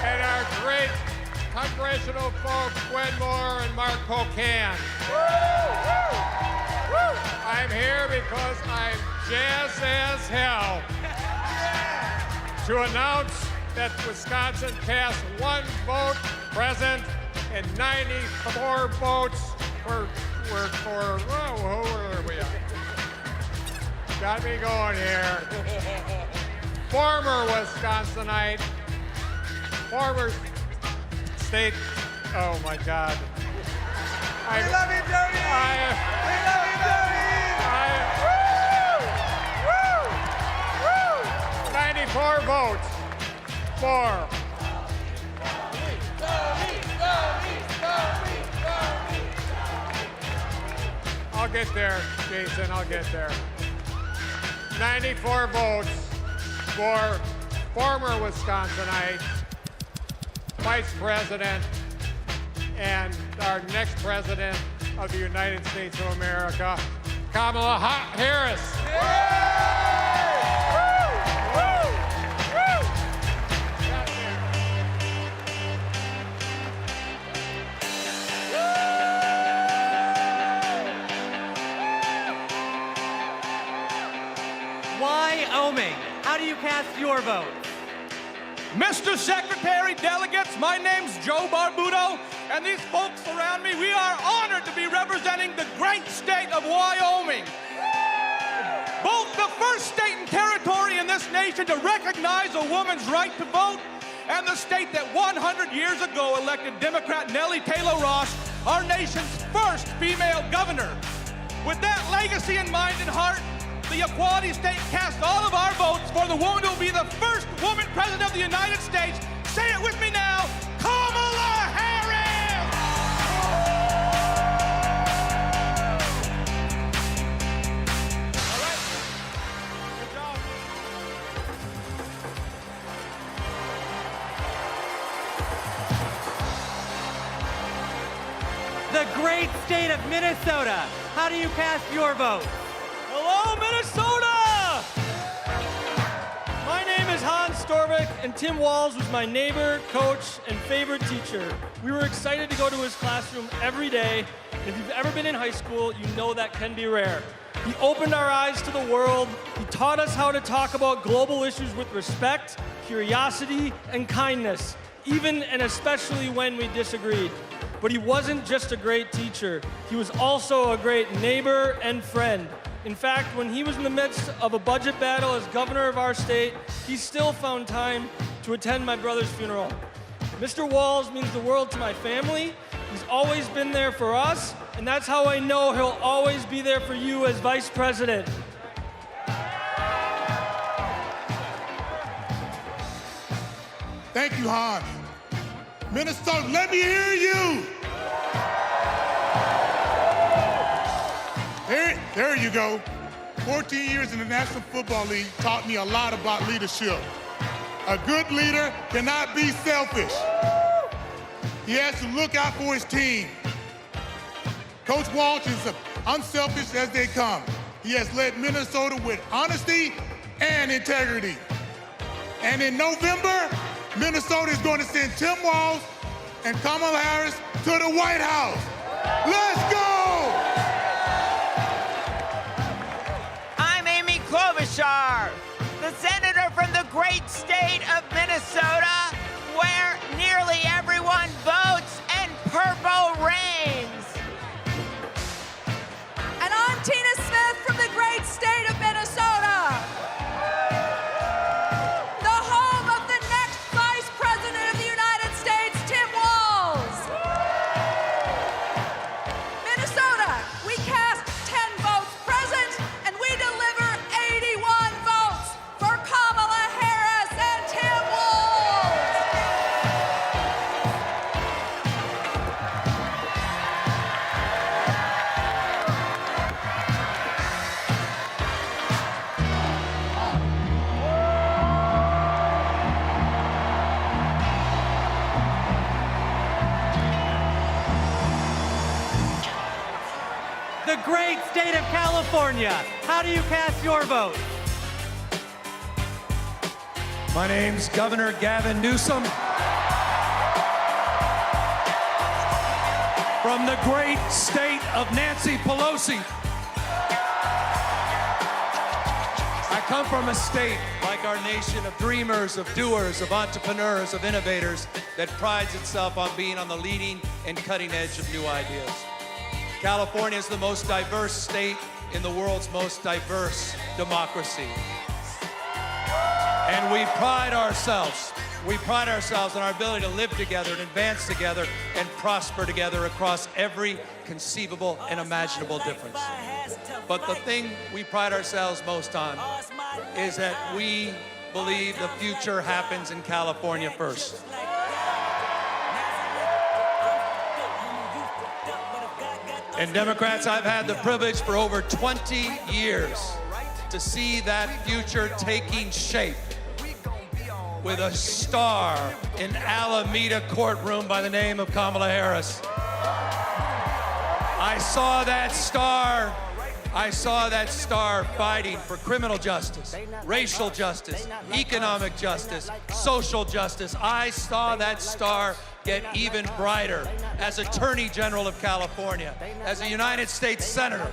And our great congressional folks, Gwen Moore and Mark Pocan. I'm here because I'm jazzed as hell to announce that Wisconsin cast 1 vote present and 94 votes who are we at? Got me going here. Former Wisconsinite, former state, oh my God. We love you, Jody! We love you, Jody! 94 votes for. I'll get there, Jason, I'll get there. 94 votes for former Wisconsinite, Vice President, and our next President of the United States of America, Kamala Harris. Wyoming. How do you cast your vote? Mr. Secretary, delegates, my name's Joe Barbudo, and these folks around me, we are honored to be representing the great state of Wyoming. Both the first state and territory in this nation to recognize a woman's right to vote, and the state that 100 years ago elected Democrat Nellie Taylor Ross, our nation's first female governor. With that legacy in mind and heart, the Equality State cast all of our votes for the woman who will be the first woman president of the United States. Say it with me now, Kamala Harris! All right. Good job. The great state of Minnesota. How do you cast your vote? Hello, Minnesota! My name is Hans Storvik, and Tim Walz was my neighbor, coach, and favorite teacher. We were excited to go to his classroom every day, and if you've ever been in high school, you know that can be rare. He opened our eyes to the world. He taught us how to talk about global issues with respect, curiosity, and kindness, even and especially when we disagreed. But he wasn't just a great teacher. He was also a great neighbor and friend. In fact, when he was in the midst of a budget battle as governor of our state, he still found time to attend my brother's funeral. Mr. Walz means the world to my family. He's always been there for us, and that's how I know he'll always be there for you as vice president. Thank you, Hans. Minnesota, let me hear you. There you go. 14 years in the National Football League taught me a lot about leadership. A good leader cannot be selfish. He has to look out for his team. Coach Walz is unselfish as they come. He has led Minnesota with honesty and integrity. And in November, Minnesota is going to send Tim Walz and Kamala Harris to the White House. Let's go! I'm Amy Klobuchar, the senator from the great state of Minnesota, where nearly everyone votes and purple reigns. And I'm Tina Smith from the great state of Minnesota, the home of the next Vice President of the United States, Tim Walz. Minnesota, we cast 10 votes present, and we deliver 81 votes for Kamala Harris and Tim Walz. The great state of California. How do you cast your vote? My name's Governor Gavin Newsom. From the great state of Nancy Pelosi. I come from a state like our nation of dreamers, of doers, of entrepreneurs, of innovators that prides itself on being on the leading and cutting edge of new ideas. California is the most diverse state in the world's most diverse democracy. And we pride ourselves on our ability to live together and advance together and prosper together across every conceivable and imaginable difference. But the thing we pride ourselves most on is that we believe the future happens in California first. And Democrats, I've had the privilege for over 20 years to see that future taking shape with a star in Alameda courtroom by the name of Kamala Harris. I saw that star fighting for criminal justice, racial justice, economic justice, social justice. I saw that star get even brighter as Attorney General of California, as a United States Senator,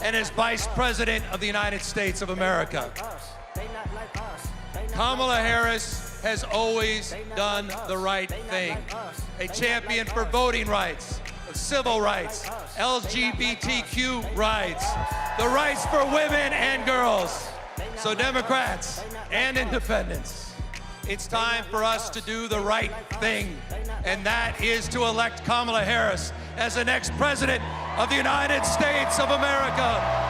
and as Vice President of the United States of America. Kamala Harris has always done the right thing. A champion for voting rights, civil rights, LGBTQ rights, the rights for women and girls. So Democrats and independents, it's time for us to do the right thing, and that is to elect Kamala Harris as the next president of the United States of America.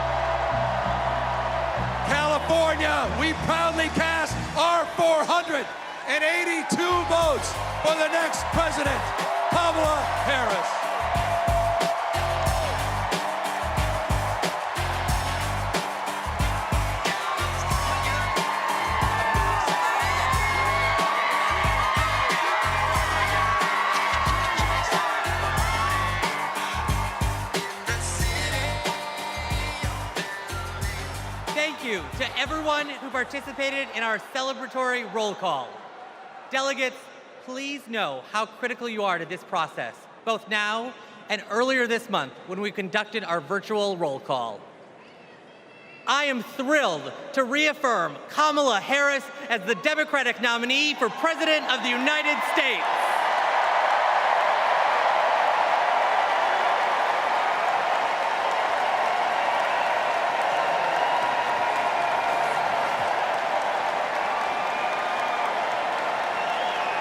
California, we proudly cast our 482 votes for the next president, Kamala Harris. Thank you to everyone who participated in our celebratory roll call. Delegates, please know how critical you are to this process, both now and earlier this month when we conducted our virtual roll call. I am thrilled to reaffirm Kamala Harris as the Democratic nominee for President of the United States.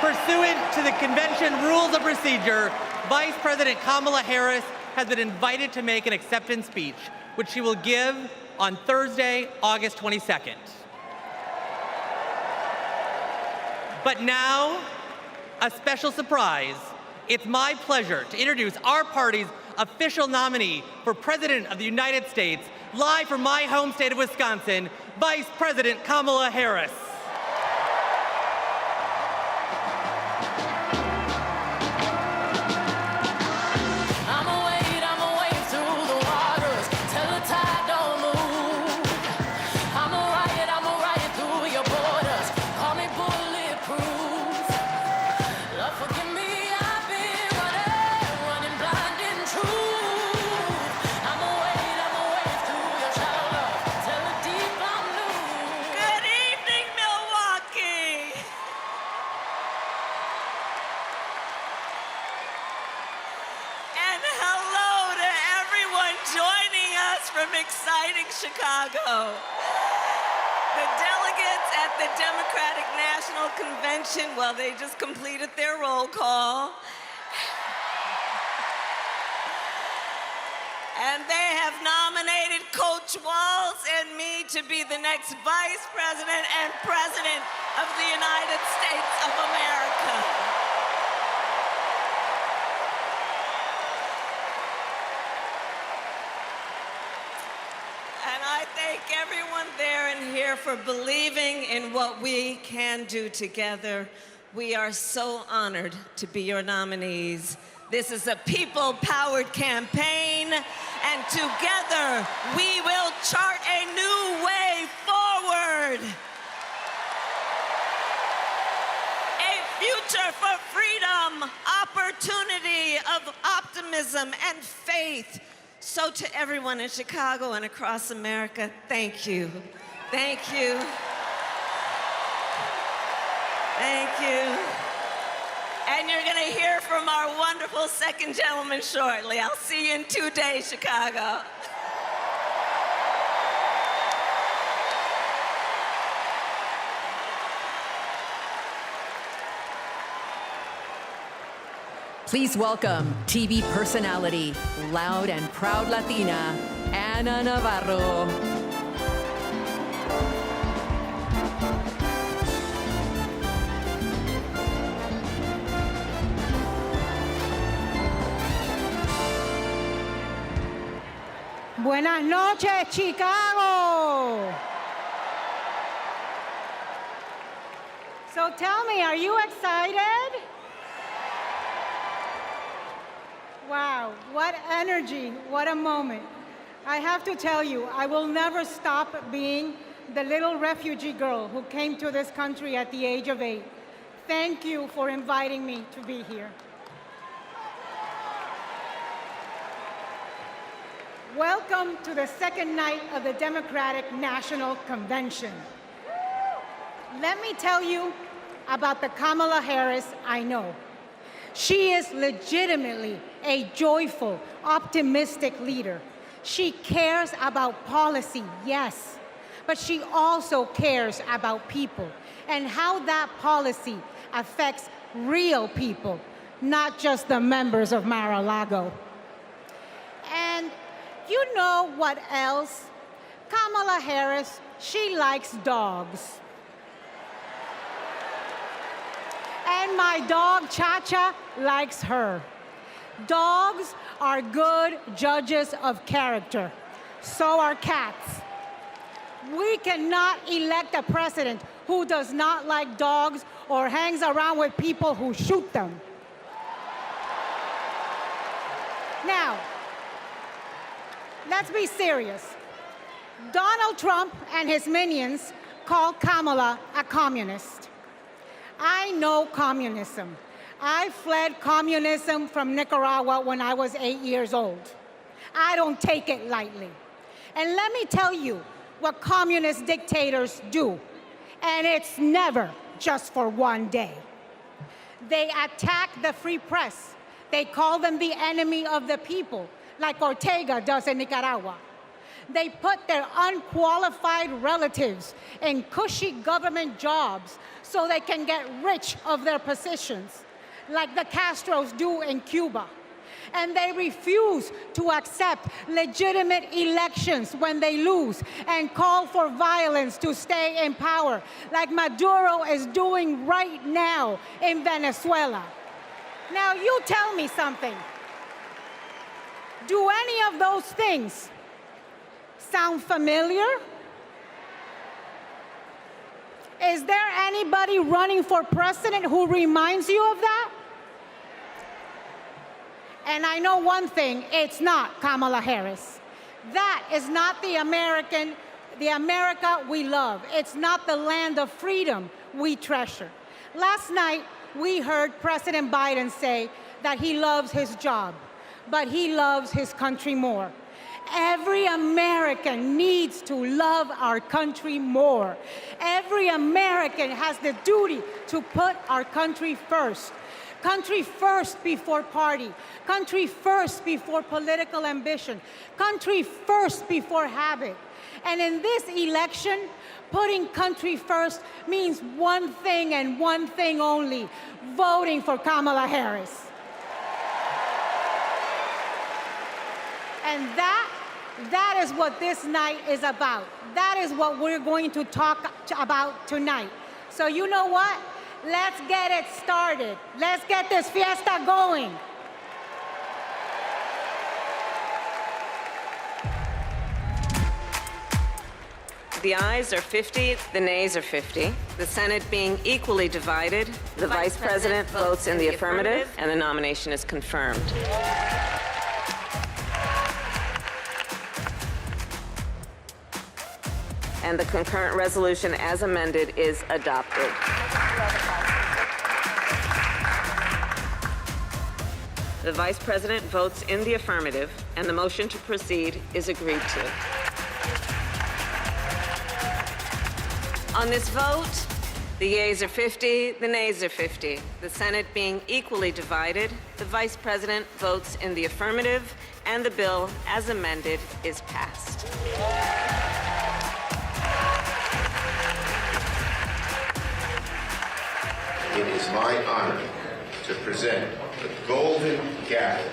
Pursuant to the convention rules of procedure, Vice President Kamala Harris has been invited to make an acceptance speech, which she will give on Thursday, August 22nd. But now, a special surprise. It's my pleasure to introduce our party's official nominee for President of the United States, live from my home state of Wisconsin, Vice President Kamala Harris. Chicago. The delegates at the Democratic National Convention, well, they just completed their roll call. And they have nominated Coach Walz and me to be the next Vice President and President of the United States of America. Thank everyone there and here for believing in what we can do together. We are so honored to be your nominees. This is a people-powered campaign, and together we will chart a new way forward. A future for freedom, opportunity, of optimism and faith. So to everyone in Chicago and across America, thank you. Thank you. Thank you. And you're gonna hear from our wonderful second gentleman shortly. I'll see you in 2 days, Chicago. Please welcome TV personality, loud and proud Latina, Ana Navarro. Buenas noches, Chicago. So tell me, are you excited? Wow, what energy, what a moment. I have to tell you, I will never stop being the little refugee girl who came to this country at the age of 8. Thank you for inviting me to be here. Welcome to the second night of the Democratic National Convention. Let me tell you about the Kamala Harris I know. She is legitimately a joyful, optimistic leader. She cares about policy, yes, but she also cares about people and how that policy affects real people, not just the members of Mar-a-Lago. And you know what else? Kamala Harris, she likes dogs. And my dog, Cha-Cha, likes her. Dogs are good judges of character. So are cats. We cannot elect a president who does not like dogs or hangs around with people who shoot them. Now, let's be serious. Donald Trump and his minions call Kamala a communist. I know communism. I fled communism from Nicaragua when I was 8 years old. I don't take it lightly. And let me tell you what communist dictators do. And it's never just for one day. They attack the free press. They call them the enemy of the people, like Ortega does in Nicaragua. They put their unqualified relatives in cushy government jobs so they can get rich of their positions, like the Castros do in Cuba. And they refuse to accept legitimate elections when they lose and call for violence to stay in power, like Maduro is doing right now in Venezuela. Now, you tell me something. Do any of those things sound familiar? Is there anybody running for president who reminds you of that? And I know one thing, it's not Kamala Harris. That is not the America we love. It's not the land of freedom we treasure. Last night, we heard President Biden say that he loves his job, but he loves his country more. Every American needs to love our country more. Every American has the duty to put our country first. Country first before party. Country first before political ambition. Country first before habit. And in this election, putting country first means one thing and one thing only: voting for Kamala Harris. And that is what this night is about. That is what we're going to talk about tonight. So you know what? Let's get it started. Let's get this fiesta going. The ayes are 50, the nays are 50. The Senate being equally divided, the Vice President votes in the affirmative, and the nomination is confirmed. And the concurrent resolution as amended is adopted. The Vice President votes in the affirmative, and the motion to proceed is agreed to. On this vote, the yeas are 50, the nays are 50. The Senate being equally divided, the Vice President votes in the affirmative, and the bill as amended is passed. It is my honor to present the Golden Gavel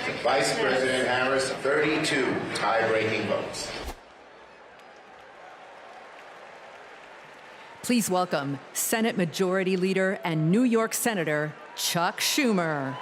to Vice President Harris, 32 tie-breaking votes. Please welcome Senate Majority Leader and New York Senator Chuck Schumer.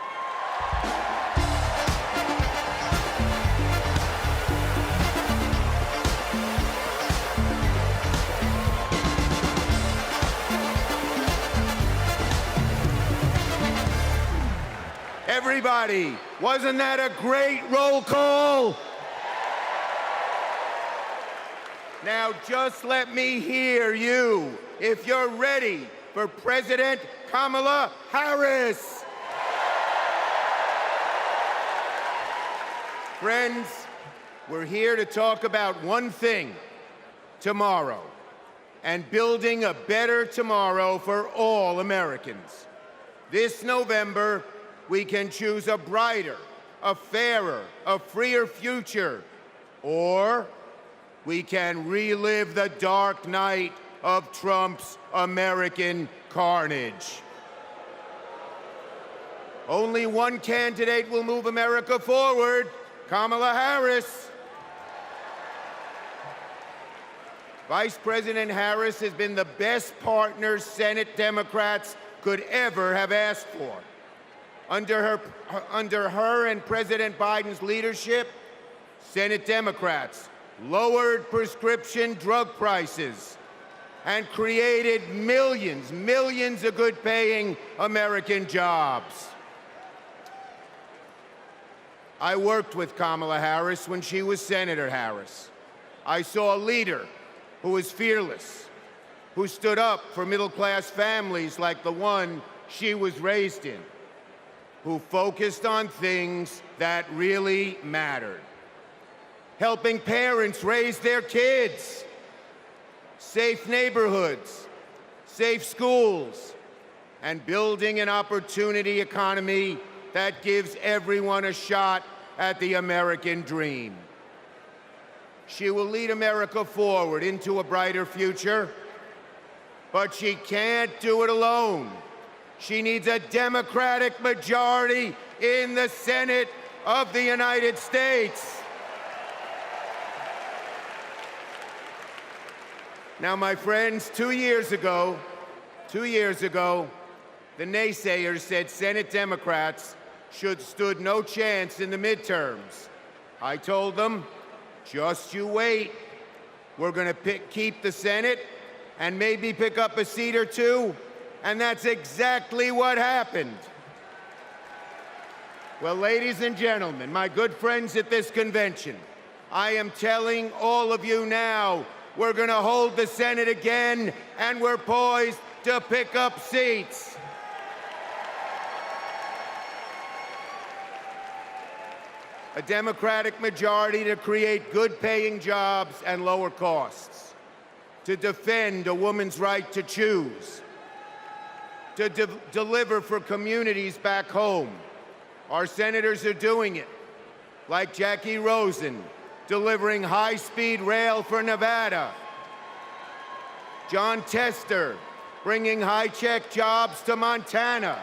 Everybody, wasn't that a great roll call? Now just let me hear you if you're ready for President Kamala Harris. Friends, we're here to talk about one thing tomorrow. and building a better tomorrow for all Americans. This November, we can choose a brighter, a fairer, a freer future, or we can relive the dark night of Trump's American carnage. Only one candidate will move America forward, Kamala Harris. Vice President Harris has been the best partner Senate Democrats could ever have asked for. Under her and President Biden's leadership, Senate Democrats lowered prescription drug prices and created millions of good-paying American jobs. I worked with Kamala Harris when she was Senator Harris. I saw a leader who was fearless, who stood up for middle-class families like the one she was raised in, who focused on things that really mattered. Helping parents raise their kids, safe neighborhoods, safe schools, and building an opportunity economy that gives everyone a shot at the American dream. She will lead America forward into a brighter future, but she can't do it alone. She needs a Democratic majority in the Senate of the United States. Now, my friends, 2 years ago, the naysayers said Senate Democrats stood no chance in the midterms. I told them, just you wait. We're going to keep the Senate and maybe pick up a seat or two, and that's exactly what happened. Well, ladies and gentlemen, my good friends at this convention, I am telling all of you now, we're going to hold the Senate again, and we're poised to pick up seats. A Democratic majority to create good-paying jobs and lower costs, to defend a woman's right to choose, to deliver for communities back home. Our senators are doing it, like Jackie Rosen, delivering high-speed rail for Nevada, John Tester, bringing high-tech jobs to Montana,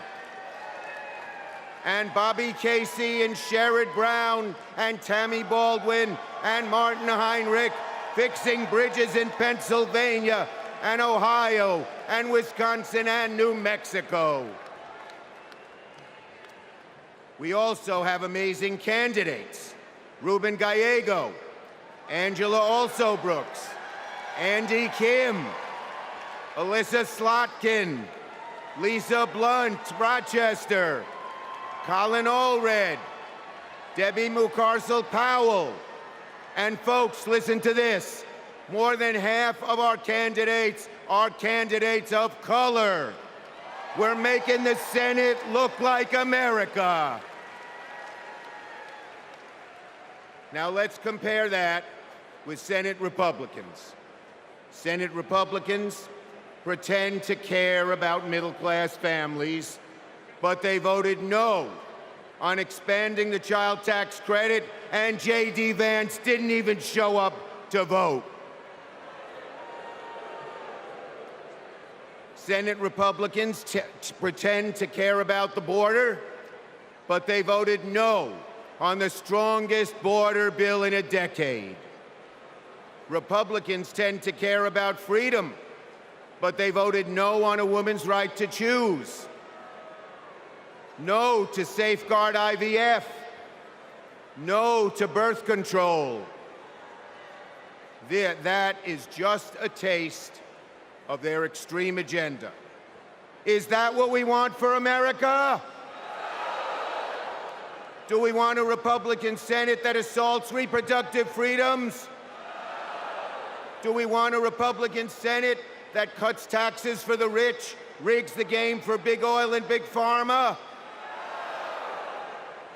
and Bobby Casey and Sherrod Brown and Tammy Baldwin and Martin Heinrich fixing bridges in Pennsylvania and Ohio and Wisconsin and New Mexico. We also have amazing candidates. Ruben Gallego, Angela Alsobrooks, Andy Kim, Alyssa Slotkin, Lisa Blunt, Rochester, Colin Allred, Debbie Mucarsel-Powell. And folks, listen to this. More than half of our candidates are candidates of color. We're making the Senate look like America. Now let's compare that with Senate Republicans. Senate Republicans pretend to care about middle-class families, but they voted no on expanding the child tax credit, and J.D. Vance didn't even show up to vote. Senate Republicans pretend to care about the border, but they voted no on the strongest border bill in a decade. Republicans tend to care about freedom, but they voted no on a woman's right to choose. No to safeguard IVF. No to birth control. That is just a taste of their extreme agenda. Is that what we want for America? Do we want a Republican Senate that assaults reproductive freedoms? Do we want a Republican Senate that cuts taxes for the rich, rigs the game for big oil and big pharma?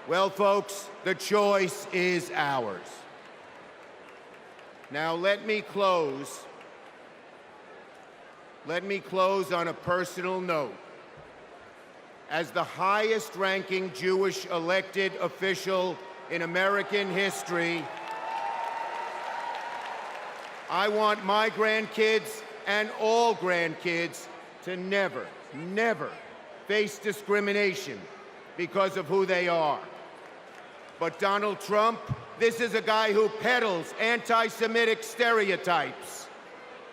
Well, folks, the choice is ours. Now, let me close let me close on a personal note. As the highest-ranking Jewish elected official in American history, I want my grandkids and all grandkids to never, never face discrimination because of who they are. But Donald Trump, this is a guy who peddles anti-Semitic stereotypes.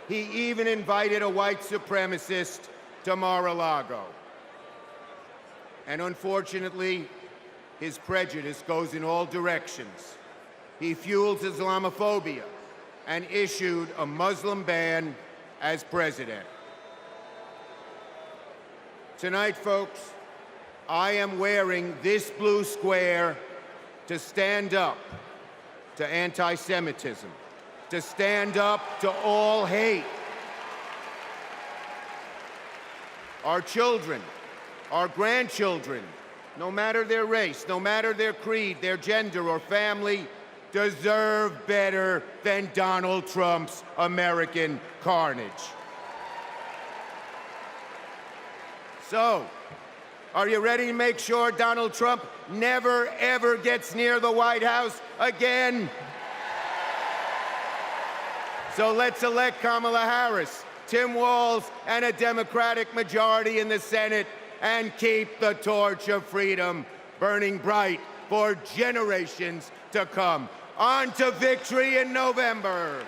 He even invited a white supremacist to Mar-a-Lago. And unfortunately, his prejudice goes in all directions. He fuels Islamophobia and issued a Muslim ban as president. Tonight, folks, I am wearing this blue square to stand up to anti-Semitism, to stand up to all hate. Our children, our grandchildren, no matter their race, no matter their creed, their gender, or family, deserve better than Donald Trump's American carnage. So, are you ready to make sure Donald Trump never, ever gets near the White House again? So let's elect Kamala Harris, Tim Walz, and a Democratic majority in the Senate, and keep the torch of freedom burning bright for generations to come. On to victory in November.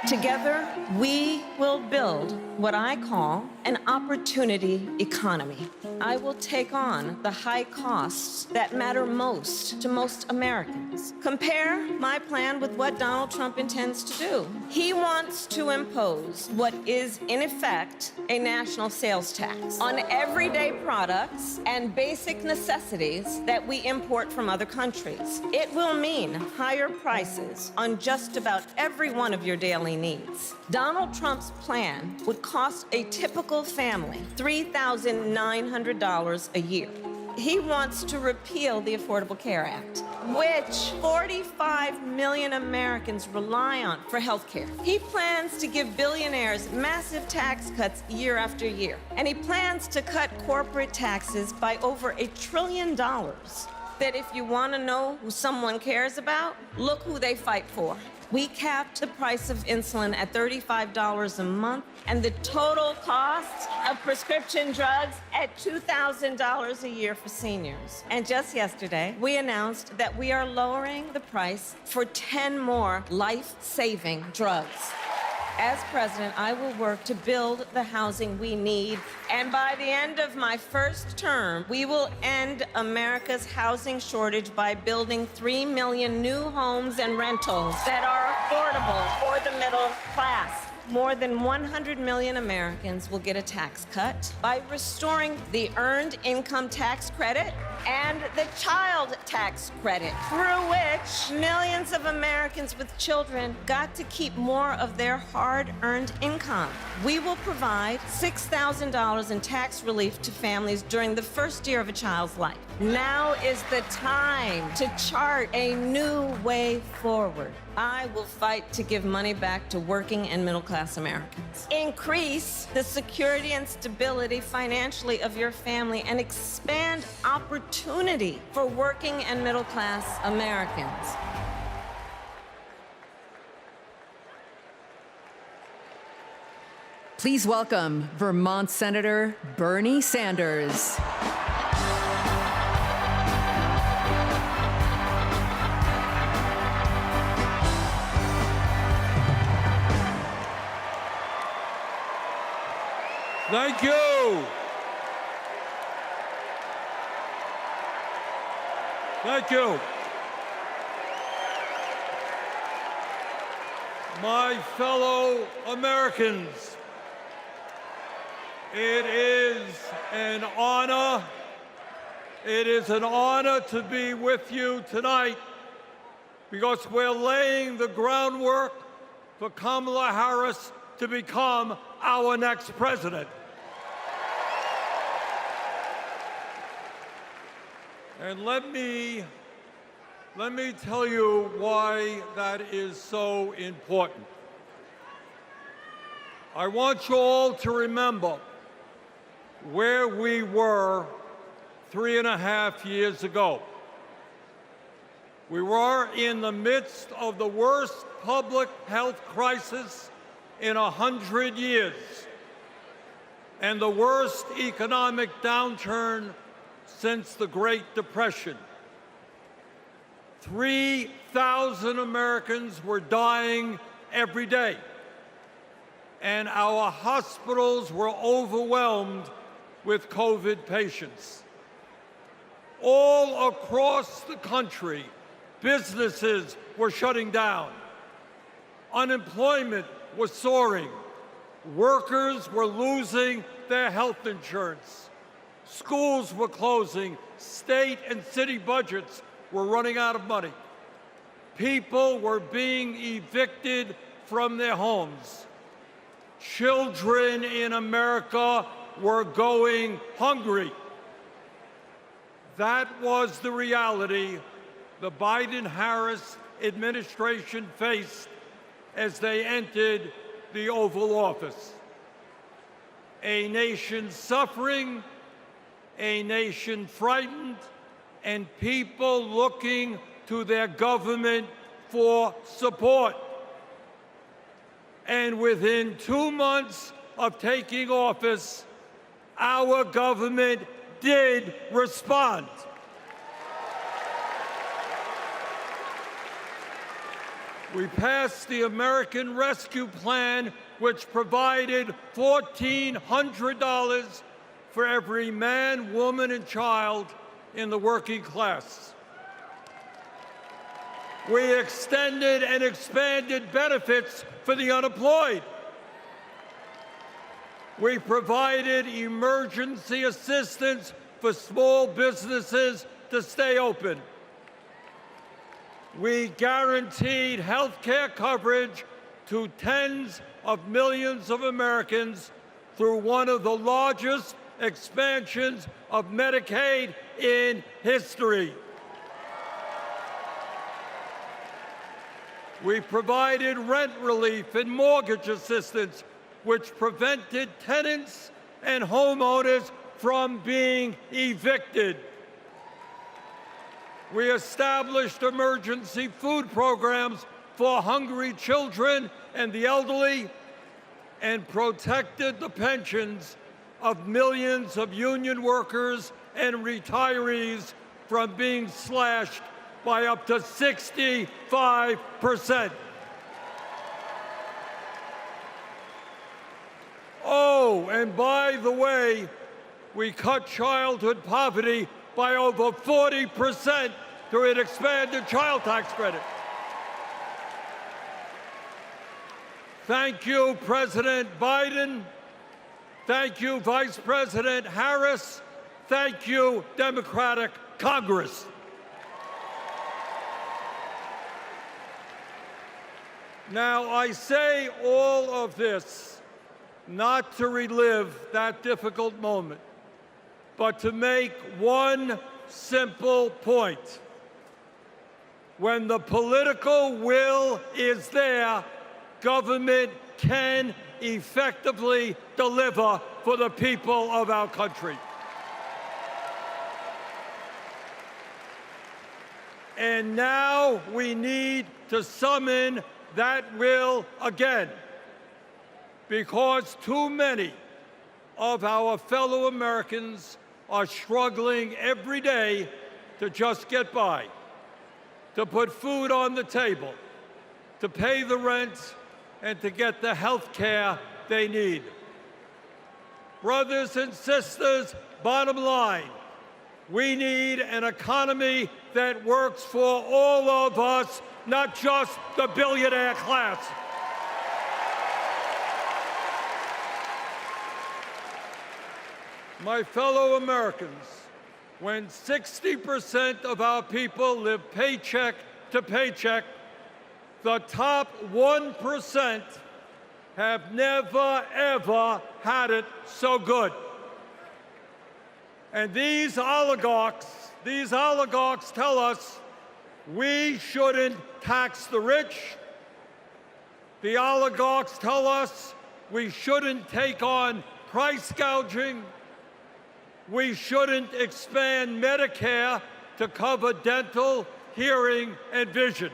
Together, we will build what I call an opportunity economy. I will take on the high costs that matter most to most Americans. Compare my plan with what Donald Trump intends to do. He wants to impose what is, in effect, a national sales tax on everyday products and basic necessities that we import from other countries. It will mean higher prices on just about every one of your daily needs. Donald Trump's plan would cost a typical family $3,900 a year. He wants to repeal the Affordable Care Act, which 45 million Americans rely on for health care. He plans to give billionaires massive tax cuts year after year. And he plans to cut corporate taxes by over $1 trillion. That if you want to know who someone cares about, look who they fight for. We capped the price of insulin at $35 a month and the total cost of prescription drugs at $2,000 a year for seniors. And just yesterday, we announced that we are lowering the price for 10 more life-saving drugs. As president, I will work to build the housing we need, and by the end of my first term, we will end America's housing shortage by building 3 million new homes and rentals that are affordable for the middle class. More than 100 million Americans will get a tax cut by restoring the Earned Income Tax Credit and the Child Tax Credit, through which millions of Americans with children got to keep more of their hard-earned income. We will provide $6,000 in tax relief to families during the first year of a child's life. Now is the time to chart a new way forward. I will fight to give money back to working and middle-class Americans. Increase the security and stability financially of your family and expand opportunity for working and middle-class Americans. Please welcome Vermont Senator Bernie Sanders. Thank you. Thank you. My fellow Americans, it is an honor. It is an honor to be with you tonight because we're laying the groundwork for Kamala Harris to become our next president. And let me tell you why that is so important. I want you all to remember where we were 3.5 years ago. We were in the midst of the worst public health crisis in 100 years and the worst economic downturn since the Great Depression. 3,000 Americans were dying every day, and our hospitals were overwhelmed with COVID patients. All across the country, businesses were shutting down. Unemployment was soaring. Workers were losing their health insurance. Schools were closing. State and city budgets were running out of money. People were being evicted from their homes. Children in America were going hungry. That was the reality the Biden-Harris administration faced as they entered the Oval Office. A nation suffering, a nation frightened, and people looking to their government for support. And within 2 months of taking office, our government did respond. We passed the American Rescue Plan, which provided $1,400 for every man, woman, and child in the working class. We extended and expanded benefits for the unemployed. We provided emergency assistance for small businesses to stay open. We guaranteed health care coverage to tens of millions of Americans through one of the largest expansions of Medicaid in history. We provided rent relief and mortgage assistance, which prevented tenants and homeowners from being evicted. We established emergency food programs for hungry children and the elderly, and protected the pensions of millions of union workers and retirees from being slashed by up to 65%. Oh, and by the way, we cut childhood poverty by over 40% through an expanded child tax credit. Thank you, President Biden. Thank you, Vice President Harris. Thank you, Democratic Congress. Now, I say all of this not to relive that difficult moment, but to make one simple point. When the political will is there, government can effectively deliver for the people of our country. And now we need to summon that will again, because too many of our fellow Americans are struggling every day to just get by, to put food on the table, to pay the rent, and to get the health care they need. Brothers and sisters, bottom line, we need an economy that works for all of us, not just the billionaire class. My fellow Americans, when 60% of our people live paycheck to paycheck, the top 1% have never, ever had it so good. And these oligarchs These oligarchs tell us we shouldn't tax the rich. The oligarchs tell us we shouldn't take on price gouging. We shouldn't expand Medicare to cover dental, hearing, and vision.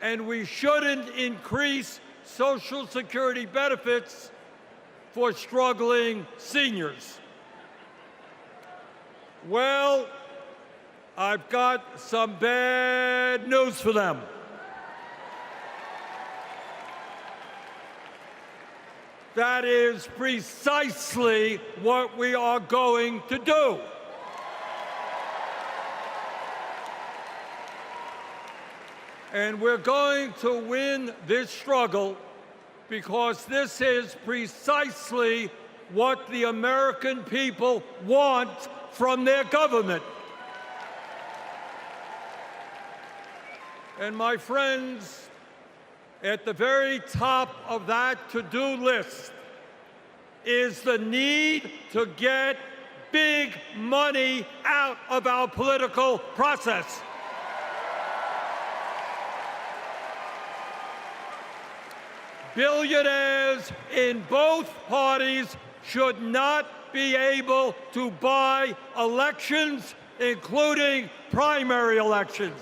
And we shouldn't increase Social Security benefits for struggling seniors. Well, I've got some bad news for them. That is precisely what we are going to do. And we're going to win this struggle because this is precisely what the American people want from their government. And my friends, at the very top of that to-do list is the need to get big money out of our political process. Billionaires in both parties should not be able to buy elections, including primary elections.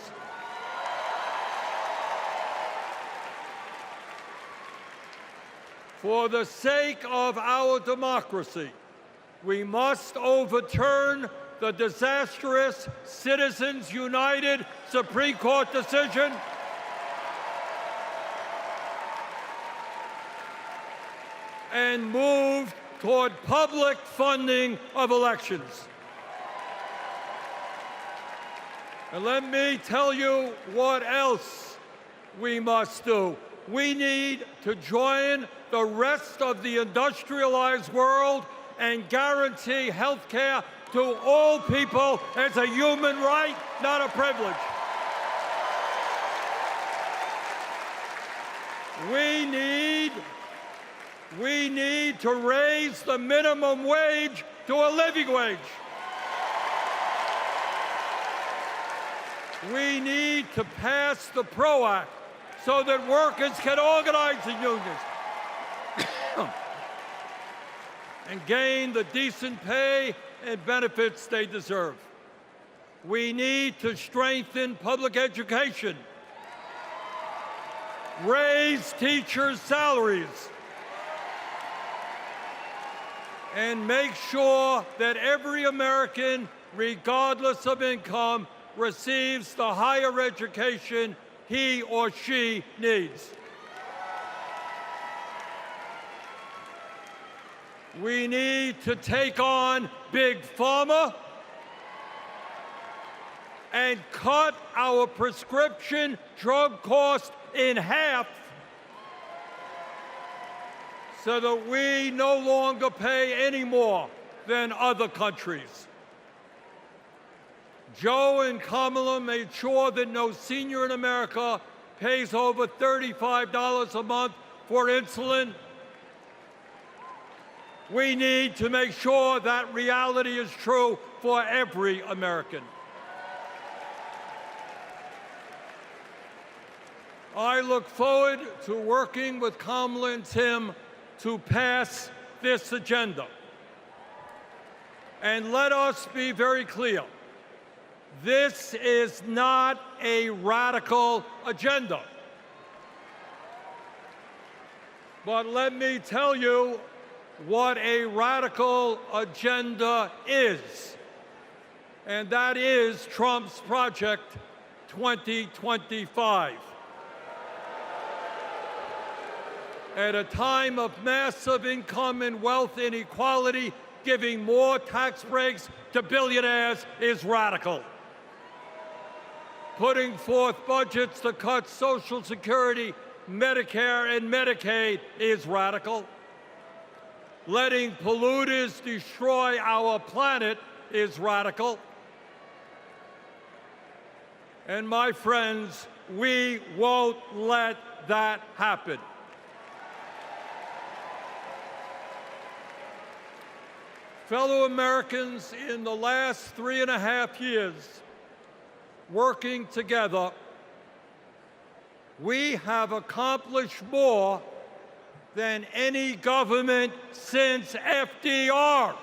For the sake of our democracy, we must overturn the disastrous Citizens United Supreme Court decision and move toward public funding of elections. And let me tell you what else we must do. We need to join the rest of the industrialized world and guarantee health care to all people as a human right, not a privilege. We need to raise the minimum wage to a living wage. We need to pass the PRO Act so that workers can organize in unions and gain the decent pay and benefits they deserve. We need to strengthen public education, raise teachers' salaries, and make sure that every American, regardless of income, receives the higher education he or she needs. We need to take on Big Pharma and cut our prescription drug cost in half so that we no longer pay any more than other countries. Joe and Kamala made sure that no senior in America pays over $35 a month for insulin. We need to make sure that reality is true for every American. I look forward to working with Kamala and Tim to pass this agenda. And let us be very clear. This is not a radical agenda. But let me tell you what a radical agenda is. And that is Trump's Project 2025. At a time of massive income and wealth inequality, giving more tax breaks to billionaires is radical. Putting forth budgets to cut Social Security, Medicare, and Medicaid is radical. Letting polluters destroy our planet is radical. And my friends, we won't let that happen. Fellow Americans, in the last 3.5 years, working together, we have accomplished more than any government since FDR.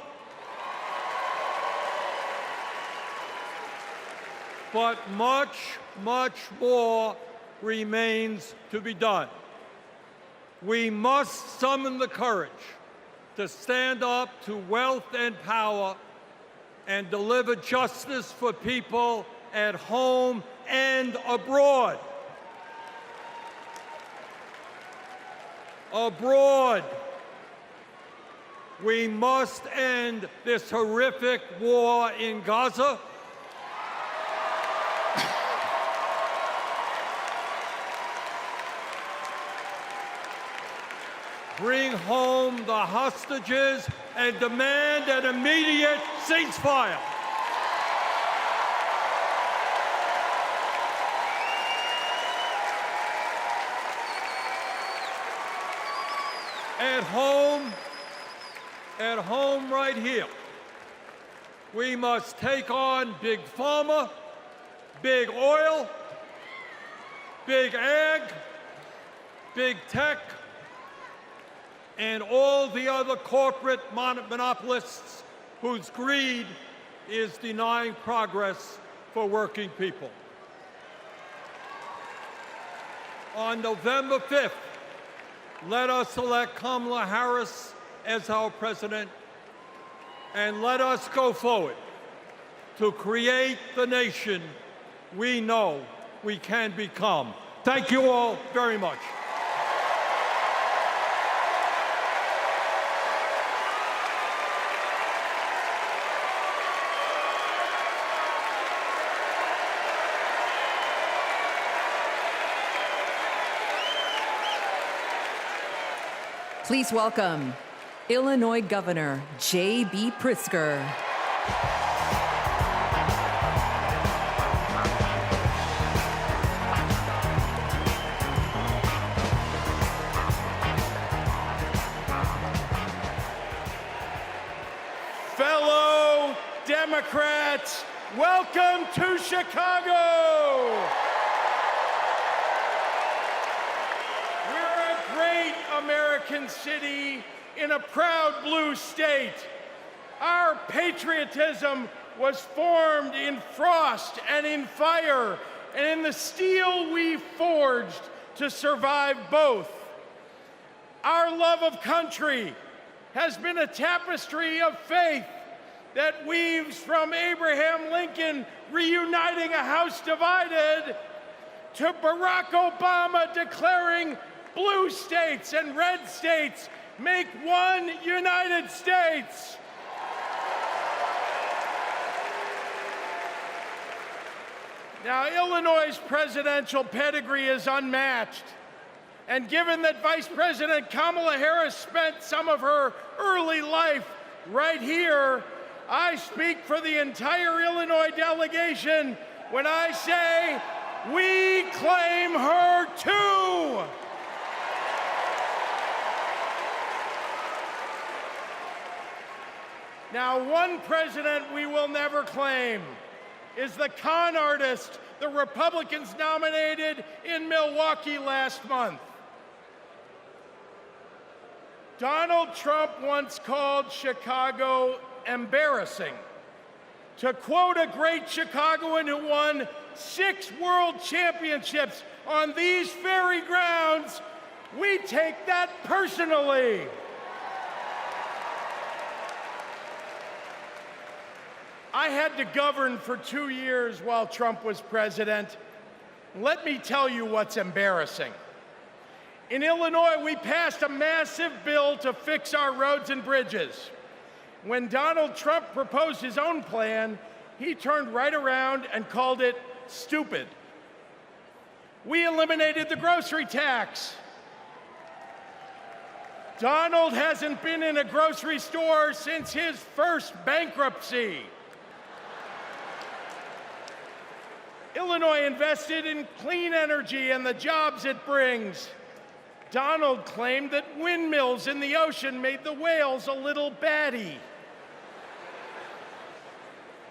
But much, much more remains to be done. We must summon the courage to stand up to wealth and power and deliver justice for people at home and abroad. Abroad, we must end this horrific war in Gaza. Bring home the hostages and demand an immediate ceasefire. At home right here, we must take on Big Pharma, Big Oil, Big Ag, Big Tech, and all the other corporate monopolists whose greed is denying progress for working people. On November 5th, let us elect Kamala Harris as our president, and let us go forward to create the nation we know we can become. Thank you all very much. Please welcome Illinois Governor J.B. Pritzker. Fellow Democrats, welcome to Chicago. American city in a proud blue state. Our patriotism was formed in frost and in fire, and in the steel we forged to survive both. Our love of country has been a tapestry of faith that weaves from Abraham Lincoln reuniting a house divided to Barack Obama declaring blue states and red states make one United States. Now, Illinois' presidential pedigree is unmatched. And given that Vice President Kamala Harris spent some of her early life right here, I speak for the entire Illinois delegation when I say, we claim her too. Now, one president we will never claim is the con artist the Republicans nominated in Milwaukee last month. Donald Trump once called Chicago embarrassing. To quote a great Chicagoan who won 6 world championships on these very grounds, we take that personally. I had to govern for 2 years while Trump was president. Let me tell you what's embarrassing. In Illinois, we passed a massive bill to fix our roads and bridges. When Donald Trump proposed his own plan, he turned right around and called it stupid. We eliminated the grocery tax. Donald hasn't been in a grocery store since his first bankruptcy. Illinois invested in clean energy and the jobs it brings. Donald claimed that windmills in the ocean made the whales a little batty.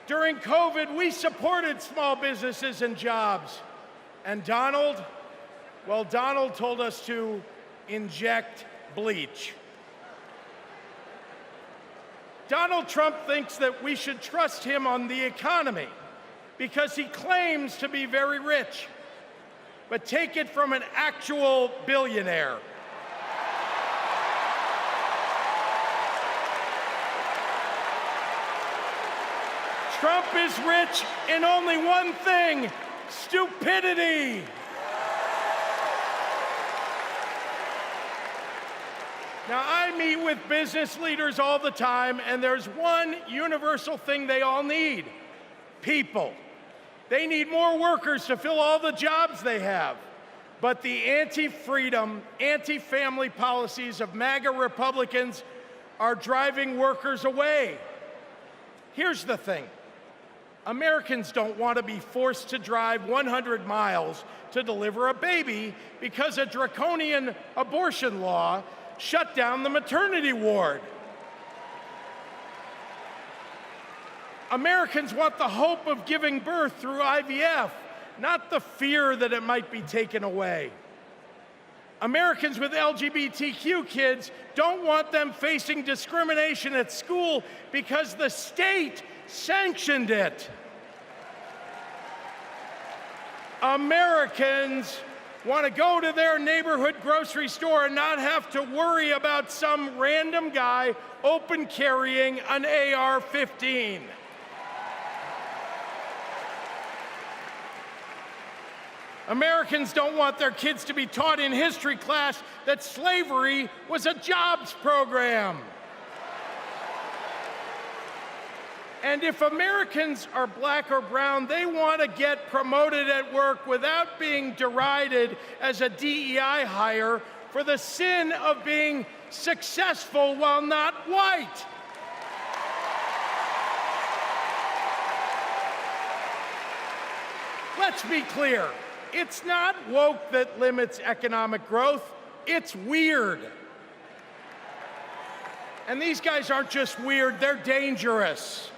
During COVID, we supported small businesses and jobs. And Donald, well, Donald told us to inject bleach. Donald Trump thinks that we should trust him on the economy because he claims to be very rich. But take it from an actual billionaire. Trump is rich in only one thing: stupidity. Now, I meet with business leaders all the time, and there's one universal thing they all need: people. They need more workers to fill all the jobs they have. But the anti-freedom, anti-family policies of MAGA Republicans are driving workers away. Here's the thing. Americans don't want to be forced to drive 100 miles to deliver a baby because a draconian abortion law shut down the maternity ward. Americans want the hope of giving birth through IVF, not the fear that it might be taken away. Americans with LGBTQ kids don't want them facing discrimination at school because the state sanctioned it. Americans want to go to their neighborhood grocery store and not have to worry about some random guy open carrying an AR-15. Americans don't want their kids to be taught in history class that slavery was a jobs program. And if Americans are black or brown, they want to get promoted at work without being derided as a DEI hire for the sin of being successful while not white. Let's be clear. It's not woke that limits economic growth. It's weird. And these guys aren't just weird, they're dangerous.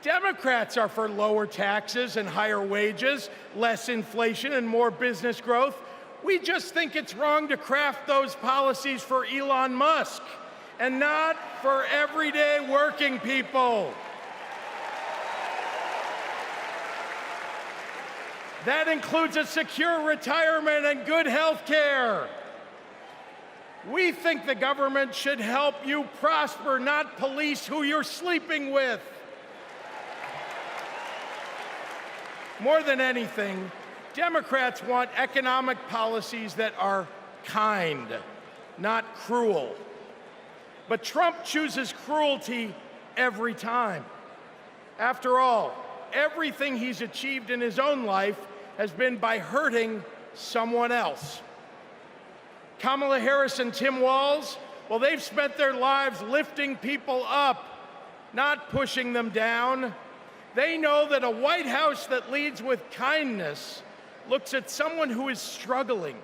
Democrats are for lower taxes and higher wages, less inflation and more business growth. We just think it's wrong to craft those policies for Elon Musk and not for everyday working people. That includes a secure retirement and good health care. We think the government should help you prosper, not police who you're sleeping with. More than anything, Democrats want economic policies that are kind, not cruel. But Trump chooses cruelty every time. After all, everything he's achieved in his own life has been by hurting someone else. Kamala Harris and Tim Walz, well, they've spent their lives lifting people up, not pushing them down. They know that a White House that leads with kindness looks at someone who is struggling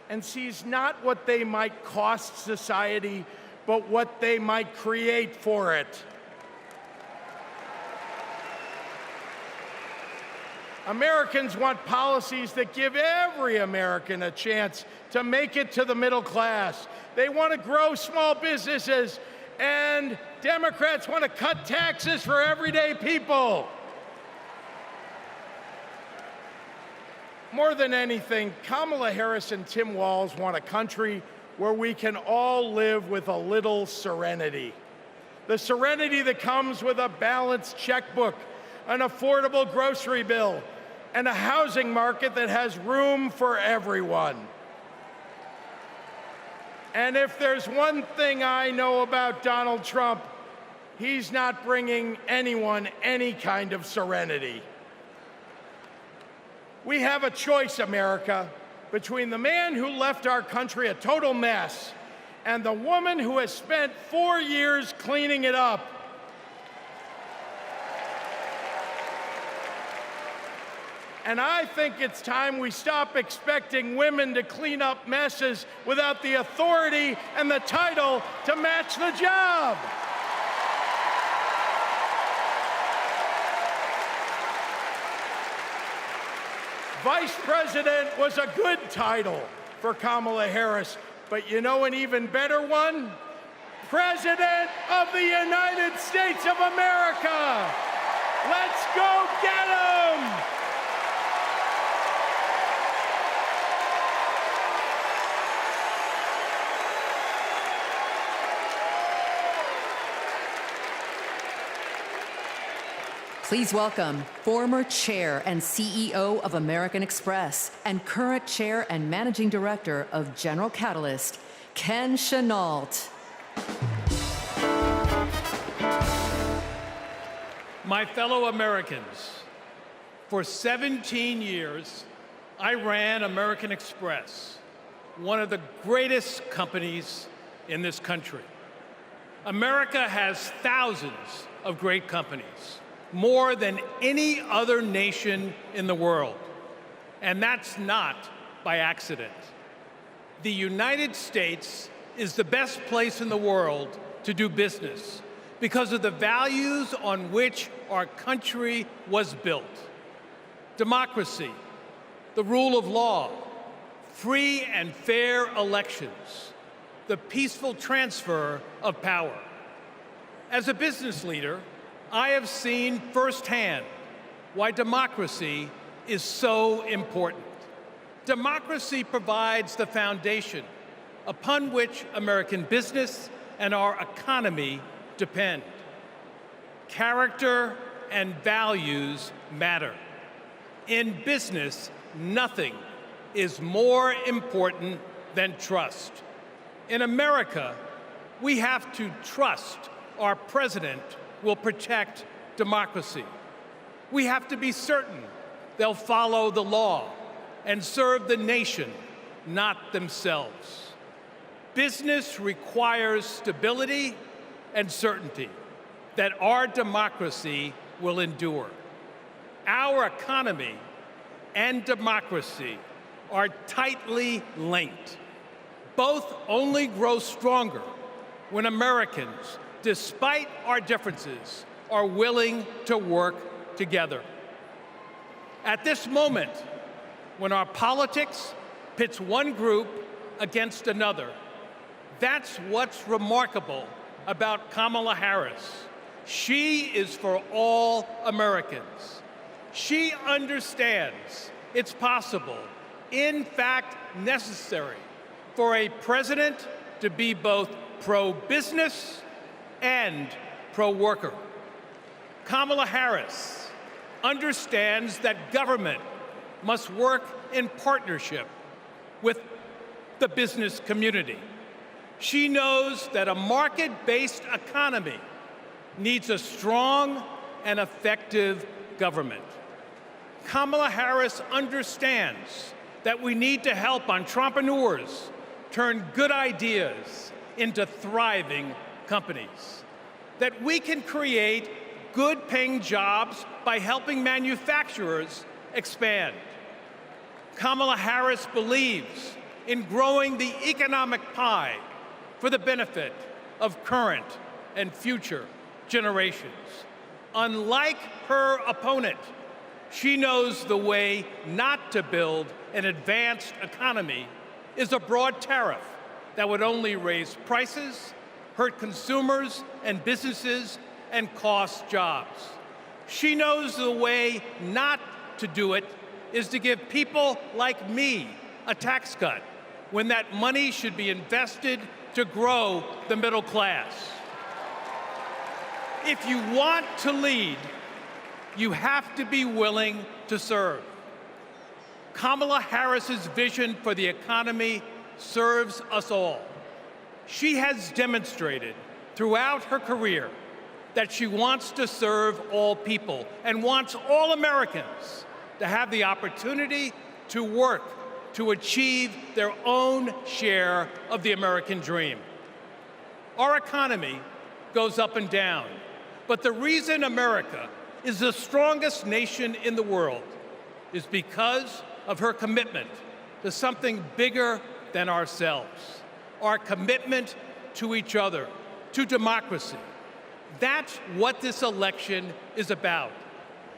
and sees not what they might cost society, but what they might create for it. Americans want policies that give every American a chance to make it to the middle class. They want to grow small businesses, and Democrats want to cut taxes for everyday people. More than anything, Kamala Harris and Tim Walz want a country where we can all live with a little serenity. The serenity that comes with a balanced checkbook, an affordable grocery bill, and a housing market that has room for everyone. And if there's one thing I know about Donald Trump, he's not bringing anyone any kind of serenity. We have a choice, America, between the man who left our country a total mess and the woman who has spent 4 years cleaning it up. And I think it's time we stop expecting women to clean up messes without the authority and the title to match the job. Vice President was a good title for Kamala Harris, but you know an even better one? President of the United States of America. Let's go get 'em! Please welcome former chair and CEO of American Express and current chair and managing director of General Catalyst, Ken Chenault. My fellow Americans, for 17 years, I ran American Express, one of the greatest companies in this country. America has thousands of great companies, more than any other nation in the world. And that's not by accident. The United States is the best place in the world to do business because of the values on which our country was built. Democracy, the rule of law, free and fair elections, the peaceful transfer of power. As a business leader, I have seen firsthand why democracy is so important. Democracy provides the foundation upon which American business and our economy depend. Character and values matter. In business, nothing is more important than trust. In America, we have to trust our president will protect democracy. We have to be certain they'll follow the law and serve the nation, not themselves. Business requires stability and certainty that our democracy will endure. Our economy and democracy are tightly linked. Both only grow stronger when Americans, despite our differences, are willing to work together. At this moment, when our politics pits one group against another, that's what's remarkable about Kamala Harris. She is for all Americans. She understands it's possible, in fact necessary, for a president to be both pro-business and pro-worker. Kamala Harris understands that government must work in partnership with the business community. She knows that a market-based economy needs a strong and effective government. Kamala Harris understands that we need to help entrepreneurs turn good ideas into thriving companies, that we can create good-paying jobs by helping manufacturers expand. Kamala Harris believes in growing the economic pie for the benefit of current and future generations. Unlike her opponent, she knows the way not to build an advanced economy is a broad tariff that would only raise prices, hurt consumers and businesses, and cost jobs. She knows the way not to do it is to give people like me a tax cut when that money should be invested to grow the middle class. If you want to lead, you have to be willing to serve. Kamala Harris's vision for the economy serves us all. She has demonstrated throughout her career that she wants to serve all people and wants all Americans to have the opportunity to work to achieve their own share of the American dream. Our economy goes up and down, but the reason America is the strongest nation in the world is because of her commitment to something bigger than ourselves, our commitment to each other, to democracy. That's what this election is about.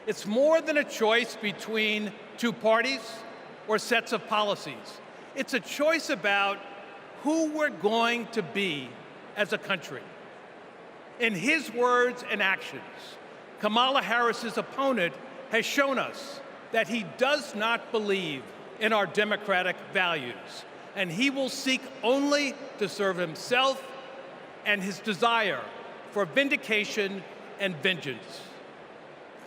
It's more than a choice between two parties or sets of policies. It's a choice about who we're going to be as a country. In his words and actions, Kamala Harris's opponent has shown us that he does not believe in our democratic values, and he will seek only to serve himself and his desire for vindication and vengeance.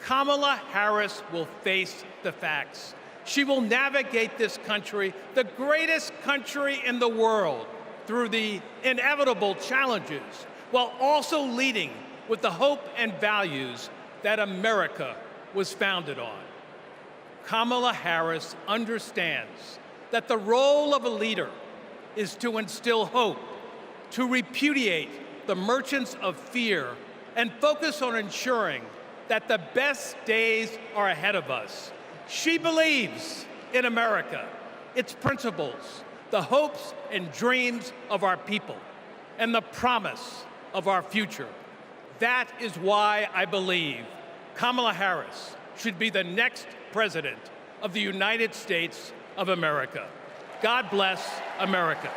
Kamala Harris will face the facts. She will navigate this country, the greatest country in the world, through the inevitable challenges, while also leading with the hope and values that America was founded on. Kamala Harris understands that the role of a leader is to instill hope, to repudiate the merchants of fear, and focus on ensuring that the best days are ahead of us. She believes in America, its principles, the hopes and dreams of our people, and the promise of our future. That is why I believe Kamala Harris should be the next president of the United States of America. God bless America.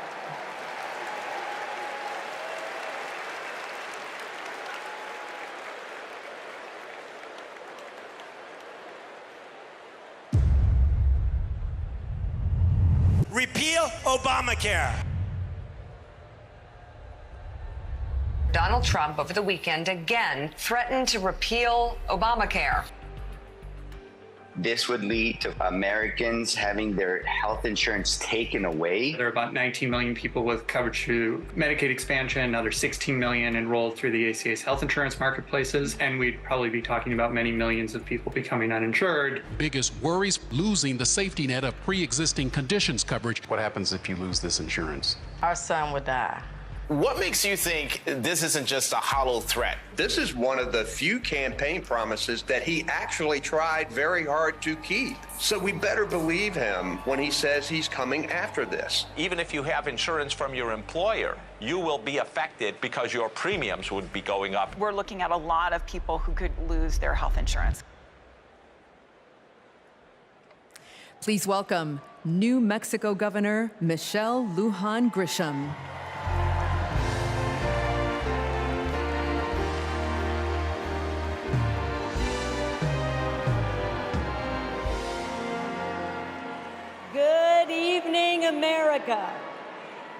Repeal Obamacare. Donald Trump over the weekend again threatened to repeal Obamacare. This would lead to Americans having their health insurance taken away. There are about 19 million people with coverage through Medicaid expansion, another 16 million enrolled through the ACA's health insurance marketplaces, and we'd probably be talking about many millions of people becoming uninsured. Biggest worries, losing the safety net of pre-existing conditions coverage. What happens if you lose this insurance? Our son would die. What makes you think this isn't just a hollow threat? This is one of the few campaign promises that he actually tried very hard to keep. So we better believe him when he says he's coming after this. Even if you have insurance from your employer, you will be affected because your premiums would be going up. We're looking at a lot of people who could lose their health insurance. Please welcome New Mexico Governor Michelle Lujan Grisham. Good evening, America.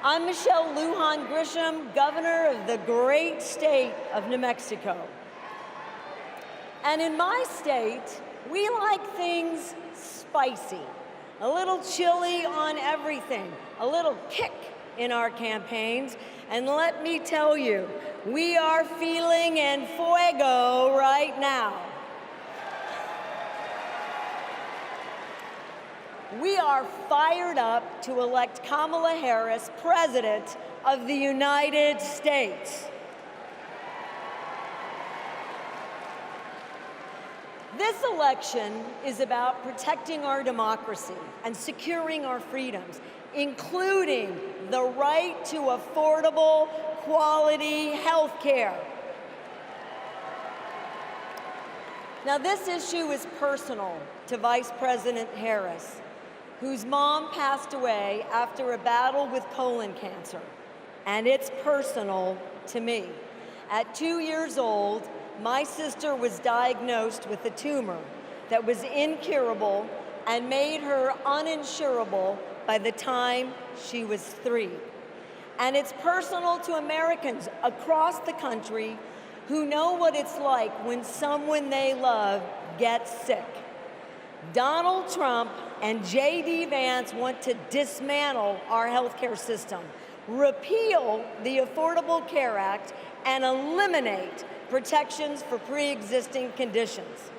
I'm Michelle Lujan Grisham, governor of the great state of New Mexico. And in my state, we like things spicy, a little chili on everything, a little kick in our campaigns. And let me tell you, we are feeling en fuego right now. We are fired up to elect Kamala Harris President of the United States. This election is about protecting our democracy and securing our freedoms, including the right to affordable, quality health care. Now, this issue is personal to Vice President Harris, whose mom passed away after a battle with colon cancer. And it's personal to me. At 2 years old, my sister was diagnosed with a tumor that was incurable and made her uninsurable by the time she was 3. And it's personal to Americans across the country who know what it's like when someone they love gets sick. Donald Trump and J.D. Vance want to dismantle our healthcare system, repeal the Affordable Care Act, and eliminate protections for pre-existing conditions.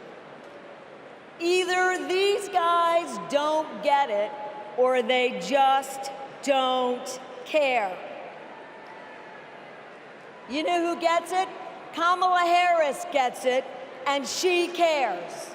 Either these guys don't get it, or they just don't care. You know who gets it? Kamala Harris gets it, and she cares.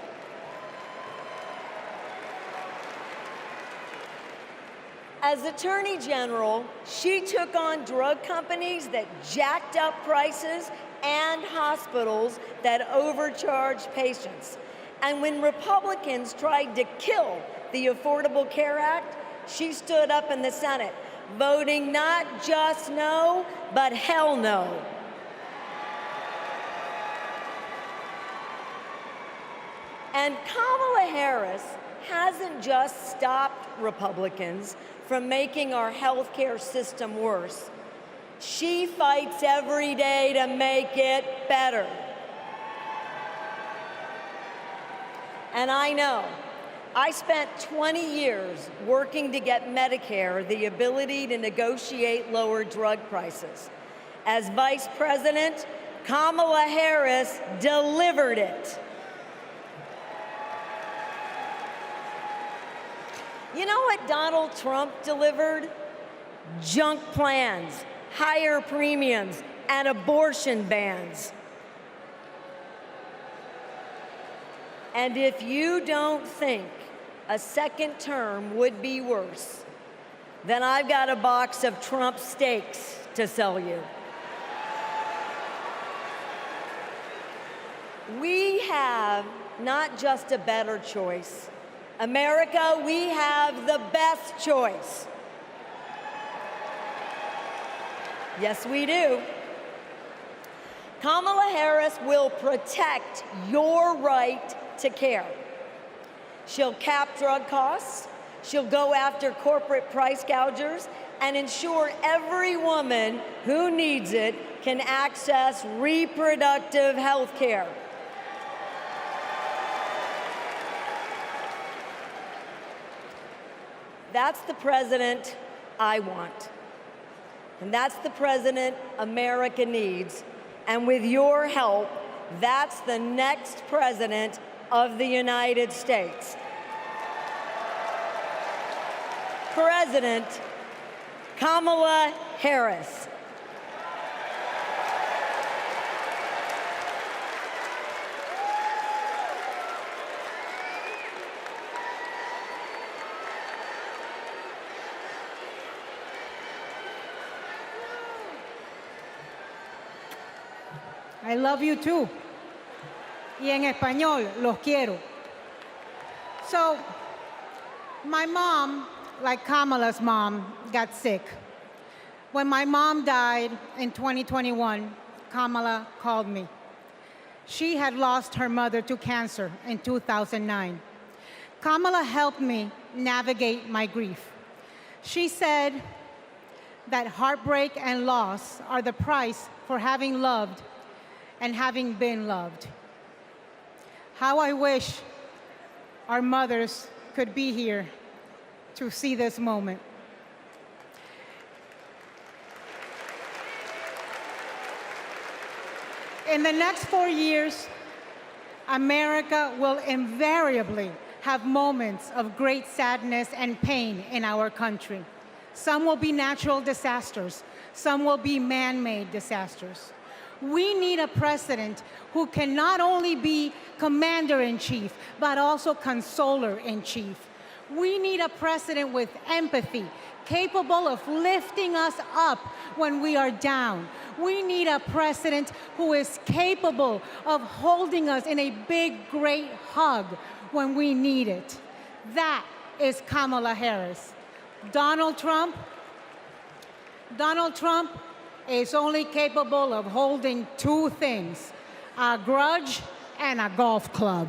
As Attorney General, she took on drug companies that jacked up prices and hospitals that overcharged patients. And when Republicans tried to kill the Affordable Care Act, she stood up in the Senate, voting not just no, but hell no. And Kamala Harris hasn't just stopped Republicans from making our health care system worse. She fights every day to make it better. And I know, I spent 20 years working to get Medicare the ability to negotiate lower drug prices. As Vice President, Kamala Harris delivered it. You know what Donald Trump delivered? Junk plans, higher premiums, and abortion bans. And if you don't think a second term would be worse, then I've got a box of Trump steaks to sell you. We have not just a better choice. America, we have the best choice. Yes, we do. Kamala Harris will protect your right to care. She'll cap drug costs, she'll go after corporate price gougers, and ensure every woman who needs it can access reproductive health care. That's the president I want. And that's the president America needs. And with your help, that's the next president of the United States. President Kamala Harris. I love you too. Y en español, los quiero. So, my mom, like Kamala's mom, got sick. When my mom died in 2021, Kamala called me. She had lost her mother to cancer in 2009. Kamala helped me navigate my grief. She said that heartbreak and loss are the price for having loved and having been loved. How I wish our mothers could be here to see this moment. In the next 4 years, America will invariably have moments of great sadness and pain in our country. Some will be natural disasters. Some will be man-made disasters. We need a president who can not only be commander-in-chief, but also consoler-in-chief. We need a president with empathy, capable of lifting us up when we are down. We need a president who is capable of holding us in a big, great hug when we need it. That is Kamala Harris. Donald Trump is only capable of holding two things, a grudge and a golf club.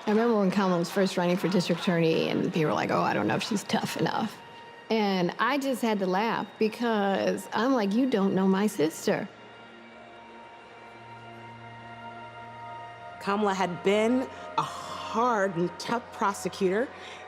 I remember when Kamala was first running for district attorney and people were like, oh, I don't know if she's tough enough. And I just had to laugh because I'm like, you don't know my sister. Kamala had been a hard and tough prosecutor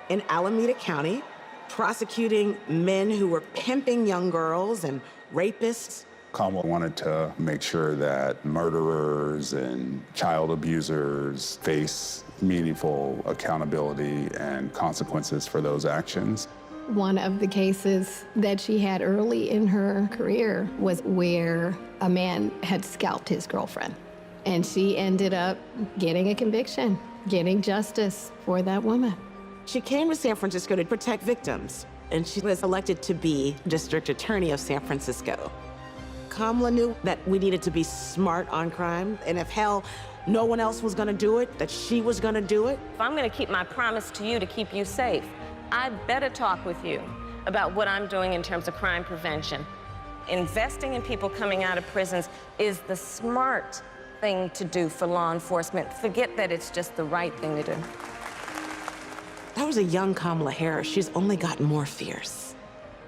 in Alameda County, prosecuting men who were pimping young girls and rapists. Kamala wanted to make sure that murderers and child abusers face meaningful accountability and consequences for those actions. One of the cases that she had early in her career was where a man had scalped his girlfriend. And she ended up getting a conviction, getting justice for that woman. She came to San Francisco to protect victims, and she was elected to be District Attorney of San Francisco. Kamala knew that we needed to be smart on crime, and if hell, no one else was gonna do it, that she was gonna do it. If I'm gonna keep my promise to you to keep you safe, I better talk with you about what I'm doing in terms of crime prevention. Investing in people coming out of prisons is the smart thing to do for law enforcement. Forget that it's just the right thing to do. That was a young Kamala Harris. She's only gotten more fierce.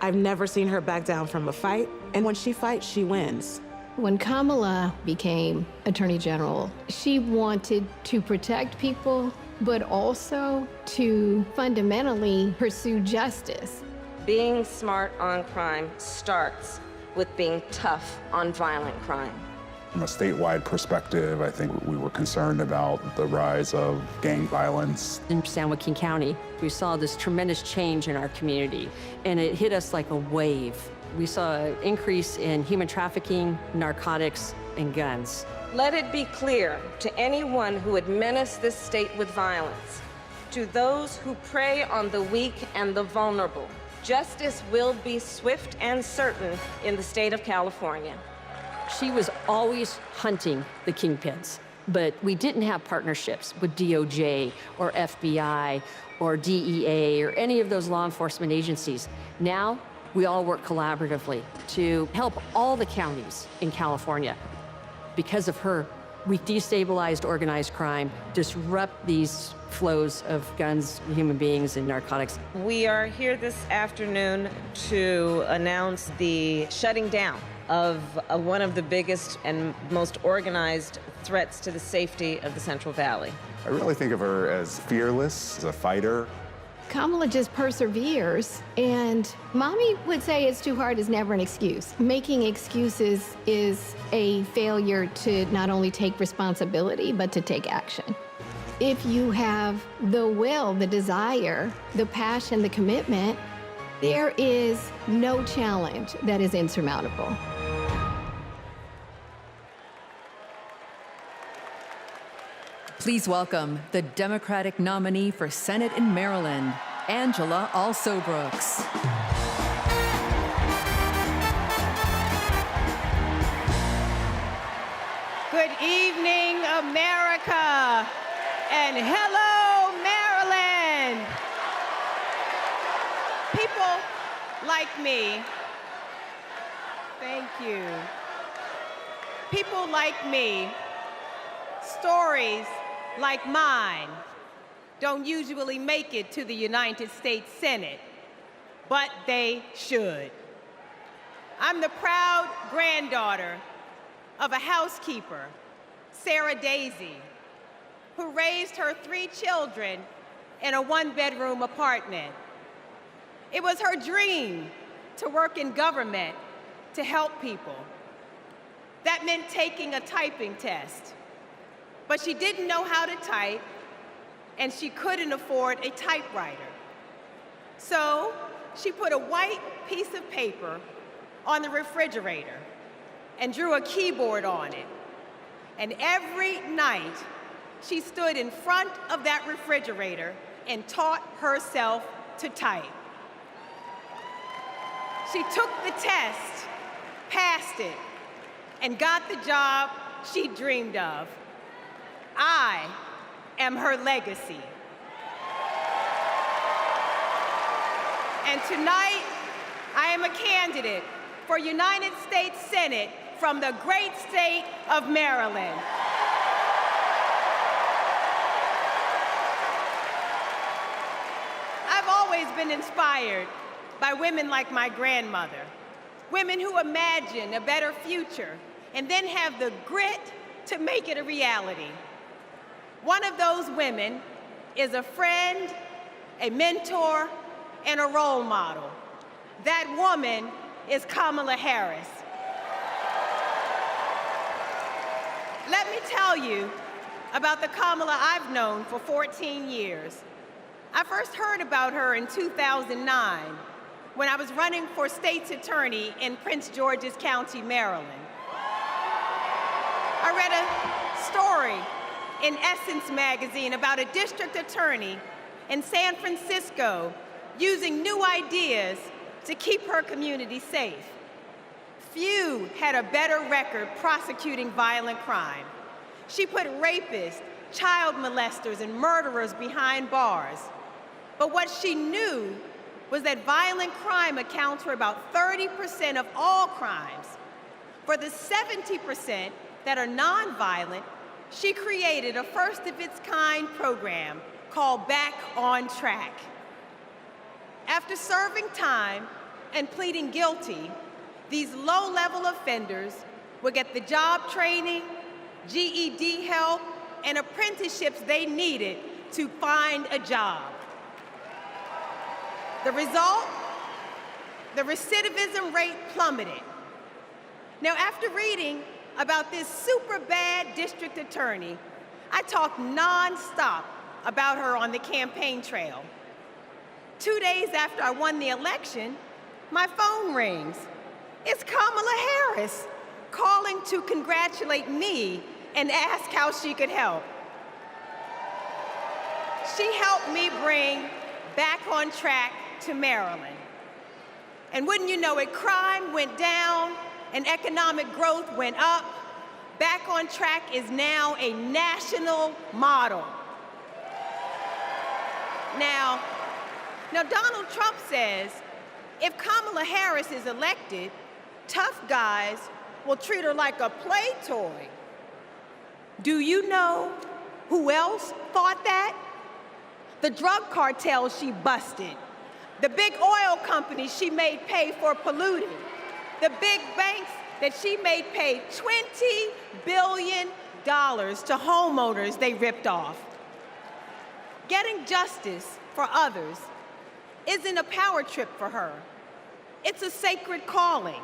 I've never seen her back down from a fight, and when she fights, she wins. When Kamala became Attorney General, she wanted to protect people, but also to fundamentally pursue justice. Being smart on crime starts with being tough on violent crime. From a statewide perspective, I think we were concerned about the rise of gang violence. In San Joaquin County, we saw this tremendous change in our community, and it hit us like a wave. We saw an increase in human trafficking, narcotics, and guns. Let it be clear to anyone who would menace this state with violence, to those who prey on the weak and the vulnerable, justice will be swift and certain in the state of California. She was always hunting the kingpins, but we didn't have partnerships with DOJ or FBI or DEA or any of those law enforcement agencies. Now, we all work collaboratively to help all the counties in California. Because of her, we destabilized organized crime, disrupt these flows of guns, human beings, and narcotics. We are here this afternoon to announce the shutting down of one of the biggest and most organized threats to the safety of the Central Valley. I really think of her as fearless, as a fighter. Kamala just perseveres, and mommy would say it's too hard is never an excuse. Making excuses is a failure to not only take responsibility, but to take action. If you have the will, the desire, the passion, the commitment, there is no challenge that is insurmountable. Please welcome the Democratic nominee for Senate in Maryland, Angela Alsobrooks. Good evening, America, and hello, Maryland. People like me, thank you. People like me, stories like mine don't usually make it to the United States Senate, but they should. I'm the proud granddaughter of a housekeeper, Sarah Daisy, who raised her 3 children in a 1-bedroom apartment. It was her dream to work in government to help people. That meant taking a typing test. But she didn't know how to type, and she couldn't afford a typewriter. So she put a white piece of paper on the refrigerator and drew a keyboard on it. And every night, she stood in front of that refrigerator and taught herself to type. She took the test, passed it, and got the job she dreamed of. I am her legacy. And tonight, I am a candidate for United States Senate from the great state of Maryland. I've always been inspired by women like my grandmother, women who imagine a better future and then have the grit to make it a reality. One of those women is a friend, a mentor, and a role model. That woman is Kamala Harris. Let me tell you about the Kamala I've known for 14 years. I first heard about her in 2009 when I was running for state's attorney in Prince George's County, Maryland. I read a story in Essence magazine about a district attorney in San Francisco using new ideas to keep her community safe. Few had a better record prosecuting violent crime. She put rapists, child molesters, and murderers behind bars. But what she knew was that violent crime accounts for about 30% of all crimes. For the 70% that are nonviolent, she created a first-of-its-kind program called Back on Track. After serving time and pleading guilty, these low-level offenders would get the job training, GED help, and apprenticeships they needed to find a job. The result? The recidivism rate plummeted. Now, after reading about this super bad district attorney, I talked nonstop about her on the campaign trail. 2 days after I won the election, my phone rings. It's Kamala Harris calling to congratulate me and ask how she could help. She helped me bring Back on Track to Maryland. And wouldn't you know it, crime went down and economic growth went up. Back on Track is now a national model. Now Donald Trump says if Kamala Harris is elected, tough guys will treat her like a play toy. Do you know who else thought that? The drug cartels she busted, the big oil companies she made pay for polluting, the big banks that she made pay $20 billion to homeowners they ripped off. Getting justice for others isn't a power trip for her. It's a sacred calling.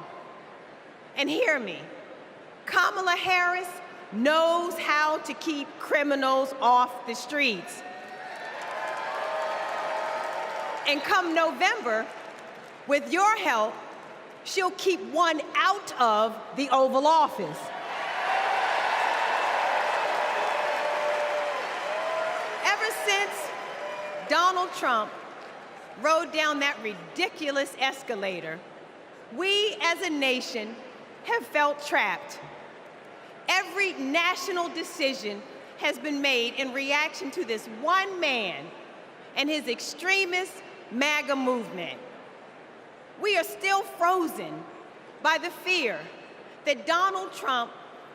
And hear me, Kamala Harris knows how to keep criminals off the streets. And come November, with your help, she'll keep one out of the Oval Office. Ever since Donald Trump rode down that ridiculous escalator, we as a nation have felt trapped. Every national decision has been made in reaction to this one man and his extremist MAGA movement. We are still frozen by the fear that Donald Trump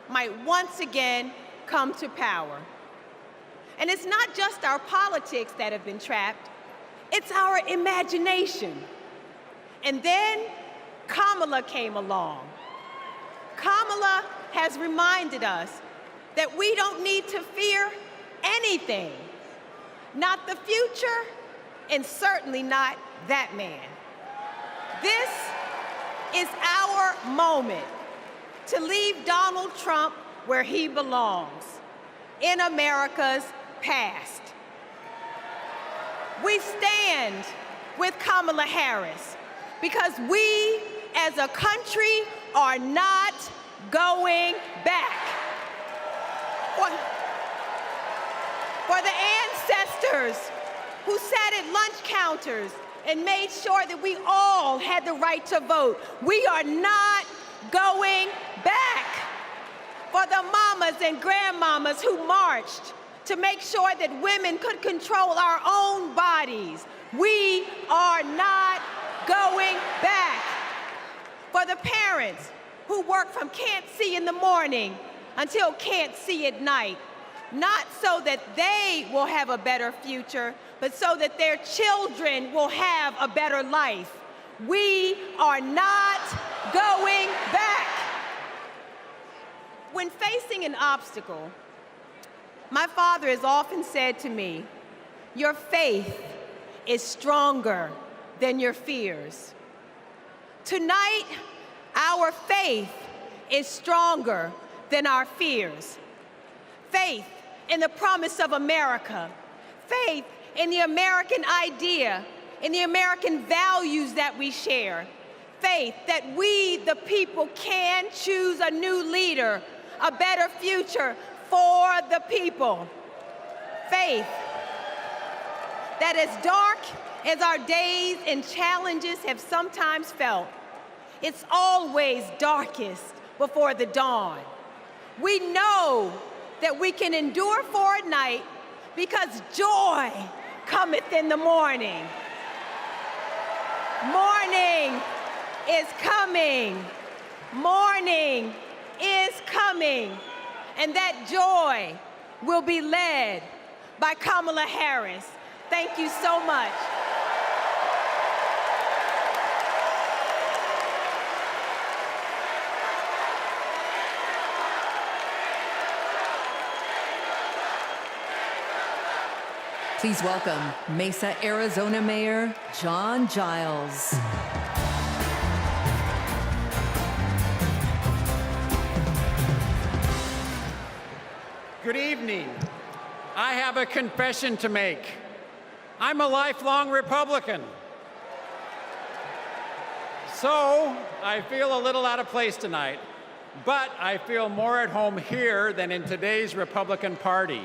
might once again come to power. And it's not just our politics that have been trapped, it's our imagination. And then Kamala came along. Kamala has reminded us that we don't need to fear anything, not the future, and certainly not that man. This is our moment to leave Donald Trump where he belongs, in America's past. We stand with Kamala Harris because we as a country are not going back. For the ancestors who sat at lunch counters and made sure that we all had the right to vote, we are not going back. For the mamas and grandmamas who marched to make sure that women could control our own bodies, we are not going back. For the parents who work from can't see in the morning until can't see at night, not so that they will have a better future, but so that their children will have a better life. We are not going back. When facing an obstacle, my father has often said to me, your faith is stronger than your fears. Tonight, our faith is stronger than our fears. Faith in the promise of America, faith in the American idea, in the American values that we share, faith that we, the people, can choose a new leader, a better future for the people. Faith that as dark as our days and challenges have sometimes felt, it's always darkest before the dawn. We know that we can endure for a night because joy cometh in the morning. Morning is coming. Morning is coming. And that joy will be led by Kamala Harris. Thank you so much. Please welcome Mesa, Arizona Mayor John Giles. Good evening. I have a confession to make. I'm a lifelong Republican. So I feel a little out of place tonight, but I feel more at home here than in today's Republican Party.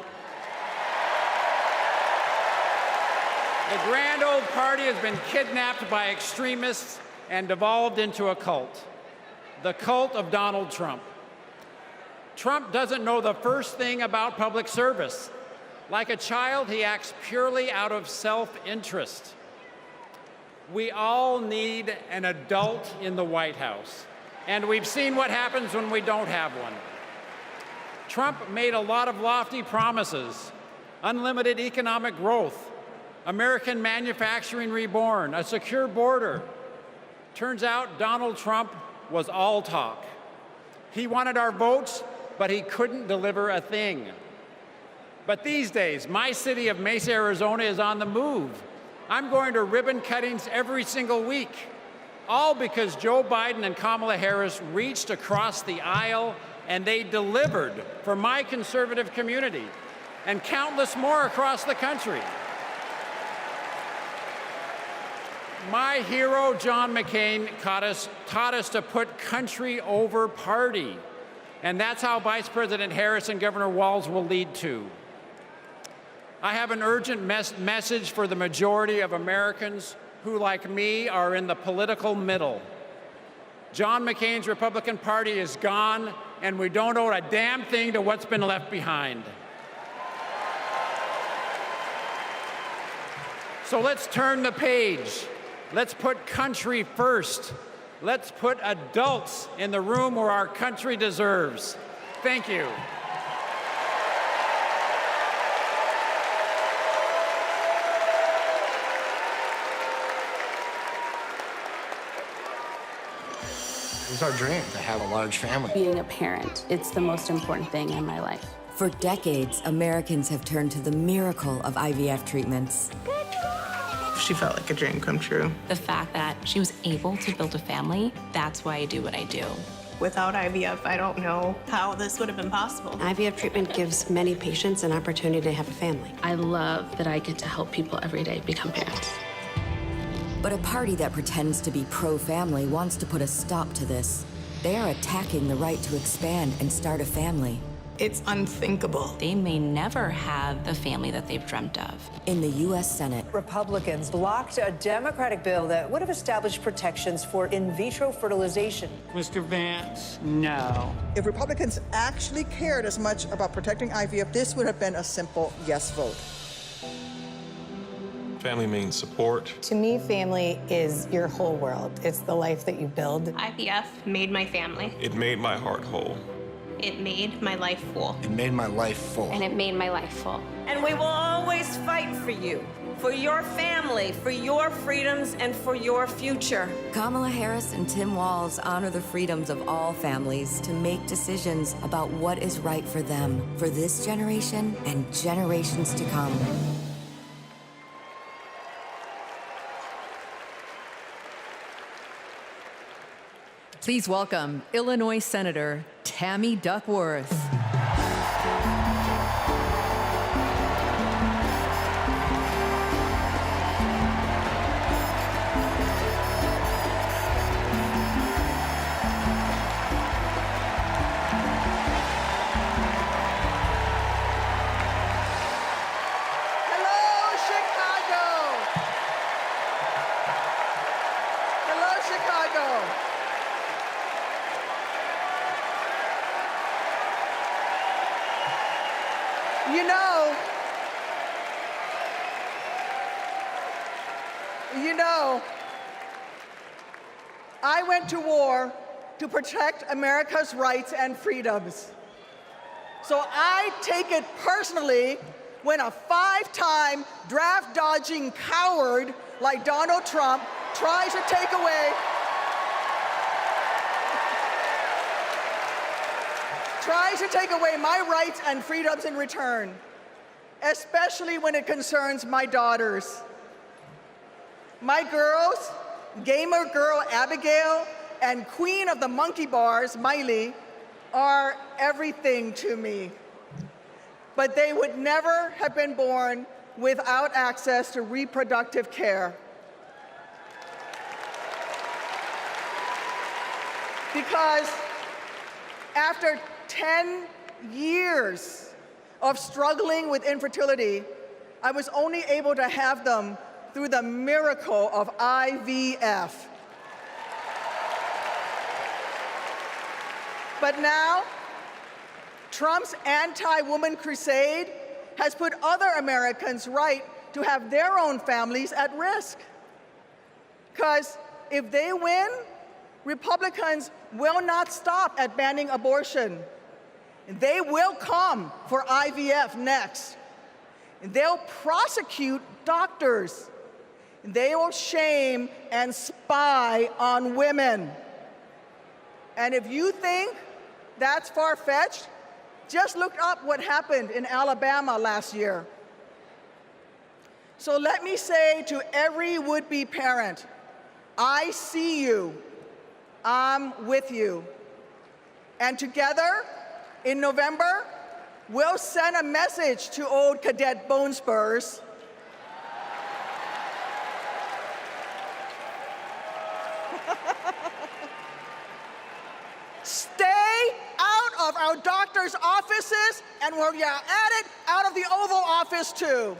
The grand old party has been kidnapped by extremists and devolved into a cult, the cult of Donald Trump. Trump doesn't know the first thing about public service. Like a child, he acts purely out of self-interest. We all need an adult in the White House, and we've seen what happens when we don't have one. Trump made a lot of lofty promises: unlimited economic growth, American manufacturing reborn, a secure border. Turns out Donald Trump was all talk. He wanted our votes, but he couldn't deliver a thing. But these days, my city of Mesa, Arizona is on the move. I'm going to ribbon cuttings every single week, all because Joe Biden and Kamala Harris reached across the aisle and they delivered for my conservative community and countless more across the country. My hero, John McCain, taught us to put country over party. And that's how Vice President Harris and Governor Walz will lead too. I have an urgent message for the majority of Americans who, like me, are in the political middle. John McCain's Republican Party is gone, and we don't owe a damn thing to what's been left behind. So let's turn the page. Let's put country first. Let's put adults in the room where our country deserves. Thank you. It's our dream to have a large family. Being a parent, it's the most important thing in my life. For decades, Americans have turned to the miracle of IVF treatments. She felt like a dream come true. The fact that she was able to build a family, that's why I do what I do. Without IVF, I don't know how this would have been possible. IVF treatment gives many patients an opportunity to have a family. I love that I get to help people every day become parents. But a party that pretends to be pro-family wants to put a stop to this. They are attacking the right to expand and start a family. It's unthinkable. They may never have the family that they've dreamt of. In the U.S. Senate, Republicans blocked a Democratic bill that would have established protections for in vitro fertilization. Mr. Vance, no. If Republicans actually cared as much about protecting IVF, this would have been a simple yes vote. Family means support. To me, family is your whole world. It's the life that you build. IVF made my family. It made my heart whole. It made my life full. It made my life full. And it made my life full. And we will always fight for you, for your family, for your freedoms, and for your future. Kamala Harris and Tim Walz honor the freedoms of all families to make decisions about what is right for them, for this generation and generations to come. Please welcome Illinois Senator Tammy Duckworth. You know, I went to war to protect America's rights and freedoms. So I take it personally when a 5-time draft-dodging coward like Donald Trump tries to take away my rights and freedoms in return, especially when it concerns my daughters. My girls, gamer girl Abigail and queen of the monkey bars, Miley, are everything to me. But they would never have been born without access to reproductive care. Because after 10 years of struggling with infertility, I was only able to have them through the miracle of IVF. But now, Trump's anti-woman crusade has put other Americans' right to have their own families at risk. Because if they win, Republicans will not stop at banning abortion. They will come for IVF next. They'll prosecute doctors. They will shame and spy on women. And if you think that's far-fetched, just look up what happened in Alabama last year. So let me say to every would-be parent, I see you, I'm with you. And together, in November, we'll send a message to old Cadet Bone Spurs. Stay out of our doctors' offices, and where you're at it, out of the Oval Office too.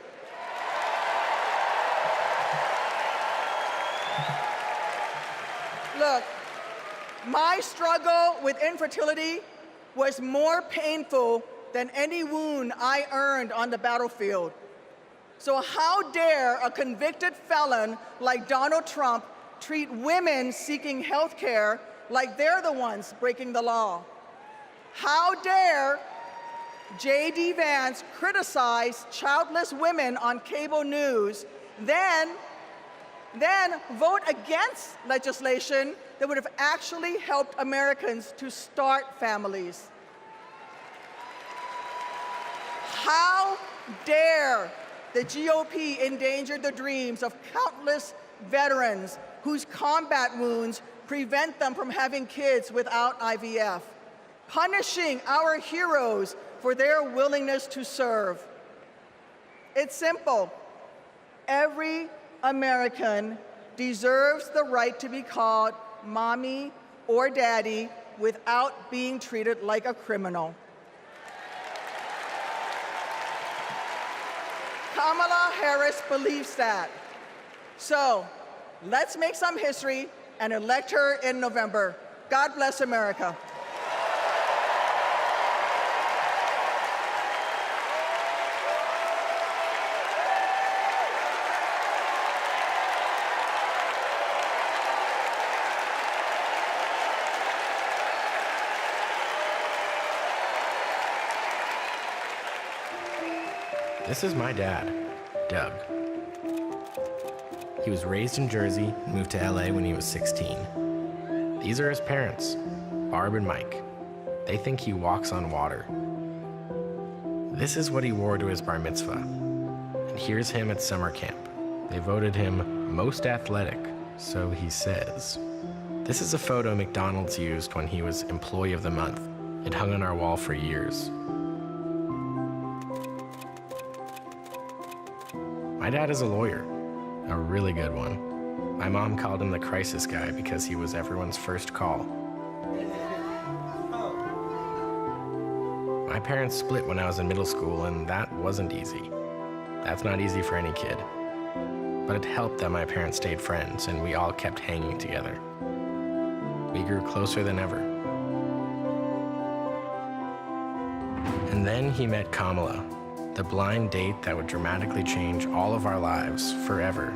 Look, my struggle with infertility was more painful than any wound I earned on the battlefield. So how dare a convicted felon like Donald Trump treat women seeking health care like they're the ones breaking the law? How dare J.D. Vance criticize childless women on cable news, then vote against legislation that would have actually helped Americans to start families? How dare the GOP endanger the dreams of countless veterans whose combat wounds prevent them from having kids without IVF, punishing our heroes for their willingness to serve? It's simple. Every American deserves the right to be called mommy or daddy without being treated like a criminal. Kamala Harris believes that. So let's make some history and elect her in November. God bless America. This is my dad, Doug. He was raised in Jersey and moved to LA when he was 16. These are his parents, Barb and Mike. They think he walks on water. This is what he wore to his bar mitzvah. And here's him at summer camp. They voted him most athletic, so he says. This is a photo McDonald's used when he was Employee of the Month. It hung on our wall for years. My dad is a lawyer, a really good one. My mom called him the crisis guy because he was everyone's first call. My parents split when I was in middle school, and that wasn't easy. That's not easy for any kid. But it helped that my parents stayed friends, and we all kept hanging together. We grew closer than ever. And then he met Kamala, The blind date that would dramatically change all of our lives forever.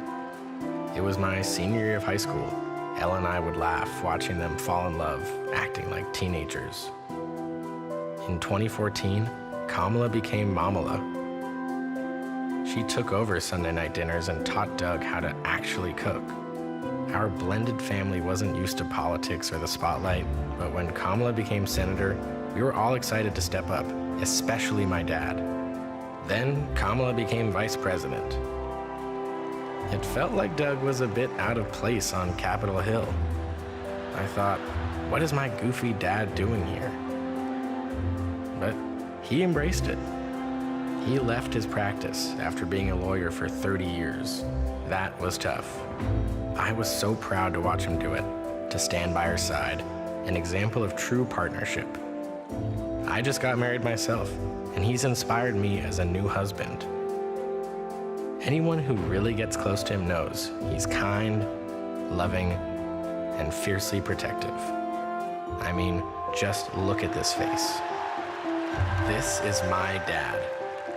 It was my senior year of high school. Elle and I would laugh watching them fall in love, acting like teenagers. In 2014, Kamala became Mamala. She took over Sunday night dinners and taught Doug how to actually cook. Our blended family wasn't used to politics or the spotlight, but when Kamala became senator, we were all excited to step up, especially my dad. Then Kamala became vice president. It felt like Doug was a bit out of place on Capitol Hill. I thought, what is my goofy dad doing here? But he embraced it. He left his practice after being a lawyer for 30 years. That was tough. I was so proud to watch him do it, to stand by her side, an example of true partnership. I just got married myself, and he's inspired me as a new husband. Anyone who really gets close to him knows he's kind, loving, and fiercely protective. I mean, just look at this face. This is my dad,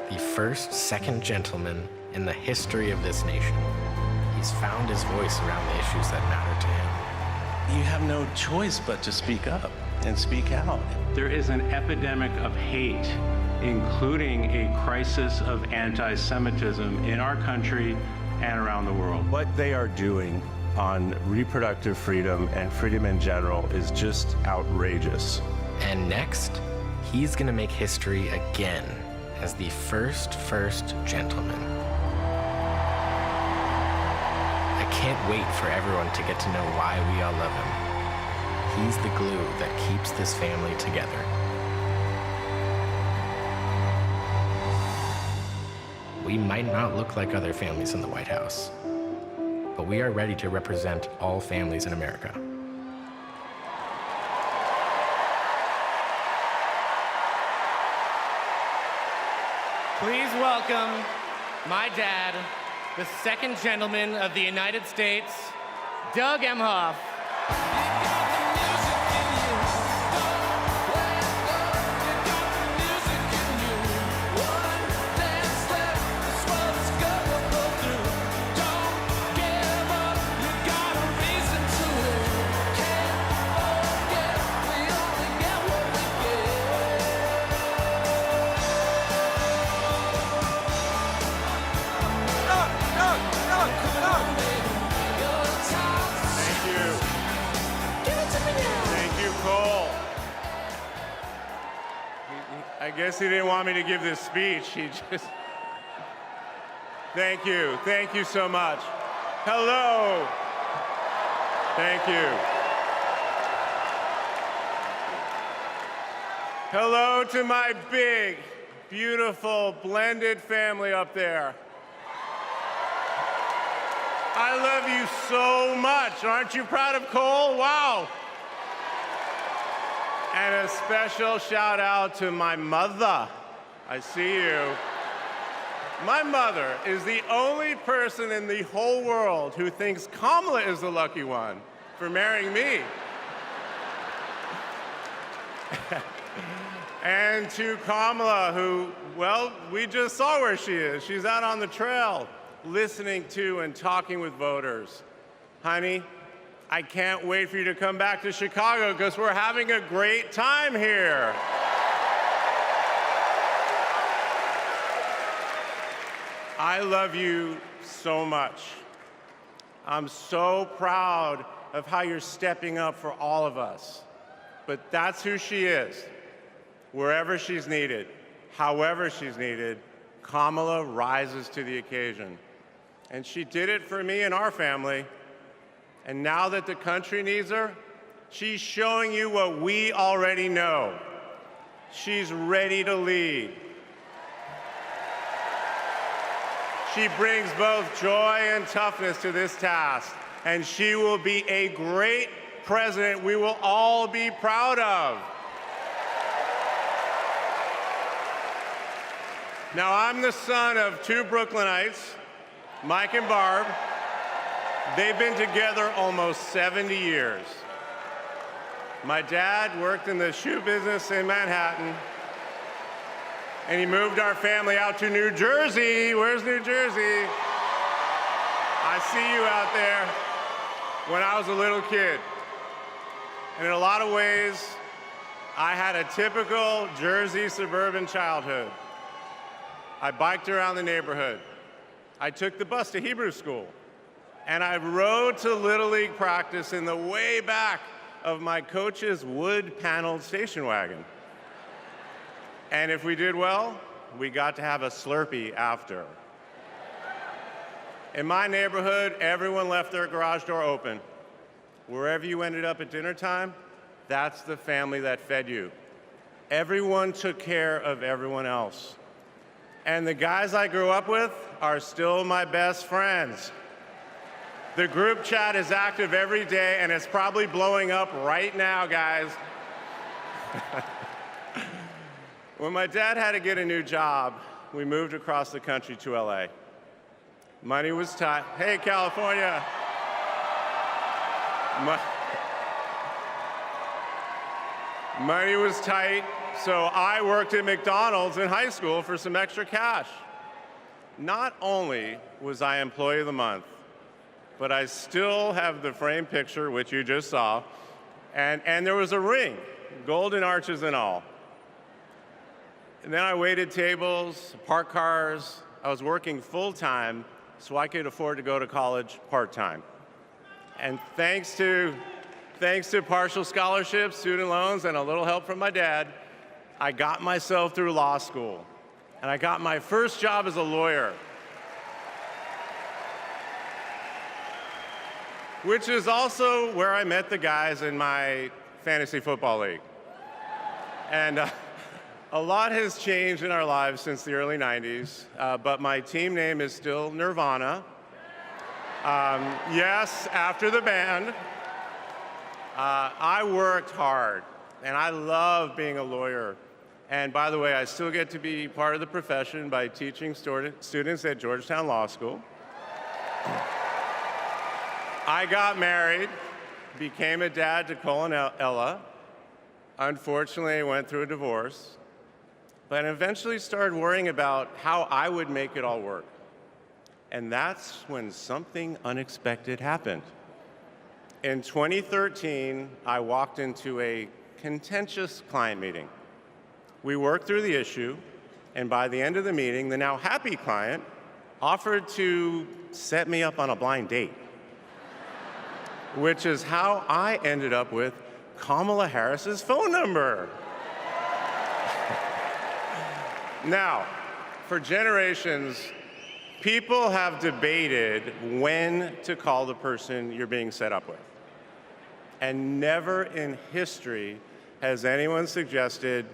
the first second gentleman in the history of this nation. He's found his voice around the issues that matter to him. You have no choice but to speak up and speak out. There is an epidemic of hate, including a crisis of anti-Semitism in our country and around the world. What they are doing on reproductive freedom and freedom in general is just outrageous. And next, he's gonna make history again as the first gentleman. I can't wait for everyone to get to know why we all love him. He's the glue that keeps this family together. We might not look like other families in the White House, but we are ready to represent all families in America. Please welcome my dad, the second gentleman of the United States, Doug Emhoff. I guess he didn't want me to give this speech. He just... Thank you so much. Hello. Thank you. Hello to my big, beautiful, blended family up there. I love you so much. Aren't you proud of Cole? Wow. And a special shout out to my mother. I see you. My mother is the only person in the whole world who thinks Kamala is the lucky one for marrying me. And to Kamala, who, well, we just saw where she is. She's out on the trail, listening to and talking with voters. Honey, I can't wait for you to come back to Chicago because we're having a great time here. I love you so much. I'm so proud of how you're stepping up for all of us. But that's who she is. Wherever she's needed, however she's needed, Kamala rises to the occasion. And she did it for me and our family. And now that the country needs her, she's showing you what we already know. She's ready to lead. She brings both joy and toughness to this task, and she will be a great president we will all be proud of. Now, I'm the son of two Brooklynites, Mike and Barb. They've been together almost 70 years. My dad worked in the shoe business in Manhattan, And he moved our family out to New Jersey. Where's New Jersey? I see you out there. When I was a little kid. And in a lot of ways, I had a typical Jersey suburban childhood. I biked around the neighborhood. I took the bus to Hebrew school. And I rode to Little League practice in the way back of my coach's wood-paneled station wagon. And if we did well, we got to have a Slurpee after. In my neighborhood, everyone left their garage door open. Wherever you ended up at dinner time, that's the family that fed you. Everyone took care of everyone else. And the guys I grew up with are still my best friends. The group chat is active every day, and it's probably blowing up right now, guys. When my dad had to get a new job, we moved across the country to LA. Money was tight. Hey, California. Money was tight, so I worked at McDonald's in high school for some extra cash. Not only was I Employee of the Month, but I still have the framed picture, which you just saw, and there was a ring, golden arches and all. And then I waited tables, parked cars. I was working full-time so I could afford to go to college part-time. And thanks to partial scholarships, student loans, and a little help from my dad, I got myself through law school. And I got my first job as a lawyer, which is also where I met the guys in my fantasy football league. And a lot has changed in our lives since the early 90s, but my team name is still Nirvana. Yes, after the band. I worked hard, and I love being a lawyer. And by the way, I still get to be part of the profession by teaching students at Georgetown Law School. I got married, became a dad to Cole and Ella. Unfortunately, I went through a divorce, but eventually started worrying about how I would make it all work. And that's when something unexpected happened. In 2013, I walked into a contentious client meeting. We worked through the issue, and by the end of the meeting, the now happy client offered to set me up on a blind date, which is how I ended up with Kamala Harris's phone number. Now, for generations, people have debated when to call the person you're being set up with. And never in history has anyone suggested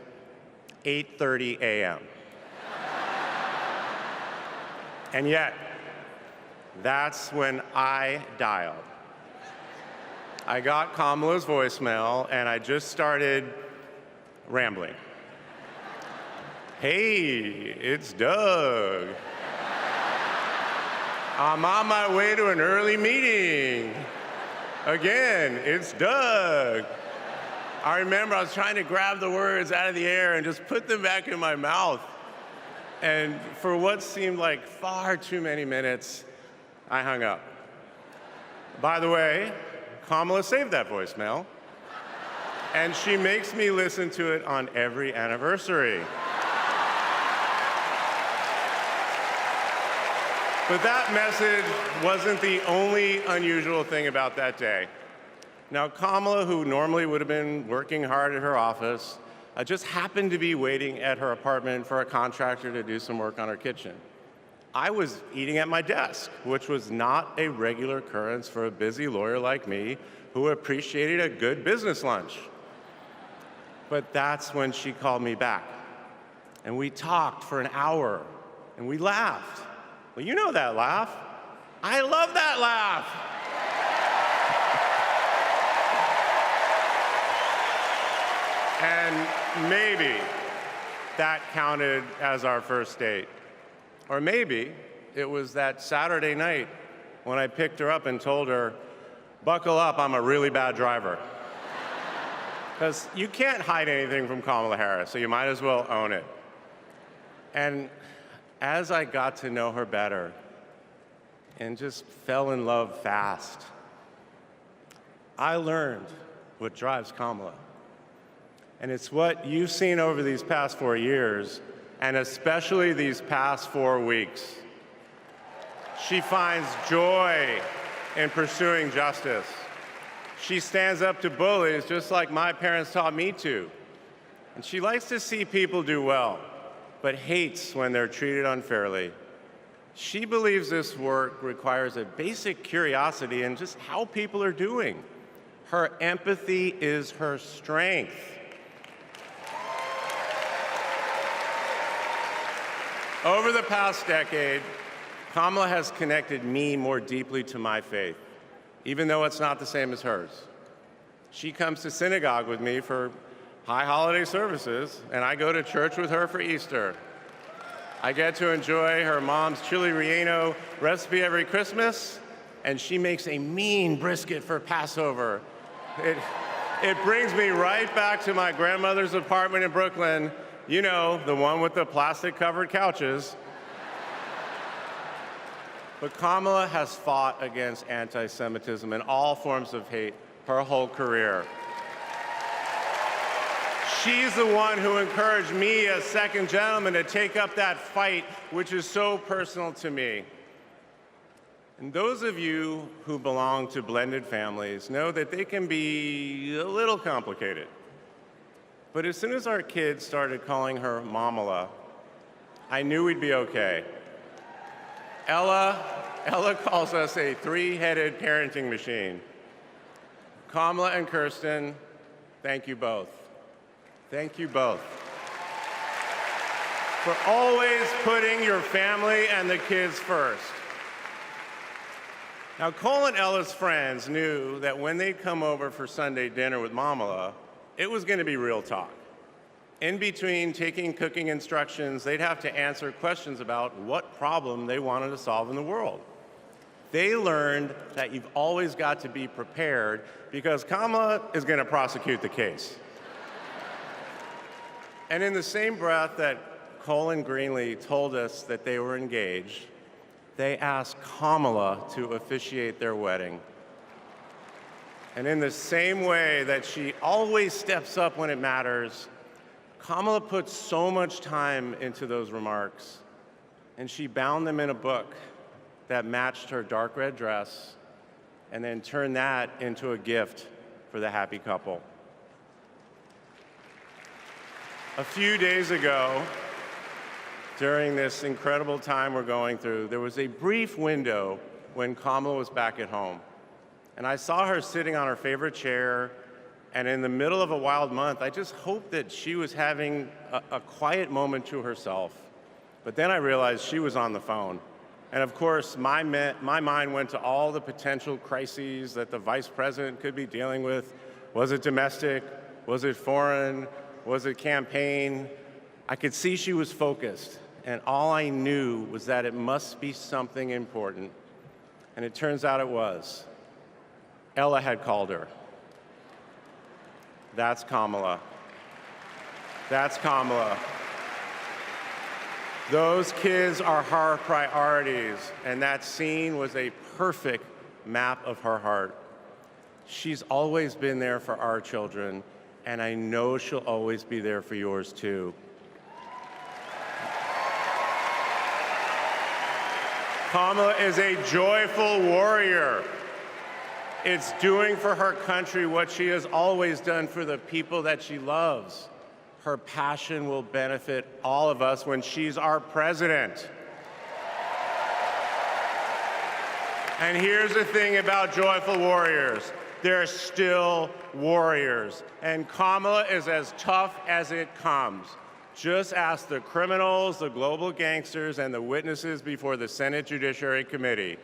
8:30 a.m. And yet, that's when I dialed. I got Kamala's voicemail, and I just started rambling. Hey, it's Doug. I'm on my way to an early meeting. Again, it's Doug. I remember I was trying to grab the words out of the air and just put them back in my mouth. And for what seemed like far too many minutes, I hung up. By the way, Kamala saved that voicemail, and she makes me listen to it on every anniversary. But that message wasn't the only unusual thing about that day. Now, Kamala, who normally would have been working hard at her office, just happened to be waiting at her apartment for a contractor to do some work on her kitchen. I was eating at my desk, which was not a regular occurrence for a busy lawyer like me who appreciated a good business lunch. But that's when she called me back. And we talked for an hour, and we laughed. Well, you know that laugh. I love that laugh. And maybe that counted as our first date. Or maybe it was that Saturday night when I picked her up and told her, buckle up, I'm a really bad driver. Because you can't hide anything from Kamala Harris, so you might as well own it. And as I got to know her better and just fell in love fast, I learned what drives Kamala. And it's what you've seen over these past 4 years, and especially these past 4 weeks. She finds joy in pursuing justice. She stands up to bullies just like my parents taught me to. And she likes to see people do well, but hates when they're treated unfairly. She believes this work requires a basic curiosity in just how people are doing. Her empathy is her strength. Over the past decade, Kamala has connected me more deeply to my faith, even though it's not the same as hers. She comes to synagogue with me for high holiday services, and I go to church with her for Easter. I get to enjoy her mom's chili relleno recipe every Christmas, and she makes a mean brisket for Passover. It brings me right back to my grandmother's apartment in Brooklyn, you know, the one with the plastic-covered couches. But Kamala has fought against anti-Semitism and all forms of hate her whole career. She's the one who encouraged me as second gentleman to take up that fight, which is so personal to me. And those of you who belong to blended families know that they can be a little complicated. But as soon as our kids started calling her Mamala, I knew we'd be okay. Ella calls us a three-headed parenting machine. Kamala and Kirsten, thank you both. Thank you both for always putting your family and the kids first. Now, Cole and Ella's friends knew that when they'd come over for Sunday dinner with Mamala, it was going to be real talk. In between taking cooking instructions, they'd have to answer questions about what problem they wanted to solve in the world. They learned that you've always got to be prepared because Kamala is going to prosecute the case. And in the same breath that Cole and Greenlee told us that they were engaged, they asked Kamala to officiate their wedding. And in the same way that she always steps up when it matters, Kamala put so much time into those remarks, and she bound them in a book that matched her dark red dress, and then turned that into a gift for the happy couple. A few days ago, during this incredible time we're going through, there was a brief window when Kamala was back at home. And I saw her sitting on her favorite chair, and in the middle of a wild month, I just hoped that she was having a quiet moment to herself. But then I realized she was on the phone. And of course, my mind went to all the potential crises that the vice president could be dealing with. Was it domestic? Was it foreign? Was it campaign? I could see she was focused, and all I knew was that it must be something important. And it turns out it was. Ella had called her. That's Kamala. That's Kamala. Those kids are her priorities, and that scene was a perfect map of her heart. She's always been there for our children, and I know she'll always be there for yours too. Kamala is a joyful warrior. It's doing for her country what she has always done for the people that she loves. Her passion will benefit all of us when she's our president. And here's the thing about joyful warriors. They're still warriors. And Kamala is as tough as it comes. Just ask the criminals, the global gangsters, and the witnesses before the Senate Judiciary Committee.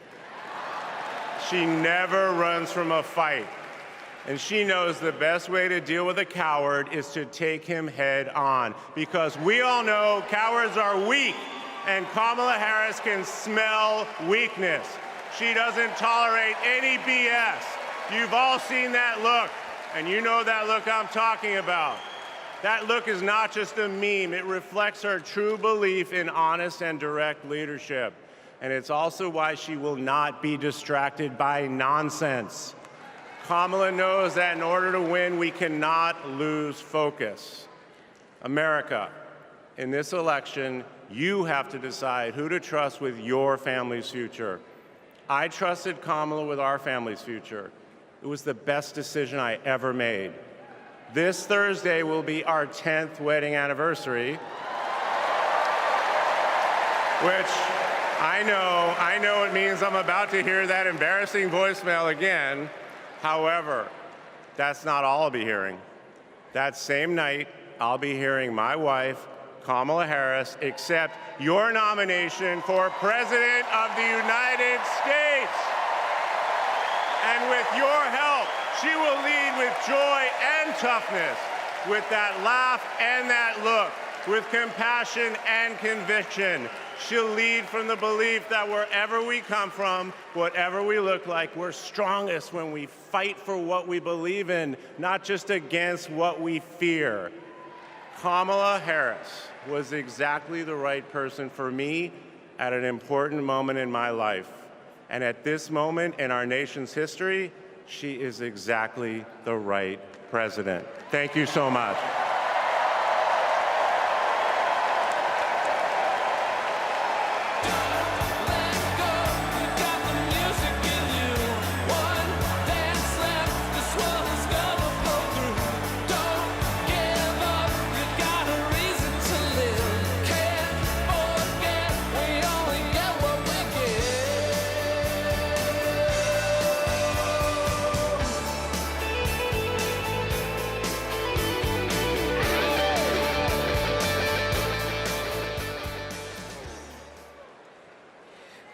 She never runs from a fight. And she knows the best way to deal with a coward is to take him head on. Because we all know cowards are weak, and Kamala Harris can smell weakness. She doesn't tolerate any BS. You've all seen that look, and you know that look I'm talking about. That look is not just a meme. It reflects her true belief in honest and direct leadership. And it's also why she will not be distracted by nonsense. Kamala knows that in order to win, we cannot lose focus. America, in this election, you have to decide who to trust with your family's future. I trusted Kamala with our family's future. It was the best decision I ever made. This Thursday will be our 10th wedding anniversary, which I know it means I'm about to hear that embarrassing voicemail again. However, that's not all I'll be hearing. That same night, I'll be hearing my wife, Kamala Harris, accept your nomination for President of the United States. And with your help, she will lead with joy and toughness, with that laugh and that look, with compassion and conviction. She'll lead from the belief that wherever we come from, whatever we look like, we're strongest when we fight for what we believe in, not just against what we fear. Kamala Harris was exactly the right person for me at an important moment in my life. And at this moment in our nation's history, she is exactly the right president. Thank you so much.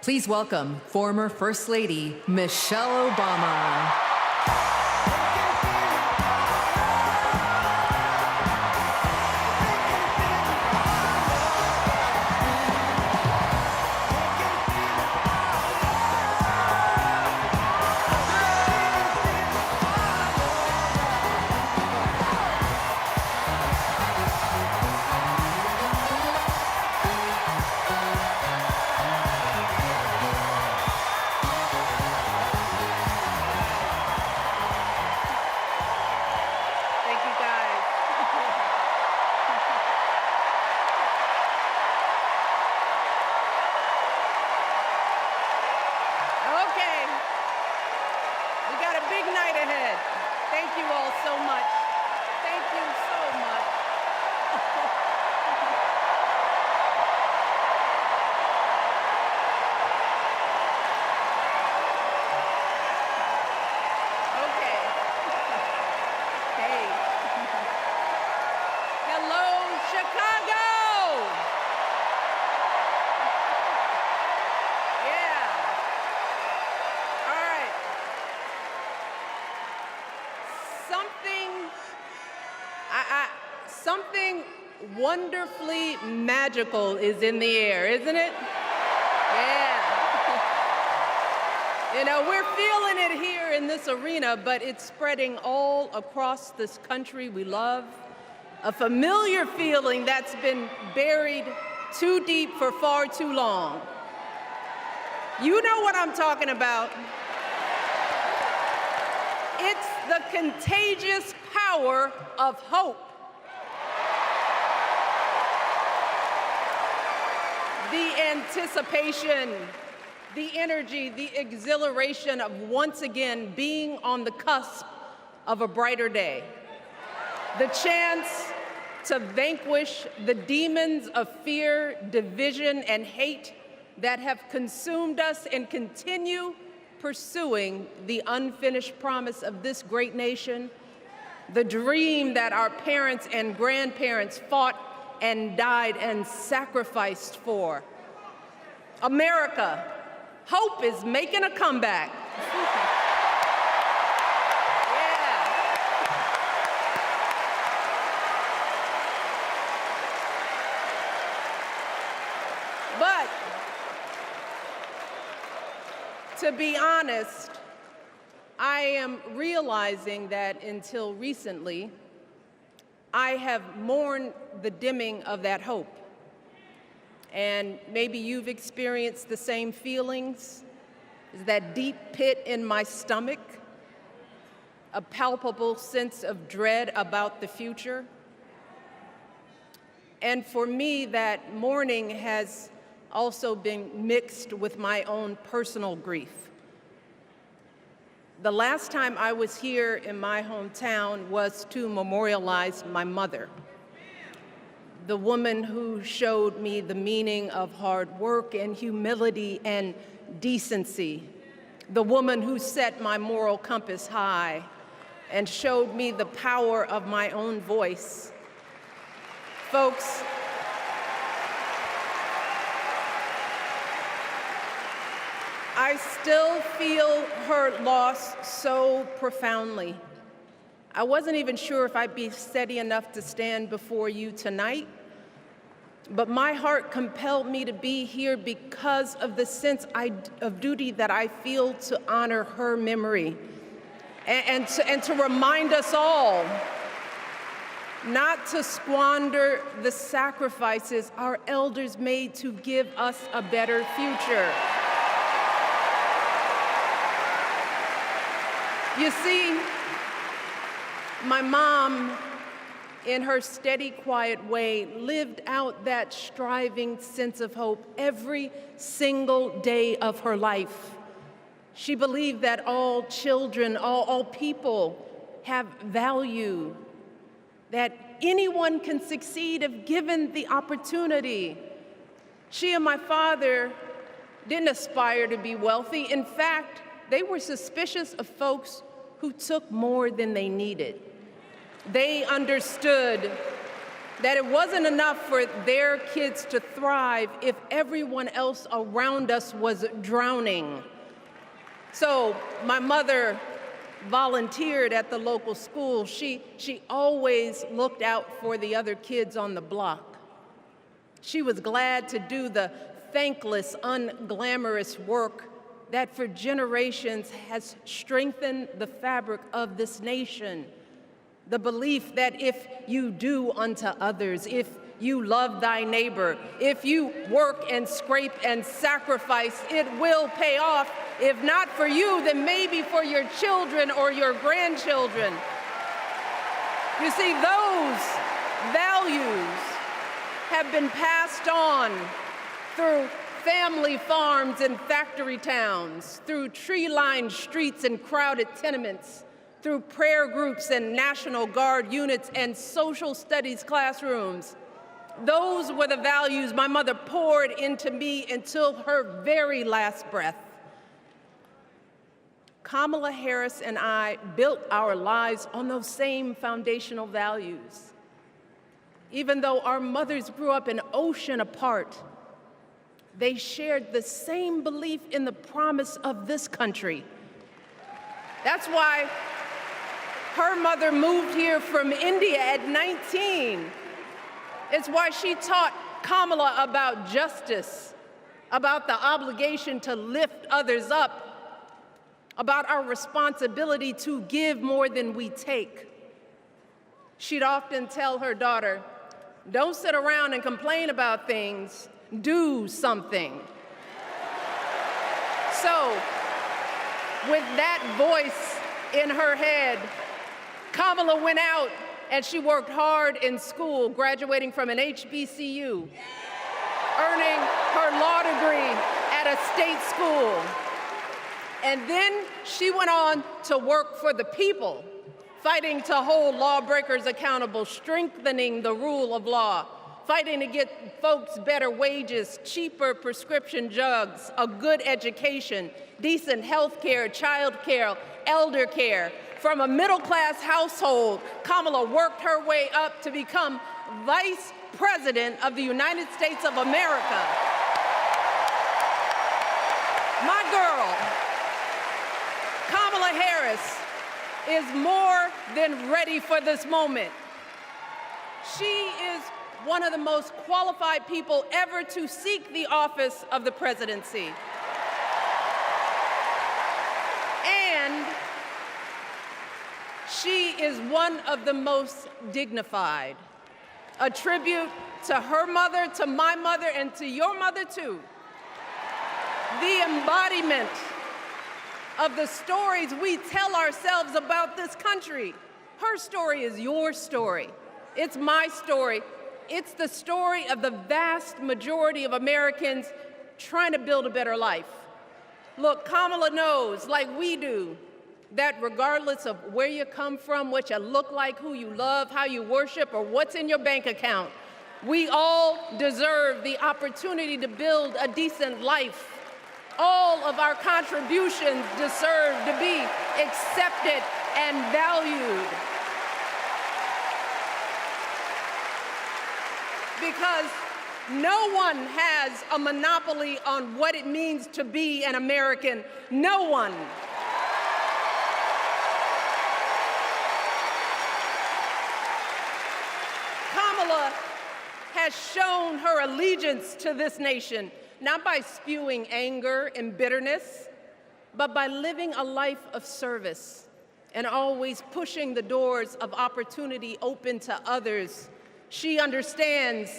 Please welcome former First Lady Michelle Obama. Something wonderfully magical is in the air, isn't it? Yeah. You know, we're feeling it here in this arena, but it's spreading all across this country we love. A familiar feeling that's been buried too deep for far too long. You know what I'm talking about. It's the contagious power of hope. The anticipation, the energy, the exhilaration of once again being on the cusp of a brighter day. The chance to vanquish the demons of fear, division, and hate that have consumed us and continue pursuing the unfinished promise of this great nation, the dream that our parents and grandparents fought and died and sacrificed for. America, hope is making a comeback. But to be honest, I am realizing that until recently, I have mourned the dimming of that hope. And maybe you've experienced the same feelings. Is that deep pit in my stomach, a palpable sense of dread about the future. And for me, that mourning has also been mixed with my own personal grief. The last time I was here in my hometown was to memorialize my mother, the woman who showed me the meaning of hard work and humility and decency, the woman who set my moral compass high and showed me the power of my own voice. Folks, I still feel her loss so profoundly. I wasn't even sure if I'd be steady enough to stand before you tonight, but my heart compelled me to be here because of the sense of duty that I feel to honor her memory and to remind us all not to squander the sacrifices our elders made to give us a better future. You see, my mom, in her steady, quiet way, lived out that striving sense of hope every single day of her life. She believed that all children, all people have value, that anyone can succeed if given the opportunity. She and my father didn't aspire to be wealthy. In fact, they were suspicious of folks who took more than they needed. They understood that it wasn't enough for their kids to thrive if everyone else around us was drowning. So my mother volunteered at the local school. She always looked out for the other kids on the block. She was glad to do the thankless, unglamorous work that for generations has strengthened the fabric of this nation. The belief that if you do unto others, if you love thy neighbor, if you work and scrape and sacrifice, it will pay off. If not for you, then maybe for your children or your grandchildren. You see, those values have been passed on through family farms and factory towns, through tree-lined streets and crowded tenements, through prayer groups and National Guard units and social studies classrooms. Those were the values my mother poured into me until her very last breath. Kamala Harris and I built our lives on those same foundational values. Even though our mothers grew up an ocean apart, they shared the same belief in the promise of this country. That's why her mother moved here from India at 19. It's why she taught Kamala about justice, about the obligation to lift others up, about our responsibility to give more than we take. She'd often tell her daughter, "Don't sit around and complain about things, do something." So, with that voice in her head, Kamala went out and she worked hard in school, graduating from an HBCU, earning her law degree at a state school. And then she went on to work for the people, fighting to hold lawbreakers accountable, strengthening the rule of law, fighting to get folks better wages, cheaper prescription drugs, a good education, decent health care, child care, elder care. From a middle-class household, Kamala worked her way up to become Vice President of the United States of America. My girl, Kamala Harris, is more than ready for this moment. She is one of the most qualified people ever to seek the office of the presidency. And she is one of the most dignified. A tribute to her mother, to my mother, and to your mother too. The embodiment of the stories we tell ourselves about this country. Her story is your story. It's my story. It's the story of the vast majority of Americans trying to build a better life. Look, Kamala knows, like we do, that regardless of where you come from, what you look like, who you love, how you worship, or what's in your bank account, we all deserve the opportunity to build a decent life. All of our contributions deserve to be accepted and valued. Because no one has a monopoly on what it means to be an American. No one. Kamala has shown her allegiance to this nation, not by spewing anger and bitterness, but by living a life of service and always pushing the doors of opportunity open to others. She understands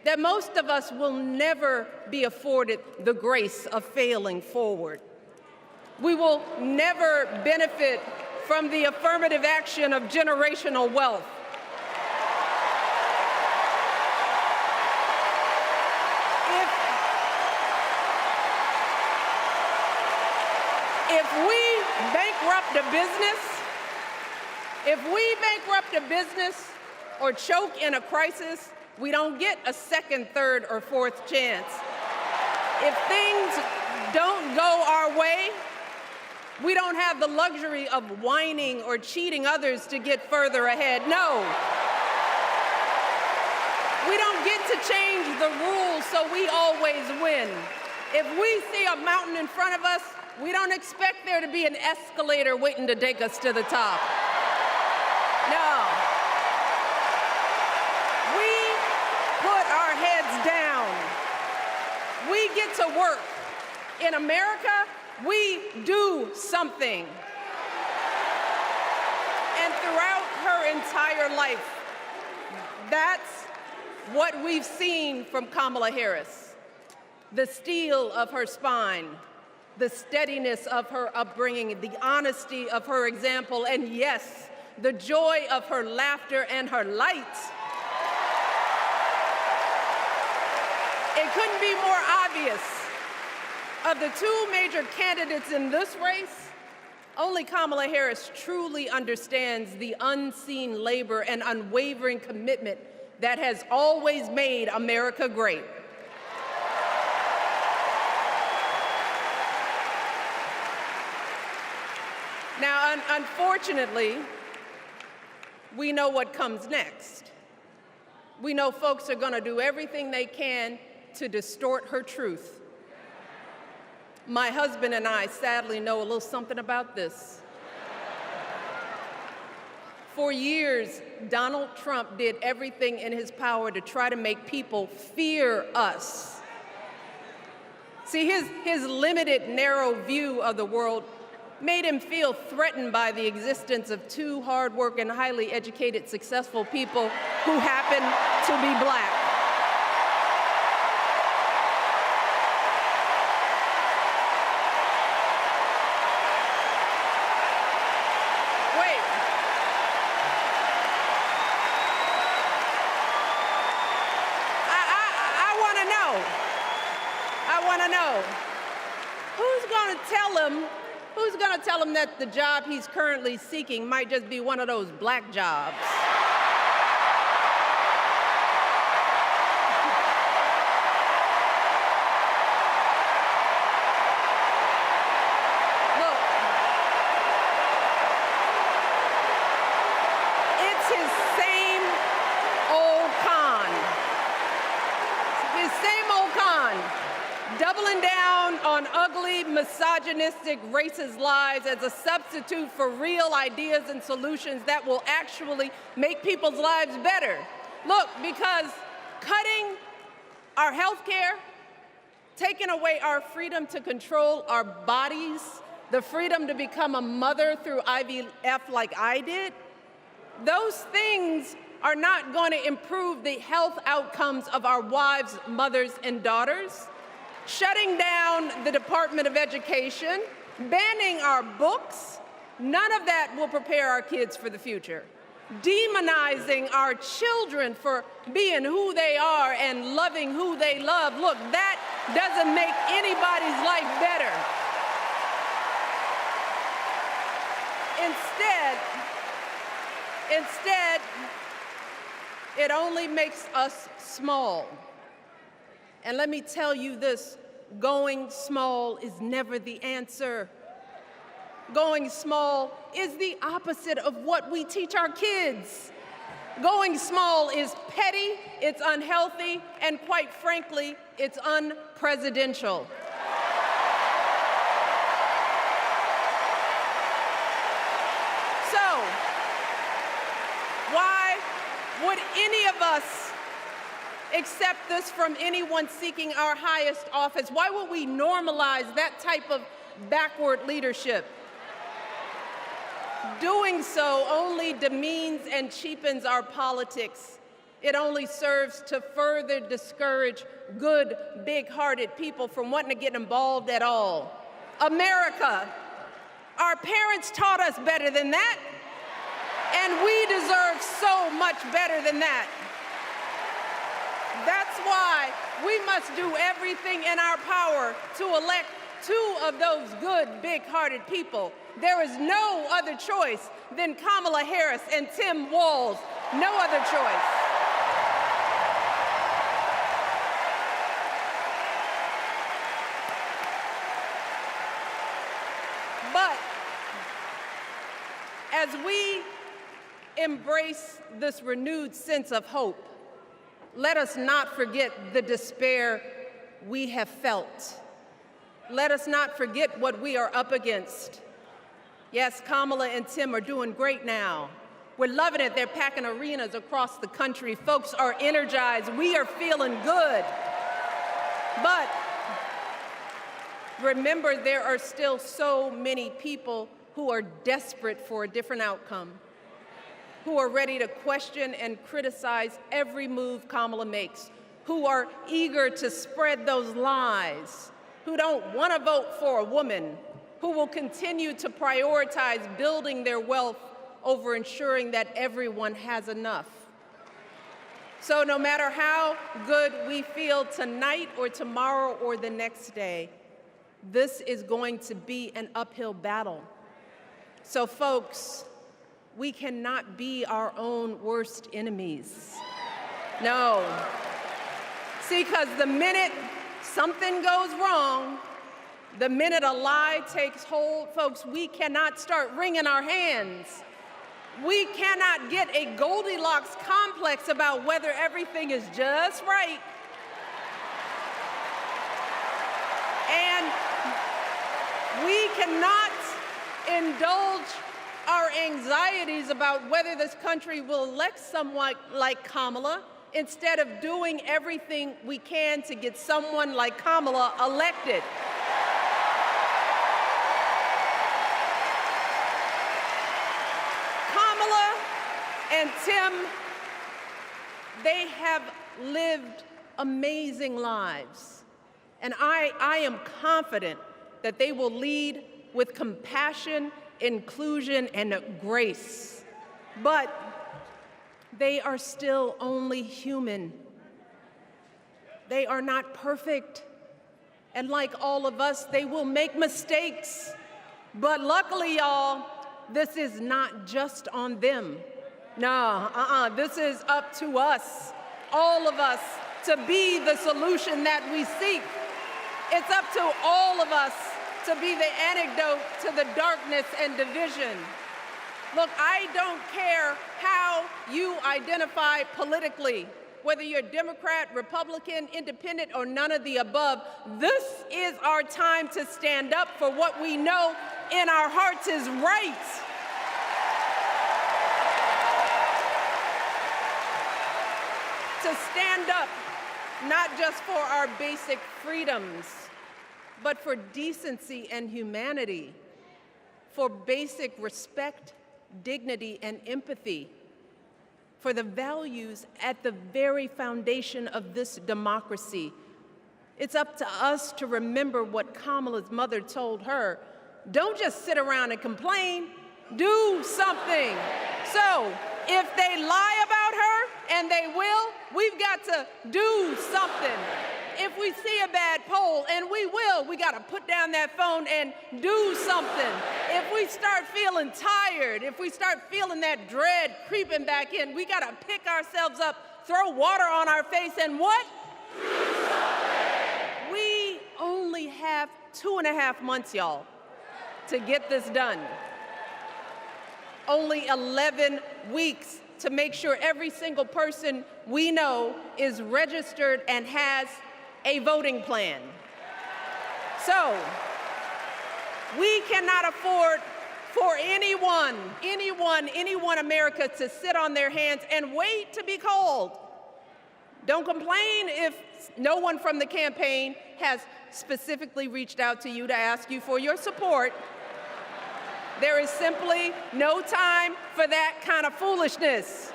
that most of us will never be afforded the grace of failing forward. We will never benefit from the affirmative action of generational wealth. If we bankrupt a business or choke in a crisis, we don't get a second, third, or fourth chance. If things don't go our way, we don't have the luxury of whining or cheating others to get further ahead. No. We don't get to change the rules so we always win. If we see a mountain in front of us, we don't expect there to be an escalator waiting to take us to the top. No. We put our heads down. We get to work. In America, we do something. And throughout her entire life, that's what we've seen from Kamala Harris. The steel of her spine, the steadiness of her upbringing, the honesty of her example, and yes, the joy of her laughter and her light. It couldn't be more obvious. Of the two major candidates in this race, only Kamala Harris truly understands the unseen labor and unwavering commitment that has always made America great. Now, unfortunately, we know what comes next. We know folks are going to do everything they can to distort her truth. My husband and I sadly know a little something about this. For years, Donald Trump did everything in his power to try to make people fear us. See, his limited, narrow view of the world made him feel threatened by the existence of two hardworking, highly educated, successful people who happen to be Black. Who's going to tell him that the job he's currently seeking might just be one of those Black jobs? Look, it's his same old con. His same old con. Doubling down on ugly, misogynistic, racist lies as a substitute for real ideas and solutions that will actually make people's lives better. Look, because cutting our health care, taking away our freedom to control our bodies, the freedom to become a mother through IVF like I did, Those things are not going to improve the health outcomes of our wives, mothers, and daughters. Shutting down the Department of Education, banning our books, none of that will prepare our kids for the future. Demonizing our children for being who they are and loving who they love, look, that doesn't make anybody's life better. Instead, it only makes us small. And let me tell you this, going small is never the answer. Going small is the opposite of what we teach our kids. Going small is petty, it's unhealthy, and quite frankly, it's unpresidential. So, why would any of us accept this from anyone seeking our highest office? Why would we normalize that type of backward leadership? Doing so only demeans and cheapens our politics. It only serves to further discourage good, big-hearted people from wanting to get involved at all. America, our parents taught us better than that, and we deserve so much better than that. That's why we must do everything in our power to elect 2 of those good, big-hearted people. There is no other choice than Kamala Harris and Tim Walz. No other choice. But as we embrace this renewed sense of hope, let us not forget the despair we have felt. Let us not forget what we are up against. Yes, Kamala and Tim are doing great now. We're loving it. They're packing arenas across the country. Folks are energized. We are feeling good. But remember, there are still so many people who are desperate for a different outcome, who are ready to question and criticize every move Kamala makes, who are eager to spread those lies, who don't want to vote for a woman, who will continue to prioritize building their wealth over ensuring that everyone has enough. So no matter how good we feel tonight or tomorrow or the next day, this is going to be an uphill battle. So folks, we cannot be our own worst enemies. No. See, because the minute something goes wrong, the minute a lie takes hold, folks, we cannot start wringing our hands. We cannot get a Goldilocks complex about whether everything is just right. And we cannot indulge our anxieties about whether this country will elect someone like Kamala instead of doing everything we can to get someone like Kamala elected. Kamala and Tim, they have lived amazing lives. And I am confident that they will lead with compassion, inclusion, and grace. But they are still only human. They are not perfect. And like all of us, they will make mistakes. But luckily, y'all, this is not just on them. No, this is up to us, all of us, to be the solution that we seek. It's up to all of us to be the antidote to the darkness and division. Look, I don't care how you identify politically, whether you're Democrat, Republican, Independent, or none of the above. This is our time to stand up for what we know in our hearts is right. To stand up, not just for our basic freedoms, but for decency and humanity, for basic respect, dignity, and empathy, for the values at the very foundation of this democracy. It's up to us to remember what Kamala's mother told her. Don't just sit around and complain, do something. So if they lie about her, and they will, we've got to do something. If we see a bad poll, and we will, we got to put down that phone and do something. If we start feeling tired, if we start feeling that dread creeping back in, we got to pick ourselves up, throw water on our face, and what? We only have 2.5 months, y'all, to get this done. Only 11 weeks to make sure every single person we know is registered and has a voting plan. So, we cannot afford for anyone America to sit on their hands and wait to be called. Don't complain if no one from the campaign has specifically reached out to you to ask you for your support. There is simply no time for that kind of foolishness.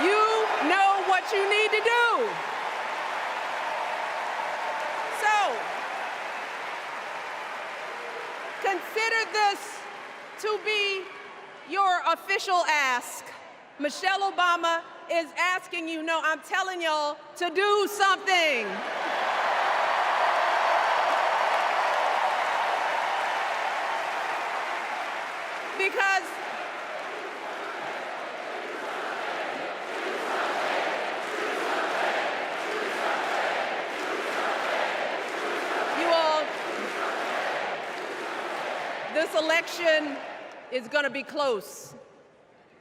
You know what you need to do. So, consider this to be your official ask. Michelle Obama is asking you, no, I'm telling y'all to do something. Because you all, this election is going to be close.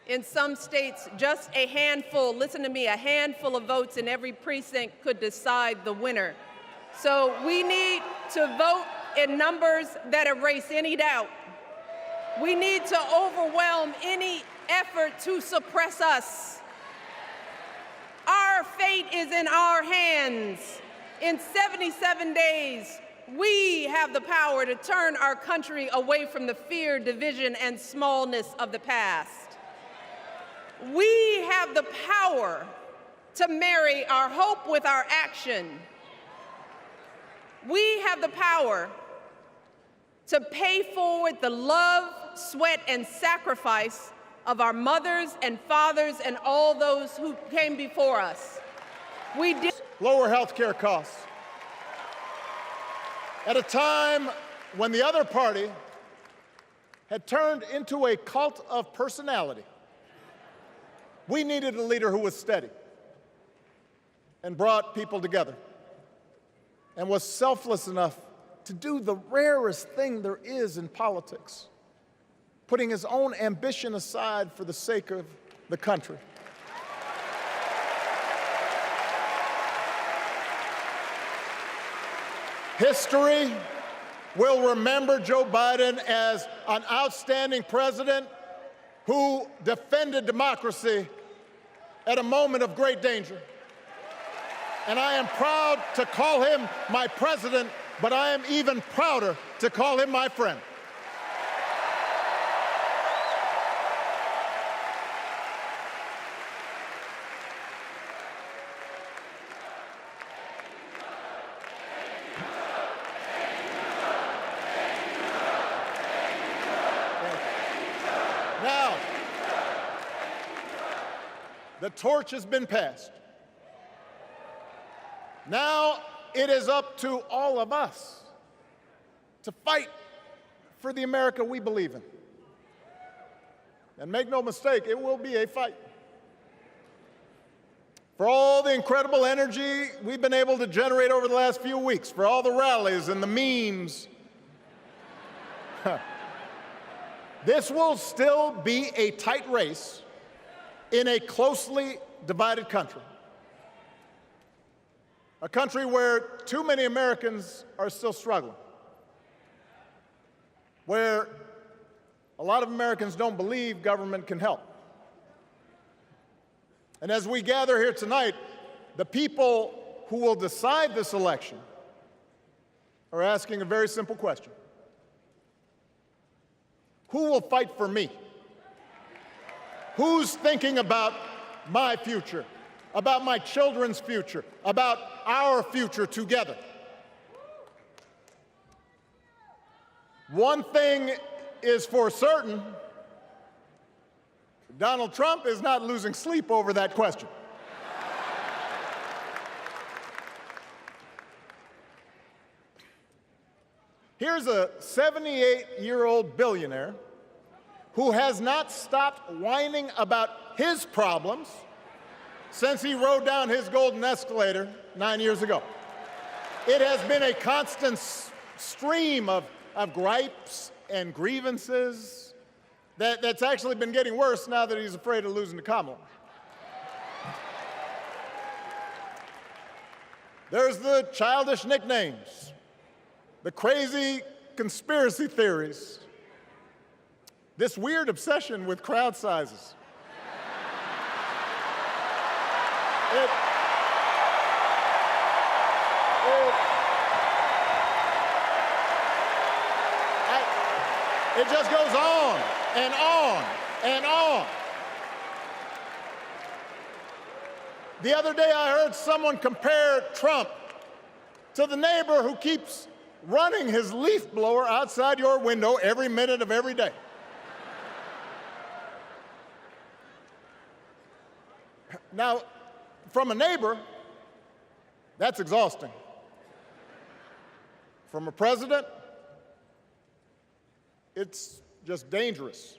In some states, just a handful, listen to me, a handful of votes in every precinct could decide the winner. So we need to vote in numbers that erase any doubt. We need to overwhelm any effort to suppress us. Our fate is in our hands. In 77 days, we have the power to turn our country away from the fear, division, and smallness of the past. We have the power to marry our hope with our action. We have the power to pay forward the love, sweat, and sacrifice of our mothers and fathers and all those who came before us. We did lower health care costs. At a time when the other party had turned into a cult of personality, we needed a leader who was steady and brought people together and was selfless enough to do the rarest thing there is in politics, putting his own ambition aside for the sake of the country. History will remember Joe Biden as an outstanding president who defended democracy at a moment of great danger. And I am proud to call him my president, but I am even prouder to call him my friend. Now, the torch has been passed. Now it is up to all of us to fight for the America we believe in. And make no mistake, it will be a fight. For all the incredible energy we've been able to generate over the last few weeks, for all the rallies and the memes, this will still be a tight race in a closely divided country. A country where too many Americans are still struggling, where a lot of Americans don't believe government can help. And as we gather here tonight, the people who will decide this election are asking a very simple question. Who will fight for me? Who's thinking about my future, about my children's future, about our future together? One thing is for certain, Donald Trump is not losing sleep over that question. Here's a 78-year-old billionaire who has not stopped whining about his problems since he rode down his golden escalator 9 years ago. It has been a constant stream of gripes and grievances that's actually been getting worse now that he's afraid of losing to Kamala. There's the childish nicknames, the crazy conspiracy theories, this weird obsession with crowd sizes. It just goes on and on and on. The other day I heard someone compare Trump to the neighbor who keeps running his leaf blower outside your window every minute of every day. Now, from a neighbor, that's exhausting. From a president, it's just dangerous.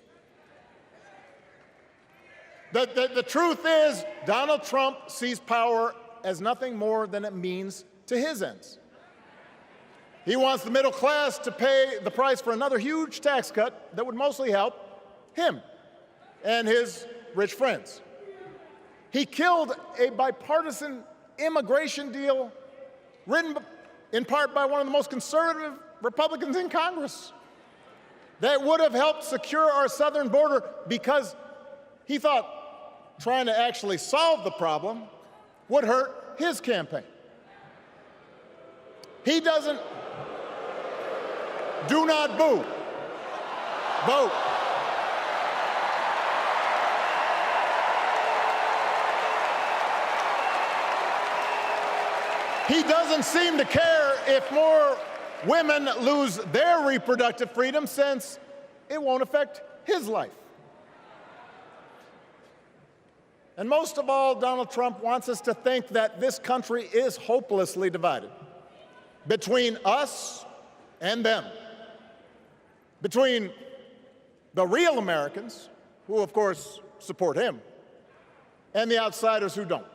The truth is, Donald Trump sees power as nothing more than it means to his ends. He wants the middle class to pay the price for another huge tax cut that would mostly help him and his rich friends. He killed a bipartisan immigration deal written in part by one of the most conservative Republicans in Congress that would have helped secure our southern border because he thought trying to actually solve the problem would hurt his campaign. He doesn't. Do not boo. Vote. He doesn't seem to care if more women lose their reproductive freedom since it won't affect his life. And most of all, Donald Trump wants us to think that this country is hopelessly divided between us and them, between the real Americans, who of course support him, and the outsiders who don't.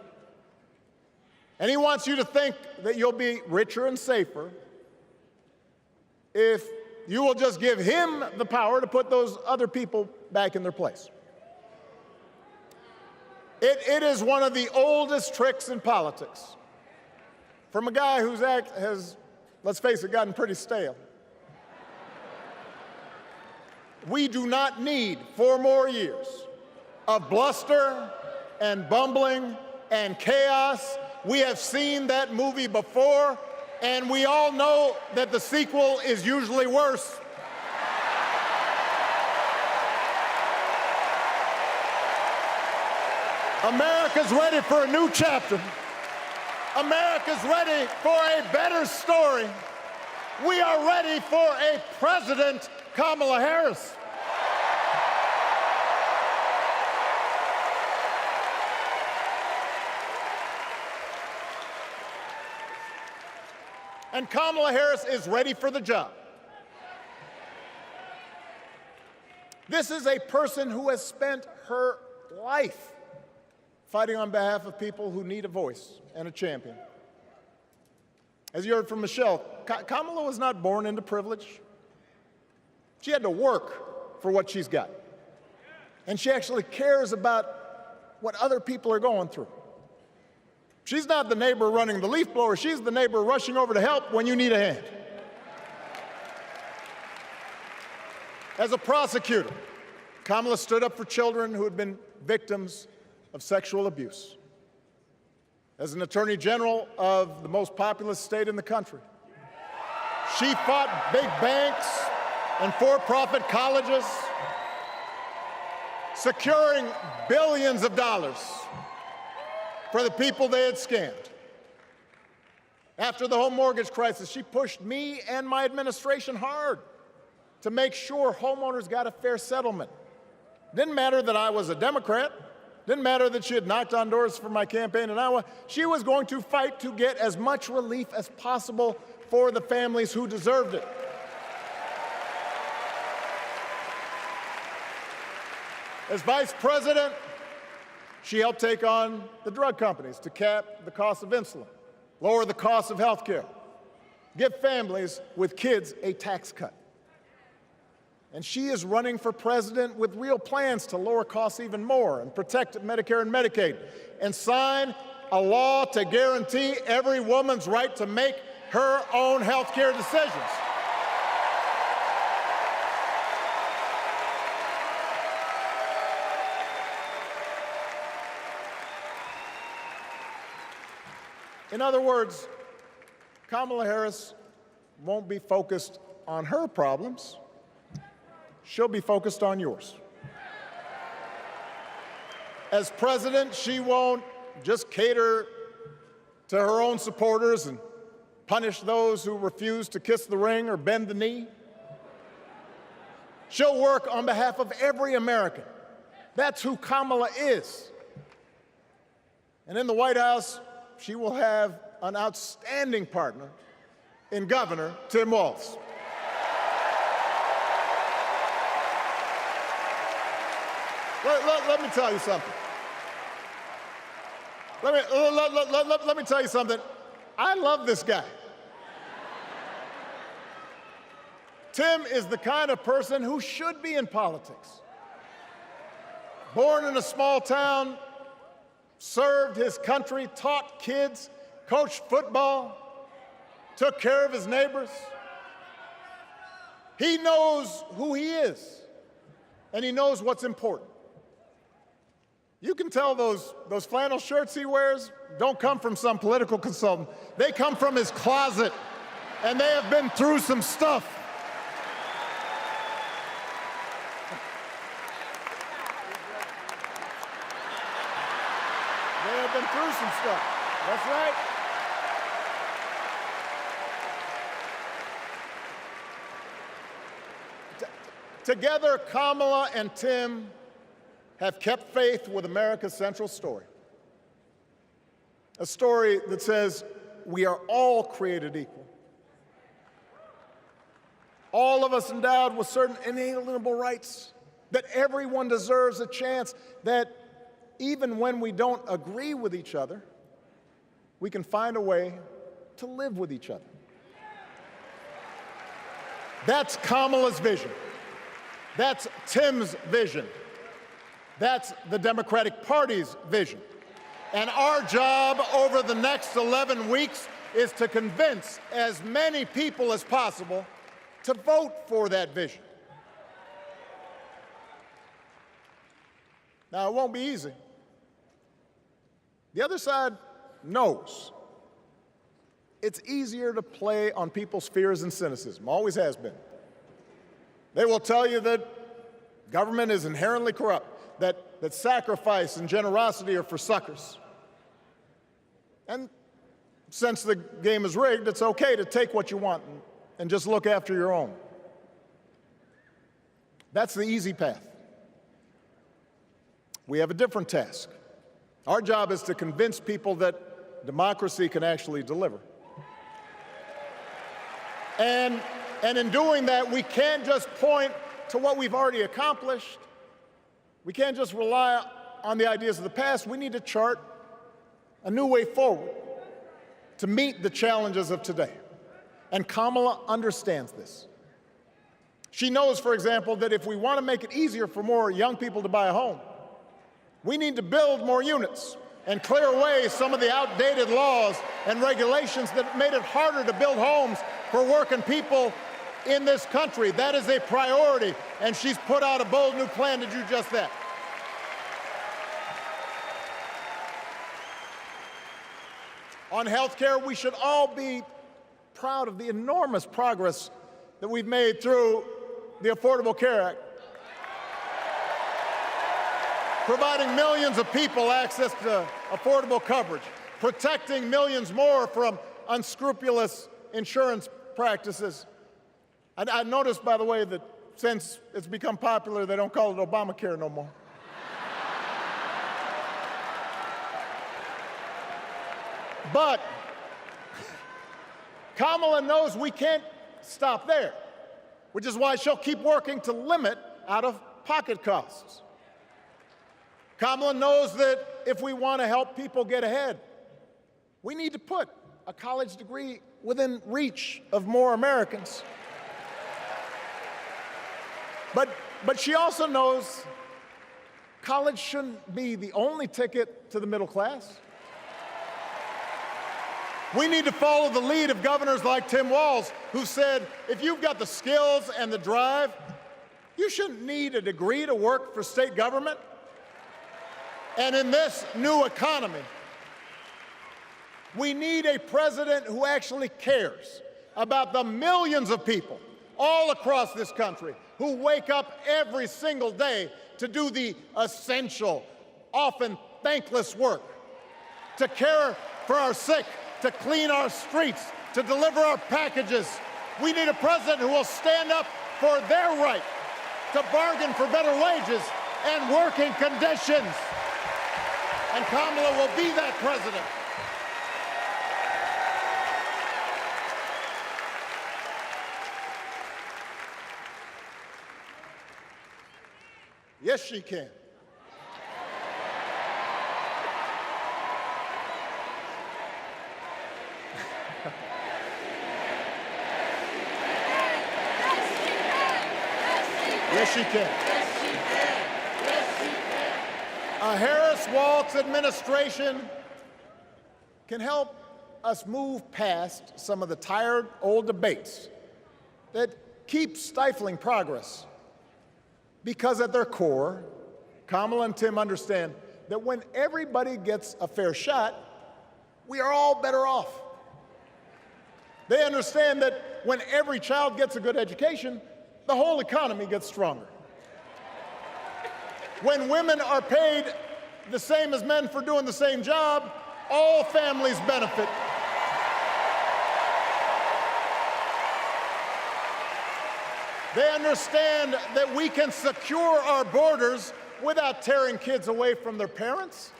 And he wants you to think that you'll be richer and safer if you will just give him the power to put those other people back in their place. It is one of the oldest tricks in politics from a guy whose act has, let's face it, gotten pretty stale. We do not need 4 more years of bluster and bumbling and chaos. We have seen that movie before, and we all know that the sequel is usually worse. America's ready for a new chapter. America's ready for a better story. We are ready for a President Kamala Harris. And Kamala Harris is ready for the job. This is a person who has spent her life fighting on behalf of people who need a voice and a champion. As you heard from Michelle, Kamala was not born into privilege. She had to work for what she's got. And she actually cares about what other people are going through. She's not the neighbor running the leaf blower. She's the neighbor rushing over to help when you need a hand. As a prosecutor, Kamala stood up for children who had been victims of sexual abuse. As an attorney general of the most populous state in the country, she fought big banks and for-profit colleges securing billions of dollars for the people they had scammed. After the home mortgage crisis, she pushed me and my administration hard to make sure homeowners got a fair settlement. Didn't matter that I was a Democrat. Didn't matter that she had knocked on doors for my campaign in Iowa. She was going to fight to get as much relief as possible for the families who deserved it. As vice president, she helped take on the drug companies to cap the cost of insulin, lower the cost of health care, give families with kids a tax cut. And she is running for president with real plans to lower costs even more and protect Medicare and Medicaid and sign a law to guarantee every woman's right to make her own health care decisions. In other words, Kamala Harris won't be focused on her problems. She'll be focused on yours. As president, she won't just cater to her own supporters and punish those who refuse to kiss the ring or bend the knee. She'll work on behalf of every American. That's who Kamala is. And in the White House, she will have an outstanding partner in Governor Tim Walz. Let me tell you something. Let me tell you something. I love this guy. Tim is the kind of person who should be in politics. Born in a small town, served his country, taught kids, coached football, took care of his neighbors. He knows who he is, and he knows what's important. You can tell those flannel shirts he wears don't come from some political consultant. They come from his closet, and they have been through some stuff. They have been through some stuff. That's right. Together, Kamala and Tim have kept faith with America's central story. A story that says we are all created equal. All of us endowed with certain inalienable rights, that everyone deserves a chance, that even when we don't agree with each other, we can find a way to live with each other. That's Kamala's vision. That's Tim's vision. That's the Democratic Party's vision. And our job over the next 11 weeks is to convince as many people as possible to vote for that vision. Now, it won't be easy. The other side knows it's easier to play on people's fears and cynicism, always has been. They will tell you that government is inherently corrupt, that sacrifice and generosity are for suckers. And since the game is rigged, it's okay to take what you want and just look after your own. That's the easy path. We have a different task. Our job is to convince people that democracy can actually deliver. And in doing that, we can't just point to what we've already accomplished. We can't just rely on the ideas of the past. We need to chart a new way forward to meet the challenges of today. And Kamala understands this. She knows, for example, that if we want to make it easier for more young people to buy a home, we need to build more units and clear away some of the outdated laws and regulations that made it harder to build homes for working people in this country. That is a priority, and she's put out a bold new plan to do just that. On health care, we should all be proud of the enormous progress that we've made through the Affordable Care Act. providing millions of people access to affordable coverage, protecting millions more from unscrupulous insurance practices. I noticed, by the way, that since it's become popular, they don't call it Obamacare no more. But Kamala knows we can't stop there, which is why she'll keep working to limit out-of-pocket costs. Kamala knows that if we want to help people get ahead, we need to put a college degree within reach of more Americans. But she also knows college shouldn't be the only ticket to the middle class. We need to follow the lead of governors like Tim Walz, who said, if you've got the skills and the drive, you shouldn't need a degree to work for state government. And in this new economy, we need a president who actually cares about the millions of people all across this country who wake up every single day to do the essential, often thankless work, to care for our sick, to clean our streets, to deliver our packages. We need a president who will stand up for their right to bargain for better wages and working conditions. And Kamala will be that president. Yes, she can. Yes, she can. A Harris-Walz administration can help us move past some of the tired old debates that keep stifling progress. Because at their core, Kamala and Tim understand that when everybody gets a fair shot, we are all better off. They understand that when every child gets a good education, the whole economy gets stronger. When women are paid the same as men for doing the same job, all families benefit. They understand that we can secure our borders without tearing kids away from their parents,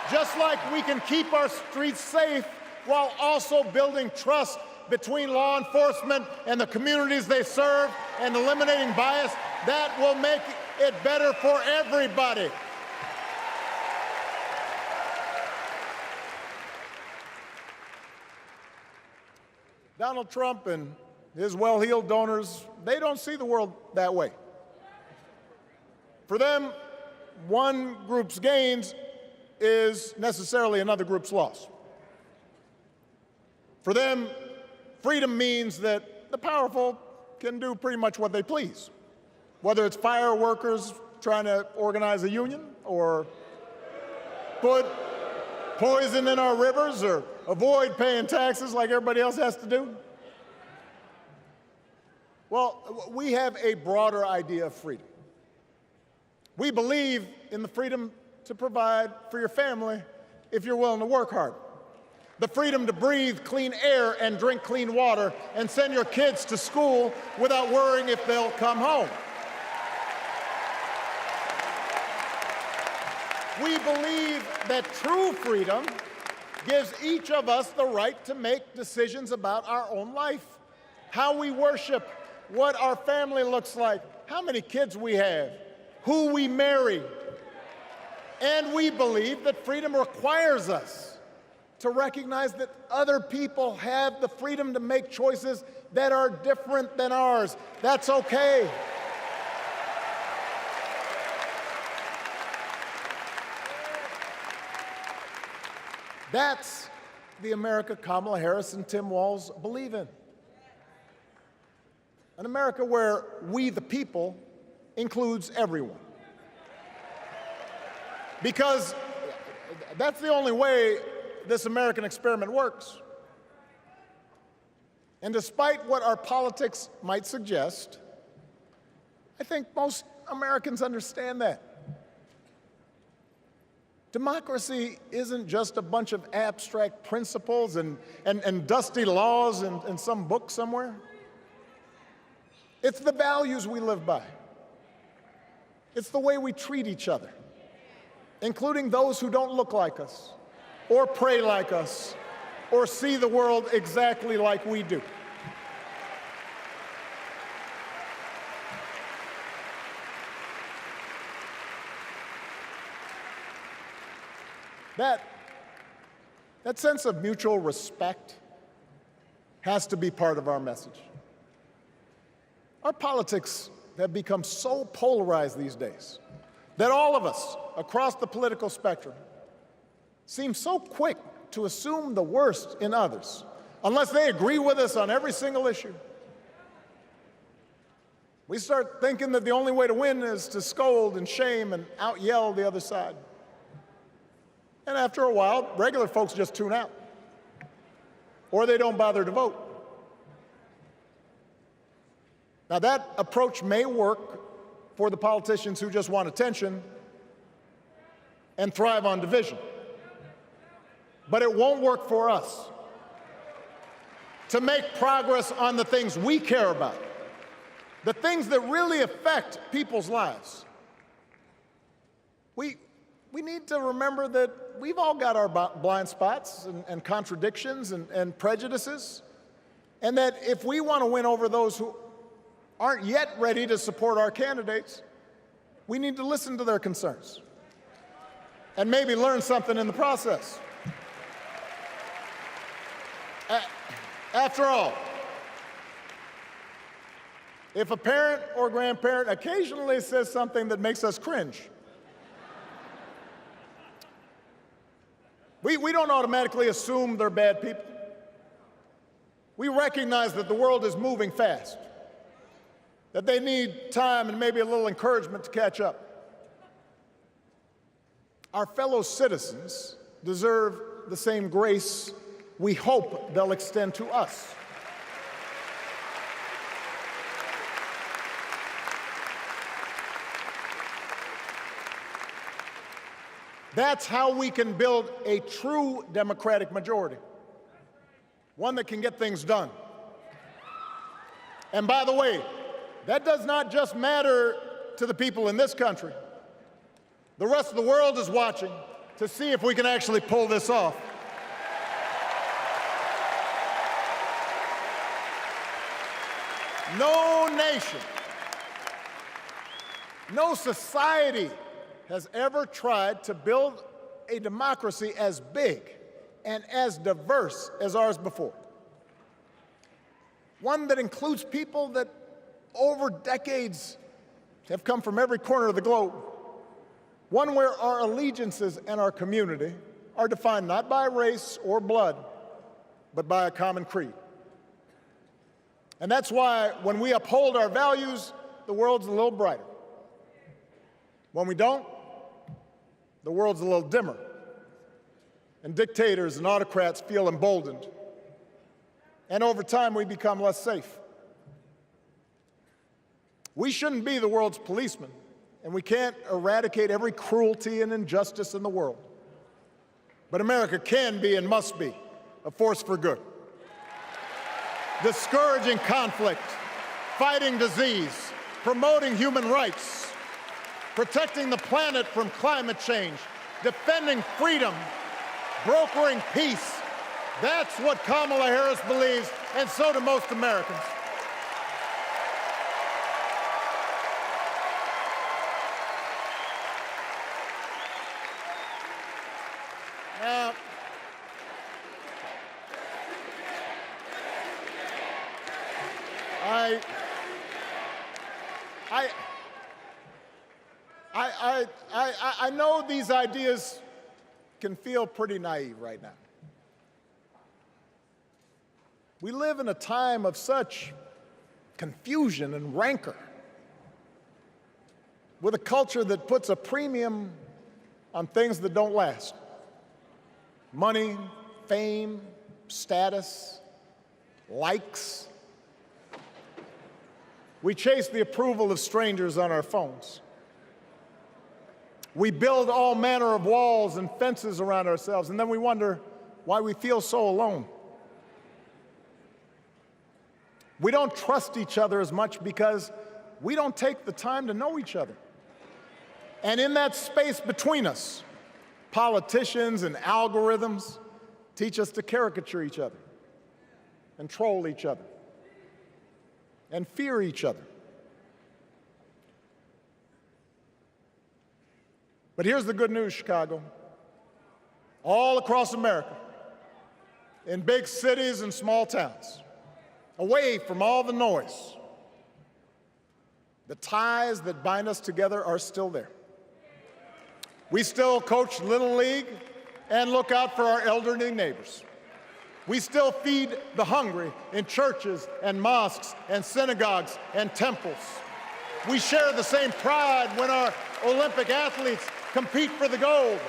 just like we can keep our streets safe while also building trust between law enforcement and the communities they serve and eliminating bias. That will make it better for everybody. Donald Trump and his well-heeled donors, they don't see the world that way. For them, one group's gains is necessarily another group's loss. For them, freedom means that the powerful can do pretty much what they please, whether it's fire workers trying to organize a union, or put poison in our rivers, or avoid paying taxes like everybody else has to do. Well, we have a broader idea of freedom. We believe in the freedom to provide for your family if you're willing to work hard. The freedom to breathe clean air and drink clean water and send your kids to school without worrying if they'll come home. We believe that true freedom gives each of us the right to make decisions about our own life, how we worship, what our family looks like, how many kids we have, who we marry. And we believe that freedom requires us to recognize that other people have the freedom to make choices that are different than ours. That's okay. That's the America Kamala Harris and Tim Walz believe in. An America where we, the people, includes everyone. Because that's the only way this American experiment works. And despite what our politics might suggest, I think most Americans understand that. Democracy isn't just a bunch of abstract principles and dusty laws in some book somewhere. It's the values we live by. It's the way we treat each other, including those who don't look like us, or pray like us, or see the world exactly like we do. That sense of mutual respect has to be part of our message. Our politics have become so polarized these days that all of us across the political spectrum seem so quick to assume the worst in others, unless they agree with us on every single issue. We start thinking that the only way to win is to scold and shame and out-yell the other side. And after a while, regular folks just tune out, or they don't bother to vote. Now, that approach may work for the politicians who just want attention and thrive on division, but it won't work for us. To make progress on the things we care about, the things that really affect people's lives, we need to remember that we've all got our blind spots and contradictions and prejudices, and that if we want to win over those who aren't yet ready to support our candidates, we need to listen to their concerns and maybe learn something in the process. After all, if a parent or grandparent occasionally says something that makes us cringe, we don't automatically assume they're bad people. We recognize that the world is moving fast, that they need time and maybe a little encouragement to catch up. Our fellow citizens deserve the same grace we hope they'll extend to us. That's how we can build a true democratic majority, one that can get things done. And by the way, that does not just matter to the people in this country. The rest of the world is watching to see if we can actually pull this off. No nation, no society has ever tried to build a democracy as big and as diverse as ours before. One that includes people that over decades have come from every corner of the globe. One where our allegiances and our community are defined not by race or blood, but by a common creed. And that's why when we uphold our values, the world's a little brighter. When we don't, the world's a little dimmer. And dictators and autocrats feel emboldened. And over time, we become less safe. We shouldn't be the world's policemen, and we can't eradicate every cruelty and injustice in the world. But America can be and must be a force for good, discouraging conflict, fighting disease, promoting human rights, protecting the planet from climate change, defending freedom, brokering peace. That's what Kamala Harris believes, and so do most Americans. Now, I know these ideas can feel pretty naive right now. We live in a time of such confusion and rancor, with a culture that puts a premium on things that don't last. Money, fame, status, likes. We chase the approval of strangers on our phones. We build all manner of walls and fences around ourselves, and then we wonder why we feel so alone. We don't trust each other as much because we don't take the time to know each other. And in that space between us, politicians and algorithms teach us to caricature each other and troll each other and fear each other. But here's the good news, Chicago. All across America, in big cities and small towns, away from all the noise, the ties that bind us together are still there. We still coach Little League and look out for our elderly neighbors. We still feed the hungry in churches and mosques and synagogues and temples. We share the same pride when our Olympic athletes compete for the gold.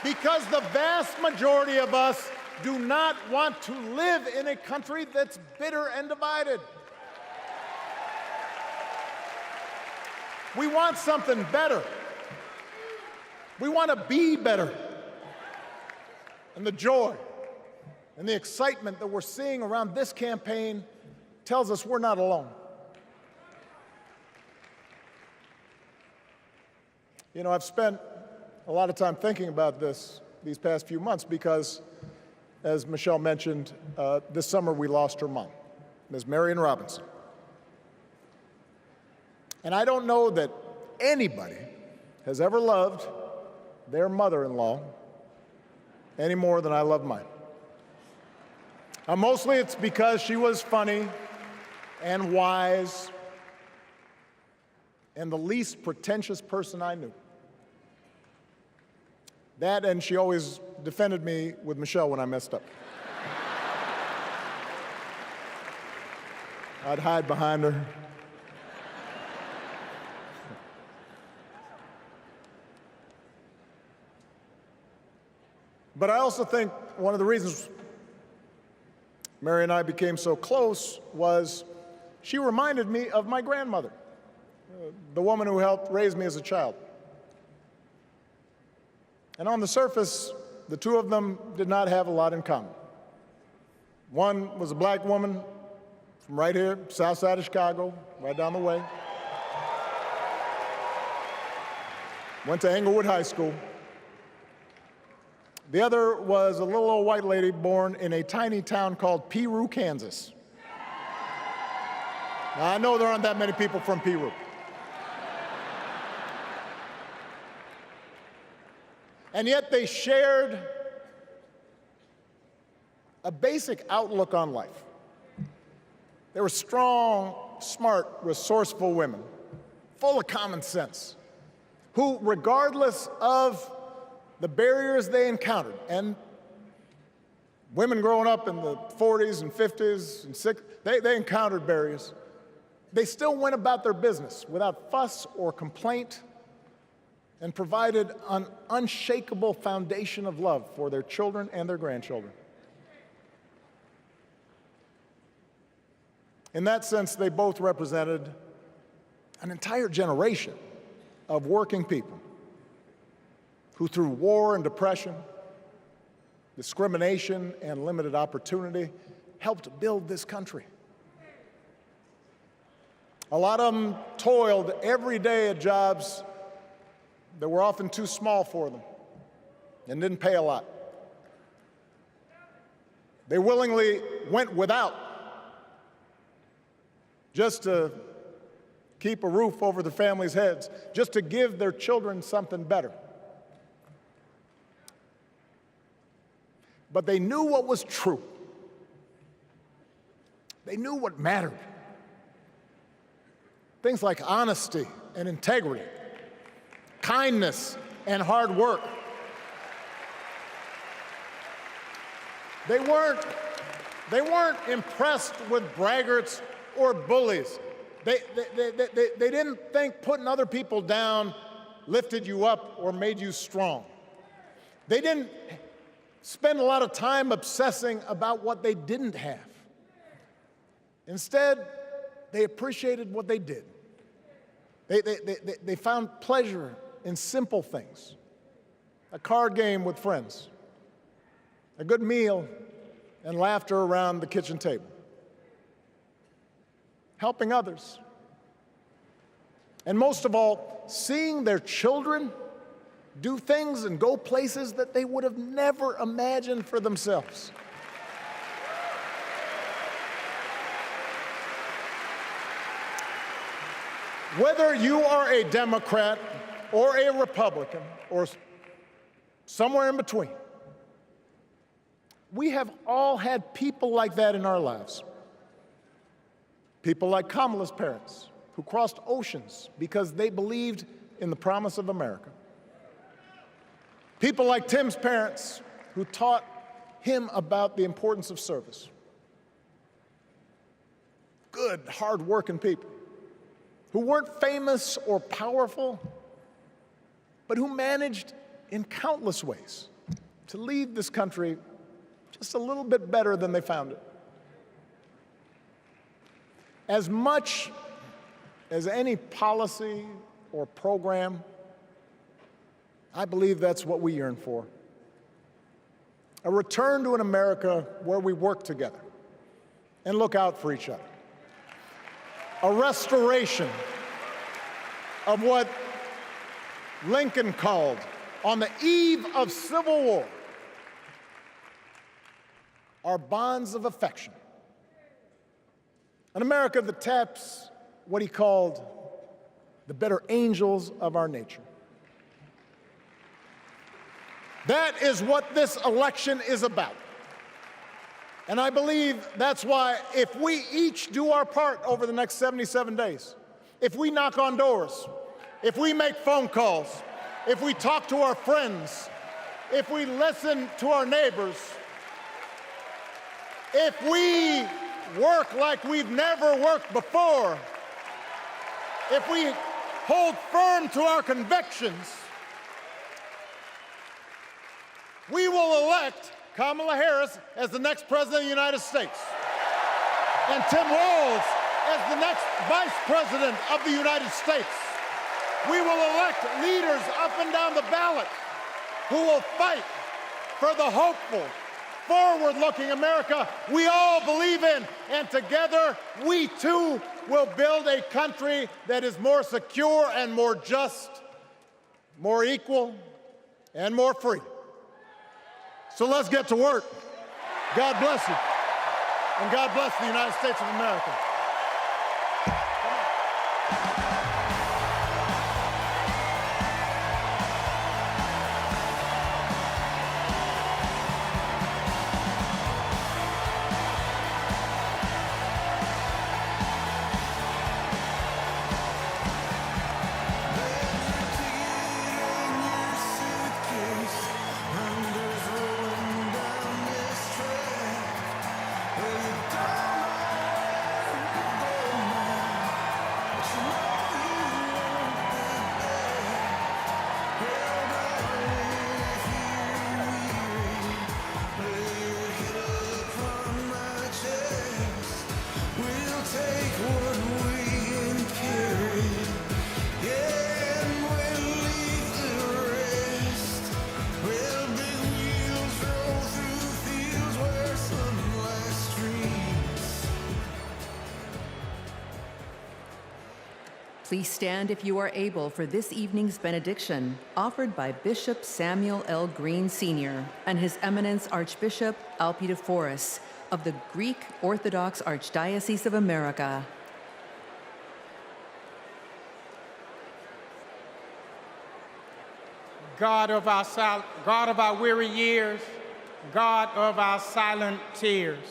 Because the vast majority of us do not want to live in a country that's bitter and divided. We want something better. We want to be better. And the joy and the excitement that we're seeing around this campaign tells us we're not alone. You know, I've spent a lot of time thinking about these past few months because, as Michelle mentioned, this summer we lost her mom, Ms. Marion Robinson. And I don't know that anybody has ever loved their mother-in-law any more than I love mine. Mostly it's because she was funny and wise and the least pretentious person I knew. That, and she always defended me with Michelle when I messed up. I'd hide behind her. But I also think one of the reasons Mary and I became so close was she reminded me of my grandmother, the woman who helped raise me as a child. And on the surface, the two of them did not have a lot in common. One was a black woman from right here, south side of Chicago, right down the way. Went to Englewood High School. The other was a little old white lady born in a tiny town called Peru, Kansas. Now, I know there aren't that many people from Peru. And yet they shared a basic outlook on life. They were strong, smart, resourceful women, full of common sense, who, regardless of the barriers they encountered, and women growing up in the 40s and 50s and 60s, they encountered barriers. They still went about their business without fuss or complaint and provided an unshakable foundation of love for their children and their grandchildren. In that sense, they both represented an entire generation of working people who, through war and depression, discrimination and limited opportunity, helped build this country. A lot of them toiled every day at jobs that were often too small for them and didn't pay a lot. They willingly went without just to keep a roof over their families' heads, just to give their children something better. But they knew what was true. They knew what mattered. Things like honesty and integrity, kindness and hard work. They weren't impressed with braggarts or bullies. They didn't think putting other people down lifted you up or made you strong. They didn't spend a lot of time obsessing about what they didn't have. Instead, they appreciated what they did They found pleasure in simple things. A card game with friends, a good meal, and laughter around the kitchen table. Helping others. And most of all, seeing their children do things and go places that they would have never imagined for themselves. Whether you are a Democrat or a Republican or somewhere in between, we have all had people like that in our lives. People like Kamala's parents, who crossed oceans because they believed in the promise of America. People like Tim's parents, who taught him about the importance of service. Good, hard-working people who weren't famous or powerful, but who managed in countless ways to leave this country just a little bit better than they found it. As much as any policy or program, I believe that's what we yearn for. A return to an America where we work together and look out for each other. A restoration of what Lincoln called, on the eve of Civil War, our bonds of affection. An America that taps what he called the better angels of our nature. That is what this election is about. And I believe that's why if we each do our part over the next 77 days, if we knock on doors, if we make phone calls, if we talk to our friends, if we listen to our neighbors, if we work like we've never worked before, if we hold firm to our convictions, we will elect Kamala Harris as the next President of the United States, and Tim Walz as the next Vice President of the United States. We will elect leaders up and down the ballot who will fight for the hopeful, forward-looking America we all believe in, and together we too will build a country that is more secure and more just, more equal, and more free. So let's get to work. God bless you, and God bless the United States of America. Please stand if you are able for this evening's benediction, offered by Bishop Samuel L. Green Sr. and His Eminence Archbishop Alpidophoros of the Greek Orthodox Archdiocese of America. God of our weary years, God of our silent tears,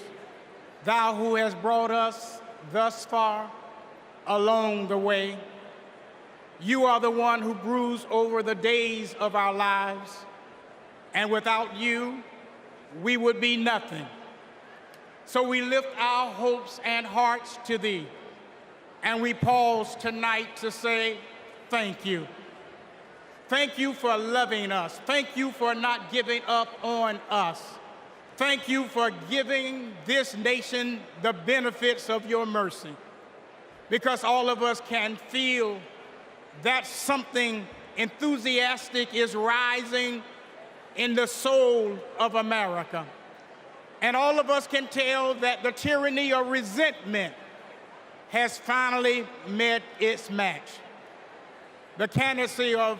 Thou who hast brought us thus far along the way, You are the one who brews over the days of our lives, and without You, we would be nothing. So we lift our hopes and hearts to Thee, and we pause tonight to say thank You. Thank You for loving us. Thank You for not giving up on us. Thank You for giving this nation the benefits of Your mercy, because all of us can feel that something enthusiastic is rising in the soul of America. And all of us can tell that the tyranny of resentment has finally met its match. The candidacy of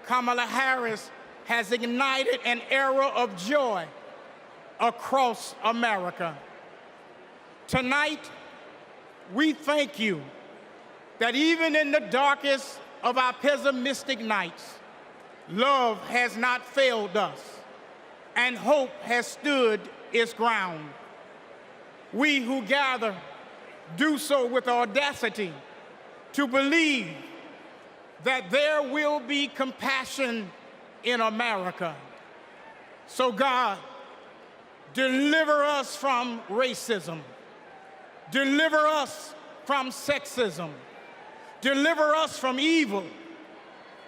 Kamala Harris has ignited an era of joy across America. Tonight, we thank you that even in the darkest of our pessimistic nights, love has not failed us, and hope has stood its ground. We who gather do so with audacity to believe that there will be compassion in America. So God, deliver us from racism, deliver us from sexism, deliver us from evil,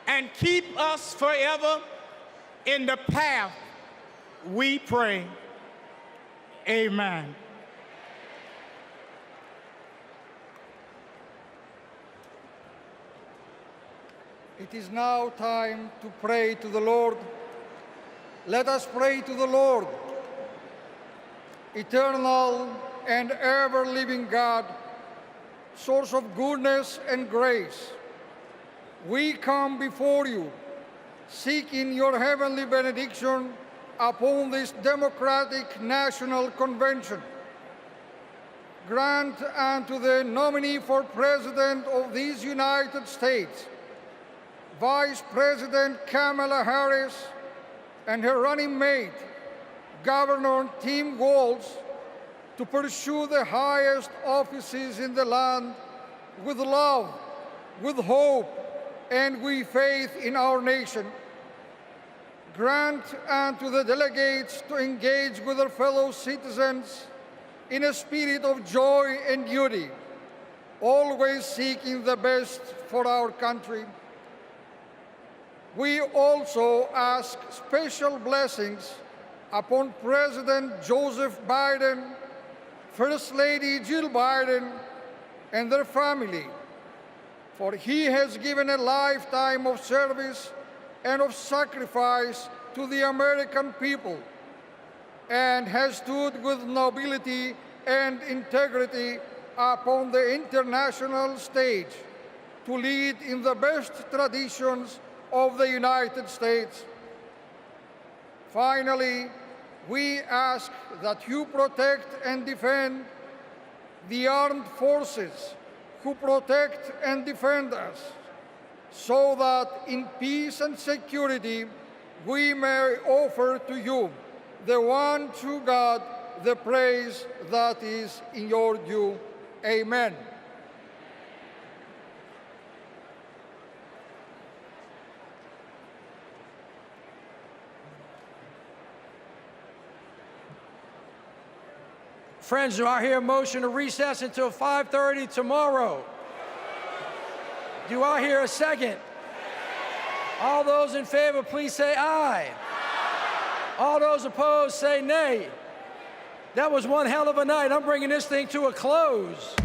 and keep us forever in the path we pray. Amen. It is now time to pray to the Lord. Let us pray to the Lord. Eternal and ever-living God, source of goodness and grace, we come before you, seeking your heavenly benediction upon this democratic national convention. Grant unto the nominee for President of these United States, Vice President Kamala Harris, and her running mate, Governor Tim Walz, to pursue the highest offices in the land with love, with hope, and with faith in our nation. Grant unto the delegates to engage with their fellow citizens in a spirit of joy and duty, always seeking the best for our country. We also ask special blessings upon President Joseph Biden, First Lady Jill Biden, and their family, for he has given a lifetime of service and of sacrifice to the American people, and has stood with nobility and integrity upon the international stage to lead in the best traditions of the United States. Finally, we ask that you protect and defend the armed forces who protect and defend us, so that in peace and security we may offer to you, the one true God, the praise that is in your due. Amen. Friends, do I hear a motion to recess until 5:30 tomorrow? Do I hear a second? All those in favor, please say aye. All those opposed, say nay. That was one hell of a night. I'm bringing this thing to a close.